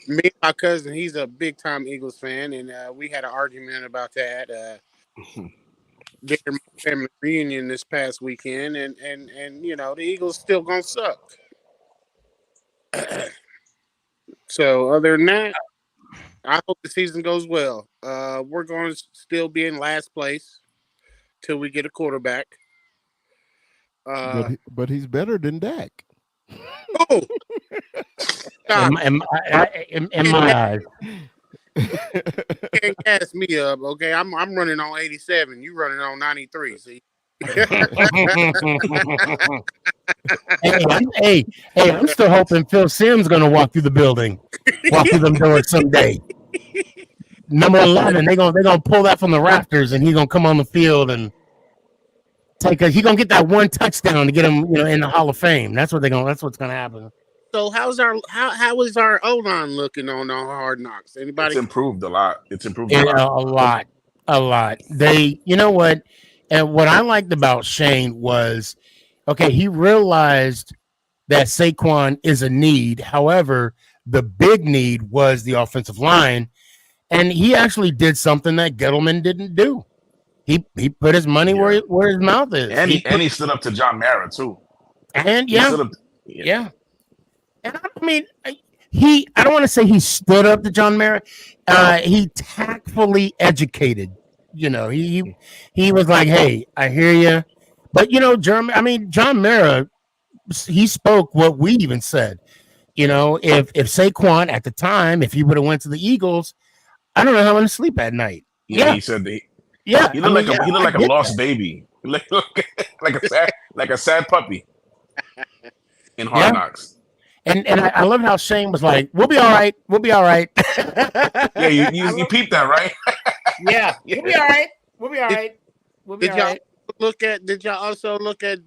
Me, my cousin, he's a big time Eagles fan, and we had an argument about that during my family reunion this past weekend, and the Eagles still gonna suck. So other than that, I hope the season goes well. We're going to still be in last place till we get a quarterback. But he's better than Dak. Oh, in my eyes. You can't gas me up, okay? I'm running on 87. You running on 93. See. hey, I'm still hoping Phil Simms gonna walk through the building, walk through them doors someday. Number 11, they're gonna pull that from the rafters, and he's gonna come on the field and he's gonna get that one touchdown to get him, in the Hall of Fame. That's what's gonna happen. So how is our O-line looking on the Hard Knocks? Anybody? It's improved a lot. It's improved A lot. They, you know what? And what I liked about Shane was, okay, he realized that Saquon is a need. However, the big need was the offensive line, and he actually did something that Gettleman didn't do. He put his money where his mouth is. And he stood up to John Mara too. And yeah. And I mean, I don't want to say he stood up to John Mara. He tactfully educated. He was like, "Hey, I hear you," but John Mara, he spoke what we even said. If Saquon at the time, if he would have went to the Eagles, I don't know how I'm gonna sleep at night. Yeah, he said that. Yeah, he looked like a lost baby, like a sad puppy in Hard Knocks. And I love how Shane was like, "We'll be all right. We'll be all right." Yeah, you peeped that, right? Yeah, we'll be all right. We'll be all right. We'll be Did all y'all right. Did y'all also look at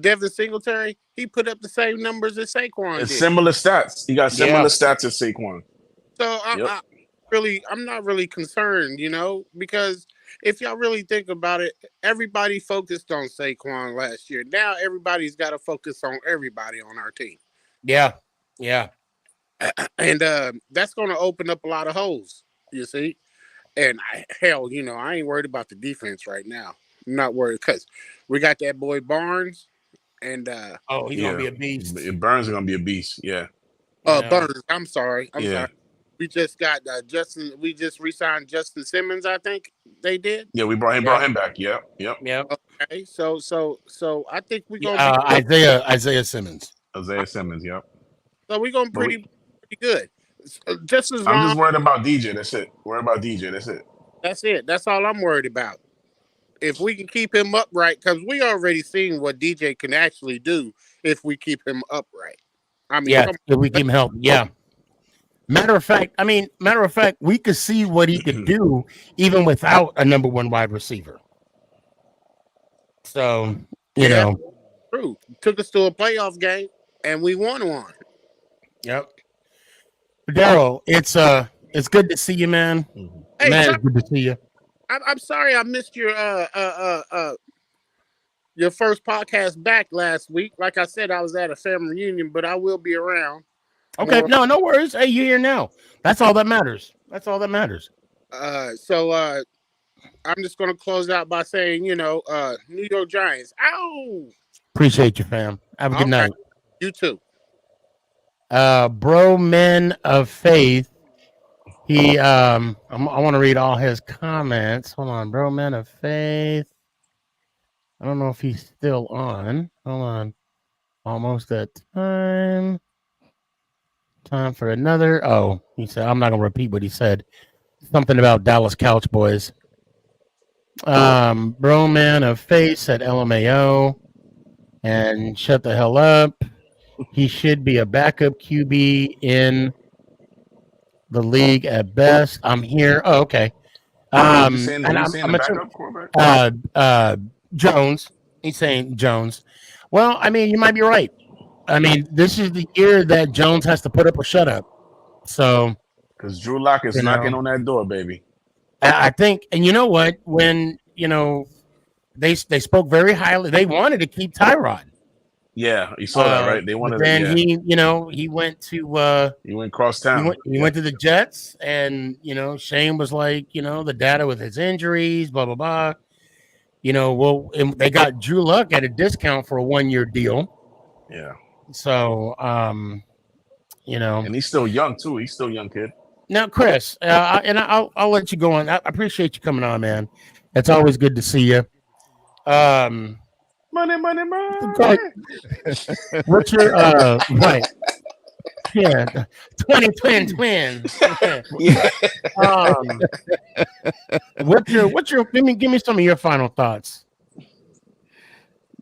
Devin Singletary? He put up the same numbers as Saquon It's did. similar stats. He got similar stats as Saquon. So I'm not really concerned, because if y'all really think about it, everybody focused on Saquon last year. Now everybody's got to focus on everybody on our team. Yeah. And that's going to open up a lot of holes, you see. And I ain't worried about the defense right now. I'm not worried because we got that boy Barnes, and he's gonna be a beast. Burns is gonna be a beast. Yeah. Burns. I'm sorry. Sorry. We just got Justin. We just re-signed Justin Simmons. I think they did. Yeah, we brought him back. Yep. Okay. So I think we're gonna be Isaiah Simmons. Isaiah Simmons. Yep. So we're gonna pretty good. Just as long. I'm just worried about DJ. That's it. Worried about DJ. That's it. That's it. That's all I'm worried about. If we can keep him upright, because we already seen what DJ can actually do if we keep him upright. I mean, Yeah, come if we on. keep him healthy. Yeah. Matter of fact, we could see what he could do even without a number one wide receiver. So, Yeah, true. Took us to a playoff game and we won one. Yep. Daryl, it's good to see you, man. Hey, Man, sorry, it's good to see you. I'm sorry I missed your first podcast back last week. Like I said, I was at a family reunion, but I will be around. Okay, More. no worries. Hey, you're here now. That's all that matters. That's all that matters. So I'm just gonna close out by saying, New York Giants. Ow! Appreciate you, fam. Have a All good right, night. you too. Bro, men of faith. He I want to read all his comments. Hold on, bro, men of faith. I don't know if he's still on. Hold on. Almost at time. Time for another. Oh, he said, I'm not going to repeat what he said. Something about Dallas Couch Boys. Bro, man of faith said LMAO. And shut the hell up. He should be a backup QB in the league at best. I'm here. Oh, okay. Who's saying And the I'm assuming, backup quarterback? Jones. He's saying Jones. Well, I mean, you might be right. I mean, this is the year that Jones has to put up or shut up. So, Because Drew Lock is knocking on that door, baby. I think, and you know what? When they spoke very highly, they wanted to keep Tyrod. Yeah, you saw that, right? They wanted. But then yeah. he went to he went cross town. He went to the Jets, and Shane was like, the data with his injuries, blah blah blah. And they got Drew Luck at a discount for a 1-year deal. Yeah. So, and he's still young too. He's still a young kid. Now, Chris, I'll let you go on. I appreciate you coming on, man. It's always good to see you. Money. What's your right? Yeah, 20 twins. Yeah. What's your give me some of your final thoughts,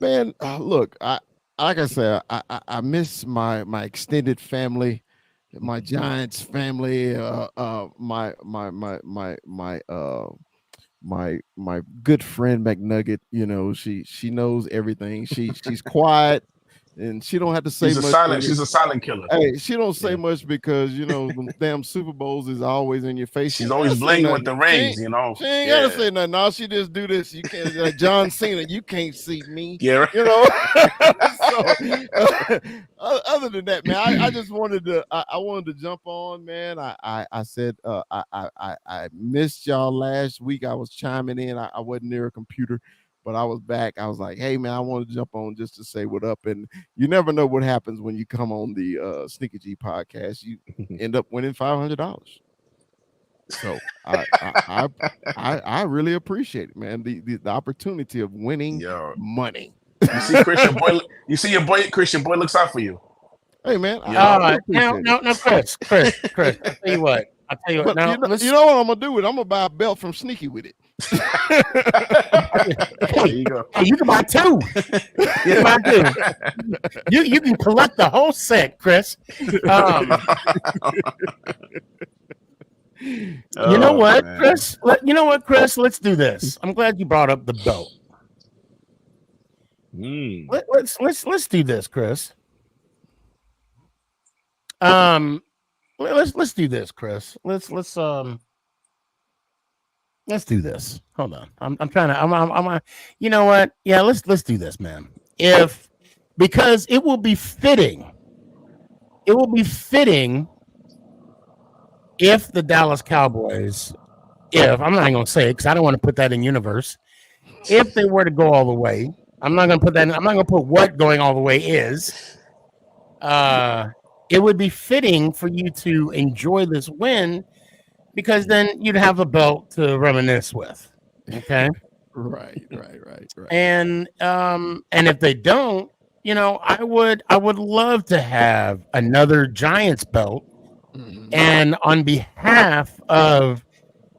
man. Look, like I said, I miss my extended family, my Giants family, my good friend McNugget. She knows everything. She's quiet and she don't have to say She's much. She's a silent killer. Hey, she don't say much because them damn Super Bowls is always in your face. She's always blinging with the rings, She ain't gotta say nothing. All she just do this. You can't, like John Cena. You can't see me. Yeah, So, other than that, man, I just wanted to. I wanted to jump on, man. I said I missed y'all last week. I was chiming in. I wasn't near a computer. But I was back. I was like, hey, man, I want to jump on just to say what up. And you never know what happens when you come on the SneakyG podcast. You end up winning $500. So I really appreciate it, man. The opportunity of winning money. You see Christian Boy. You see your boy Christian Boy looks out for you. Hey, man. Now, Chris. I'll tell you what. But Now, you know what I'm gonna do with it? I'm gonna buy a belt from Sneaky with it. There you go. Hey, you can buy two. You can collect the whole set, Chris. You know what, man. Chris? Chris? Let's do this. I'm glad you brought up the belt. Let's do this, Chris. Let's do this, Chris. Let's do this. Hold on. I'm trying to. You know what? Yeah. Let's do this, man. Because it will be fitting. It will be fitting if the Dallas Cowboys, I'm not going to say it because I don't want to put that in universe. If they were to go all the way, I'm not going to put that. I'm not going to put what going all the way is. It would be fitting for you to enjoy this win because then you'd have a belt to reminisce with. Okay. Right. And if they don't, I would love to have another Giants belt. And on behalf of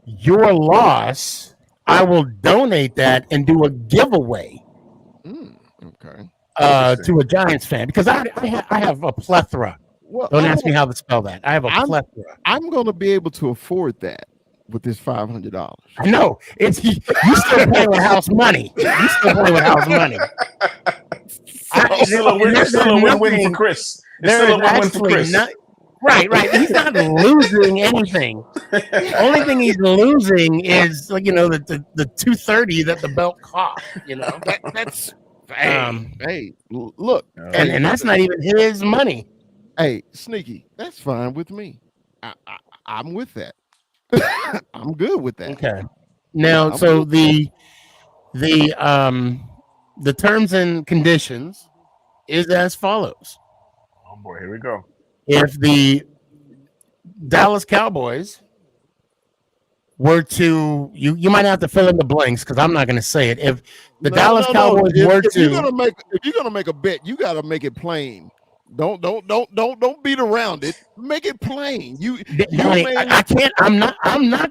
your loss, I will donate that and do a giveaway. Okay. To a Giants fan because I have a plethora Well, Don't ask me how to spell that. I have a I'm plethora. I'm going to be able to afford that with this $500. I know it's you still playing with house money. You still playing with house money. It's still a win. It's still a win-win for Chris. It's There still is a win-win for actually Chris. not. Right. He's not losing anything. Only thing he's losing is like the 230 that the belt cost. That's look, and that's not even his money. Hey, Sneaky, that's fine with me. I'm with that. I'm good with that. Okay. Now, I'm so good. the terms and conditions is as follows. Oh boy, here we go. If the Dallas Cowboys were to you might have to fill in the blanks because I'm not going to say it. If the Dallas Cowboys were If you're to gonna make a bet, you got to make it plain. Don't beat around it. Make it plain. Danny, I can't. I'm not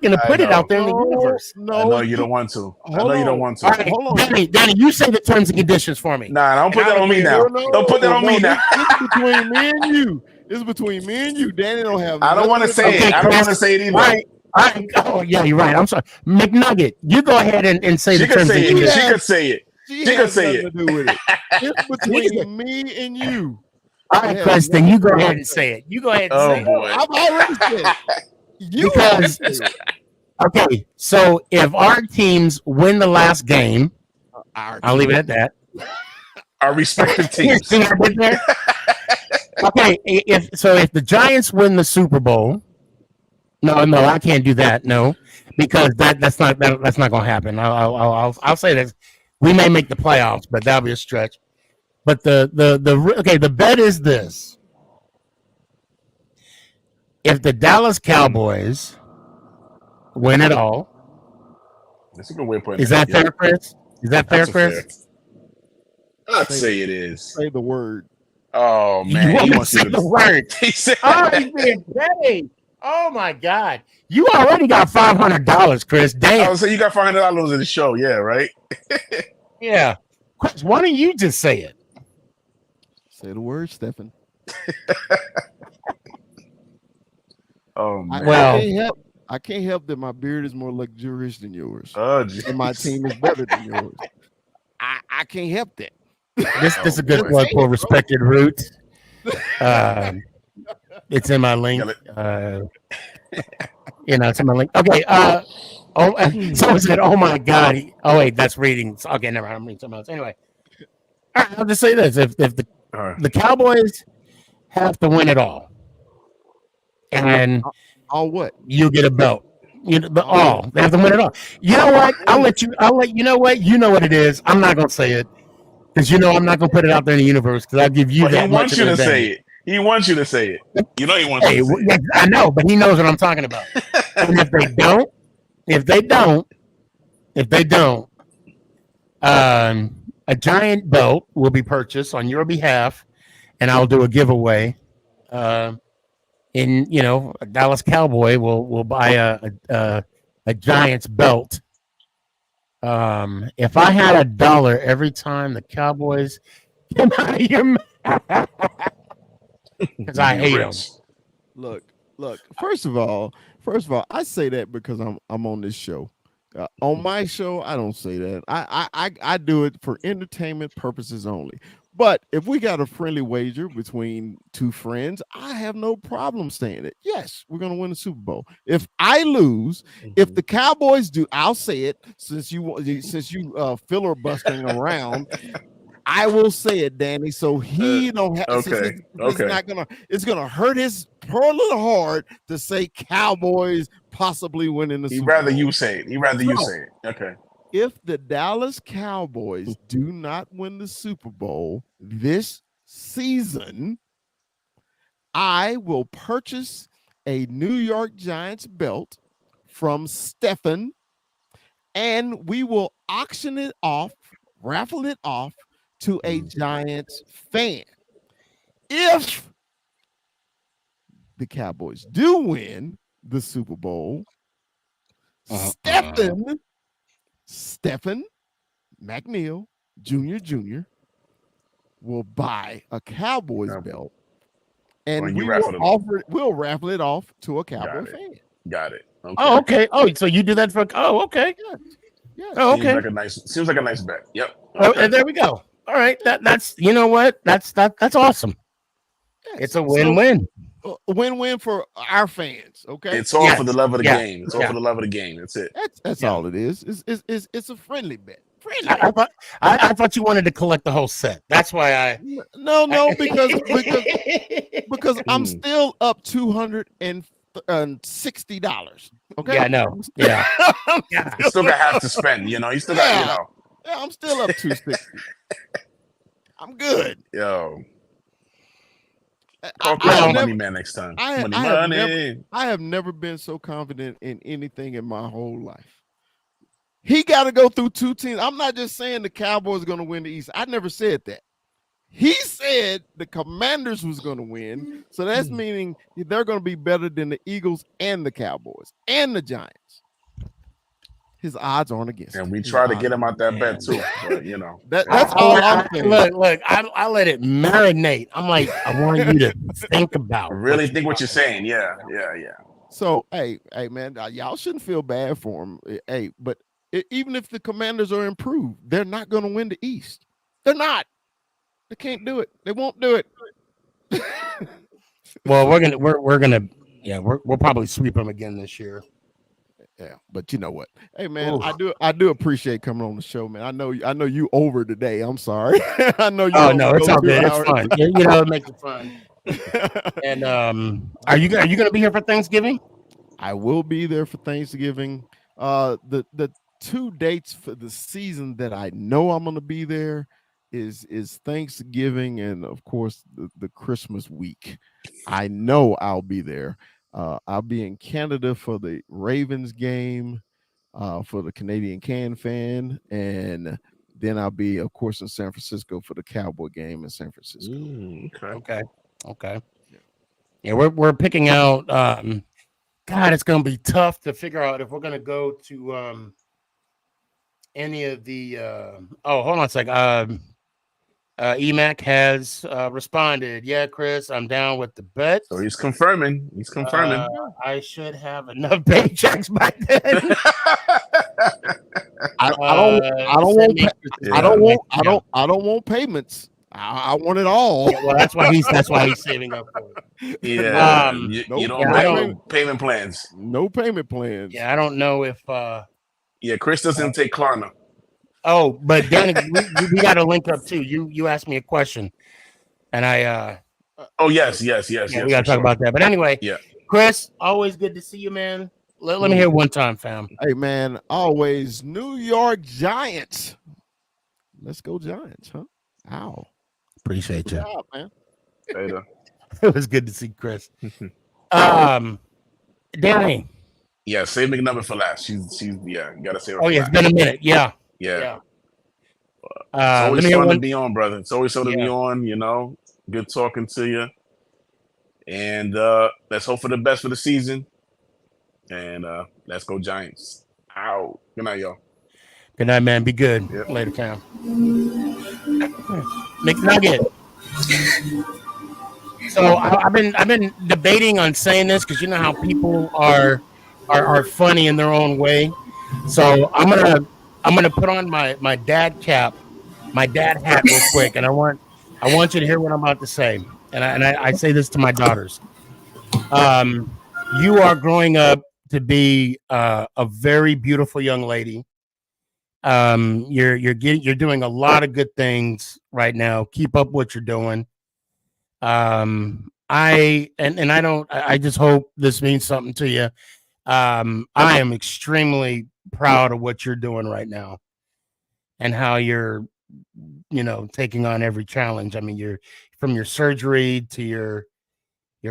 going to I put it know. out there in the universe. I know you don't want to. I know you don't want to. All right, Danny, you say the terms and conditions for me. Nah, don't put that on me now. Don't put that on me now. This is between me and you. This is between me and you. Danny don't have. I don't want to say it. I don't want to say it either. All right. Oh yeah, you're right. I'm sorry, McNugget. You go ahead and say She the could terms and say it. conditions. She could say it. She could has say nothing it. to do with it. It's between me and you. All right, Preston, you go ahead and say it. You go ahead and say boy. it. I've already said it. You Because okay, so if our teams win the last game, I'll leave it at that. Our respective teams. See what I did there? Okay, if the Giants win the Super Bowl, no, I can't do that. No, because that's not going to happen. I'll say this: we may make the playoffs, but that'll be a stretch. But the bet is this: if the Dallas Cowboys win it all, That's a good way of putting is it. that fair, Chris? Is that fair, That's Chris? I'd say it is. Say the word. Oh man, You he want wants to say you the word? He said, Oh, he's being petty. Oh my God! You already got $500, Chris. I Damn. would say you got $500 in the show. Yeah, right. Yeah. Chris, why don't you just say it? Say the word, Stephen. Oh man. I can't help that my beard is more luxurious than yours. Oh, and my team is better than yours. I can't help that. This is a good plug for respected root. It's in my link. It's in my link. Okay. Someone said, "Oh my God." Oh wait, that's reading. Okay, never mind. I'm reading something else. Anyway, all right, I'll just say this: if the Cowboys have to win it all, and all what you get a belt. They have to win it all. You know what? You know what? You know what it is. I'm not gonna say it because I'm not gonna put it out there in the universe because I'll give you But that he much wants of you an to say advantage. it. He wants you to say it. You know he wants you to say it. I know, but he knows what I'm talking about. And if they don't, a giant belt will be purchased on your behalf, and I'll do a giveaway. A Dallas Cowboy will buy a Giants belt. If I had $1 every time the Cowboys came out of your mouth, because I hate them. Look. First of all, I say that because I'm on this show. On my show, I don't say that. I do it for entertainment purposes only. But if we got a friendly wager between two friends, I have no problem saying it. Yes, we're going to win the Super Bowl. If I lose, if the Cowboys do, I'll say it since you filibustering around. I will say it, Danny. So he don't have. Okay. It's gonna hurt his poor little heart to say Cowboys possibly winning the Super Bowl. You say it. He'd rather you say it. Okay. If the Dallas Cowboys do not win the Super Bowl this season, I will purchase a New York Giants belt from Stephen, and we will auction it off, raffle it off to a Giants fan. If the Cowboys do win the Super Bowl, Stephen McNeil Jr. will buy a Cowboys belt, and When you we raffle will it, offer it. We'll raffle it off to a Cowboy got it. fan. Got it. Okay. Oh, okay. Oh, so you do that for? Oh, okay. Yes. Yes. Oh, Seems okay. like a nice bet. Yep. Oh, Okay. and there we go. All right. That's you know what? That's awesome. Yes. It's a win-win. So, win-win for our fans. Okay. It's all for the love of the Yeah. game. It's all for the love of the game. That's it. That's Yeah. all it is. It's a friendly bet. Friendly. I thought you wanted to collect the whole set. That's why I. No, because I'm Hmm. still up $260. Okay. Yeah, I know. Yeah. You still got half to spend. You know. You still got. You know. Yeah, I'm still up 260. I'm good. Yo. I Call have Chris never- Money Man next time. I Money, have money. I have never been so confident in anything in my whole life. He got to go through two teams. I'm not just saying the Cowboys are going to win the East. I never said that. He said the Commanders was going to win. So that's meaning they're going to be better than the Eagles and the Cowboys and the Giants. His odds aren't against him. And we His try to odds get him out that Man. bet too. But you know. That's all I'm saying. Look, I let it marinate. I'm like, I want you to think about. Really think what you're saying. Yeah. So, hey, man, y'all shouldn't feel bad for him. Hey, but even if the Commanders are improved, they're not going to win the East. They're not. They can't do it. They won't do it. Well, we'll probably sweep them again this year. Yeah, but you know what? Hey, man, I do appreciate coming on the show, man. I know you over today. I'm sorry. I know you. Oh no, it's all good. It's hours. fun. You know, it makes it fun. And are you going to be here for Thanksgiving? I will be there for Thanksgiving. The 2 dates for the season that I know I'm going to be there is Thanksgiving and of course the Christmas week. I know I'll be there. I'll be in Canada for the Ravens game, for the Canadian Can Fan, and then I'll be, of course, in San Francisco for the Cowboy game in San Francisco. Okay. Yeah, we're picking out. God, it's going to be tough to figure out if we're going to go to any of the. Hold on a sec. EMAC has responded. Yeah, Chris, I'm down with the bet. So he's confirming. I should have enough paychecks by then. I don't want payments. I want it all. Well, that's why he's saving up for it. Yeah. You don't have payment plans. No payment plans. Yeah, I don't know if. Yeah, Chris doesn't take Klarna. Oh, but Danny, we got to link up too. You asked me a question, and I. Oh yes. We got to talk about that. But anyway, yeah. Chris, always good to see you, man. Let me hear one time, fam. Hey, man, always New York Giants. Let's go Giants, huh? Ow. Appreciate you, job, man. Later. It was good to see Chris. Danny. Yeah, save McNubbin for last. She's you gotta save her. Oh yeah, it's been a minute. Yeah. It's always fun to be on, brother. It's always fun to be Yeah. on, you know. Good talking to you. And let's hope for the best for the season. And let's go Giants. Ow. Good night, y'all. Good night, man. Be good. Yep. Later, Cam. McNugget. So I've been debating on saying this because you know how people are funny in their own way. So I'm gonna put on my dad cap, my dad hat real quick, and I want you to hear what I'm about to say. And I say this to my daughters. You are growing up to be a very beautiful young lady. You're doing a lot of good things right now. Keep up what you're doing. I just hope this means something to you. I am extremely proud of what you're doing right now and how you're, taking on every challenge. I mean, you're from your surgery to your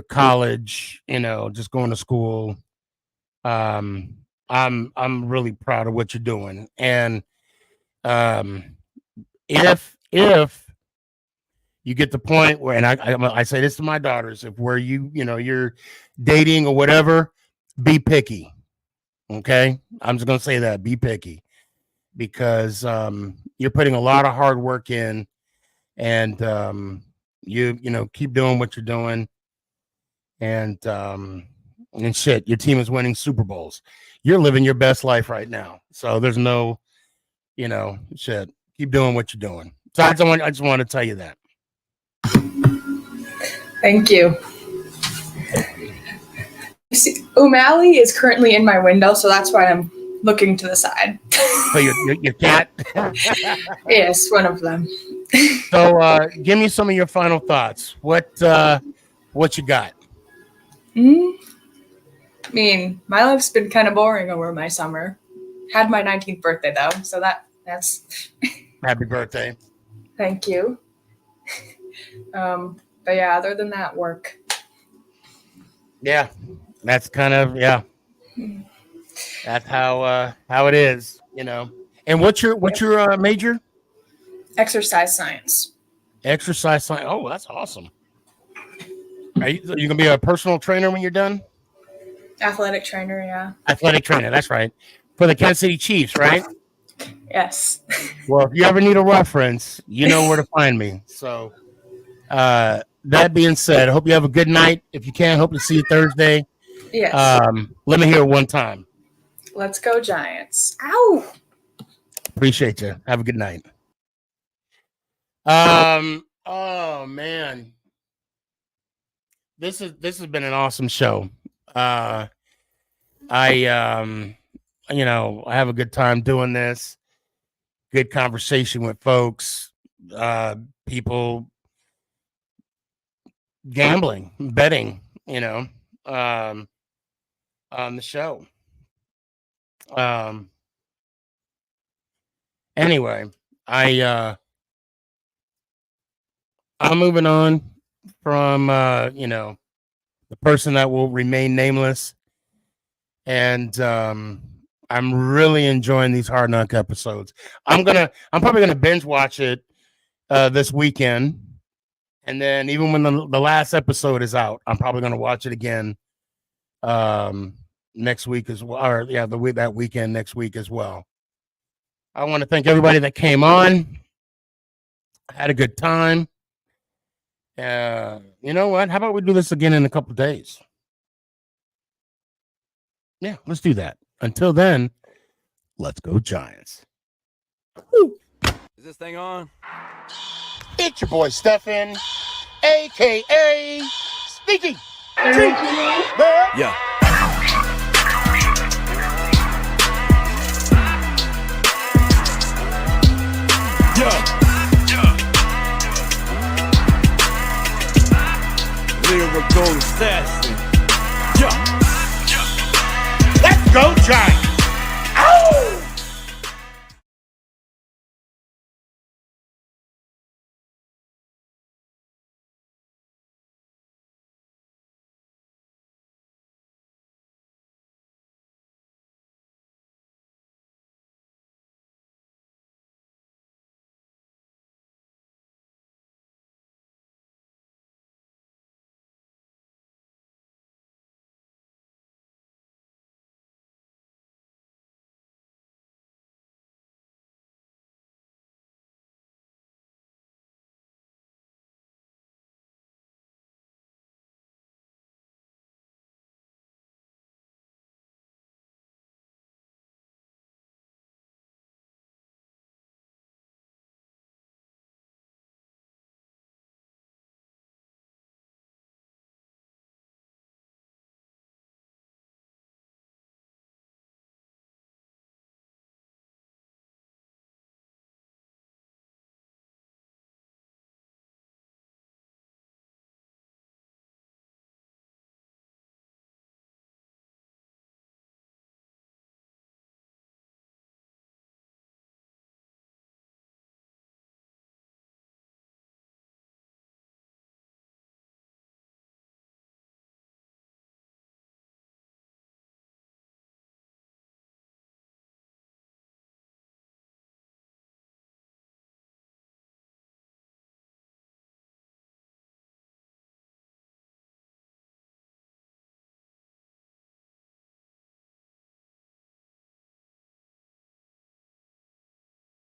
college, just going to school. I'm really proud of what you're doing. And if you get the point where, and I say this to my daughters, if where you're dating or whatever, be picky. Okay. I'm just going to say that, be picky, because you're putting a lot of hard work in, and you keep doing what you're doing. and shit, your team is winning Super Bowls. You're living your best life right now. So there's no, shit. Keep doing what you're doing. So I just want to tell you that. Thank you. See, O'Malley is currently in my window, so that's why I'm looking to the side. So your cat? Yes, one of them. So give me some of your final thoughts. What you got? I mean, my life's been kind of boring over my summer. Had my 19th birthday though, so that's Happy birthday. Thank you. But yeah, other than that, work. Yeah, that's kind of That's how it is, And what's your major? Exercise science. Exercise science. Oh, that's awesome. Are you gonna be a personal trainer when you're done? Athletic trainer, yeah. Athletic trainer, that's right. For the Kansas City Chiefs, right? Yes. Well, if you ever need a reference, you know where to find me. So that being said, I hope you have a good night. If you can, hope to see you Thursday. Yes. Let me hear it one time. Let's go Giants. Ow. Appreciate you. Have a good night. Oh man. This has been an awesome show. I have a good time doing this. Good conversation with folks, people gambling, betting, on the show. Anyway, I'm moving on from the person that will remain nameless, and I'm really enjoying these Hard Knock episodes. I'm probably gonna binge watch it this weekend, and then even when the last episode is out, I'm probably gonna watch it again next week as well, or that weekend next week as well. I want to thank everybody that came on. I had a good time. You know what? How about we do this again in a couple of days? Yeah, let's do that. Until then, let's go Giants. Woo. Is this thing on? It's your boy Stefan, aka SneakyG. Yeah. Lyrical assassin. Let's go Giants.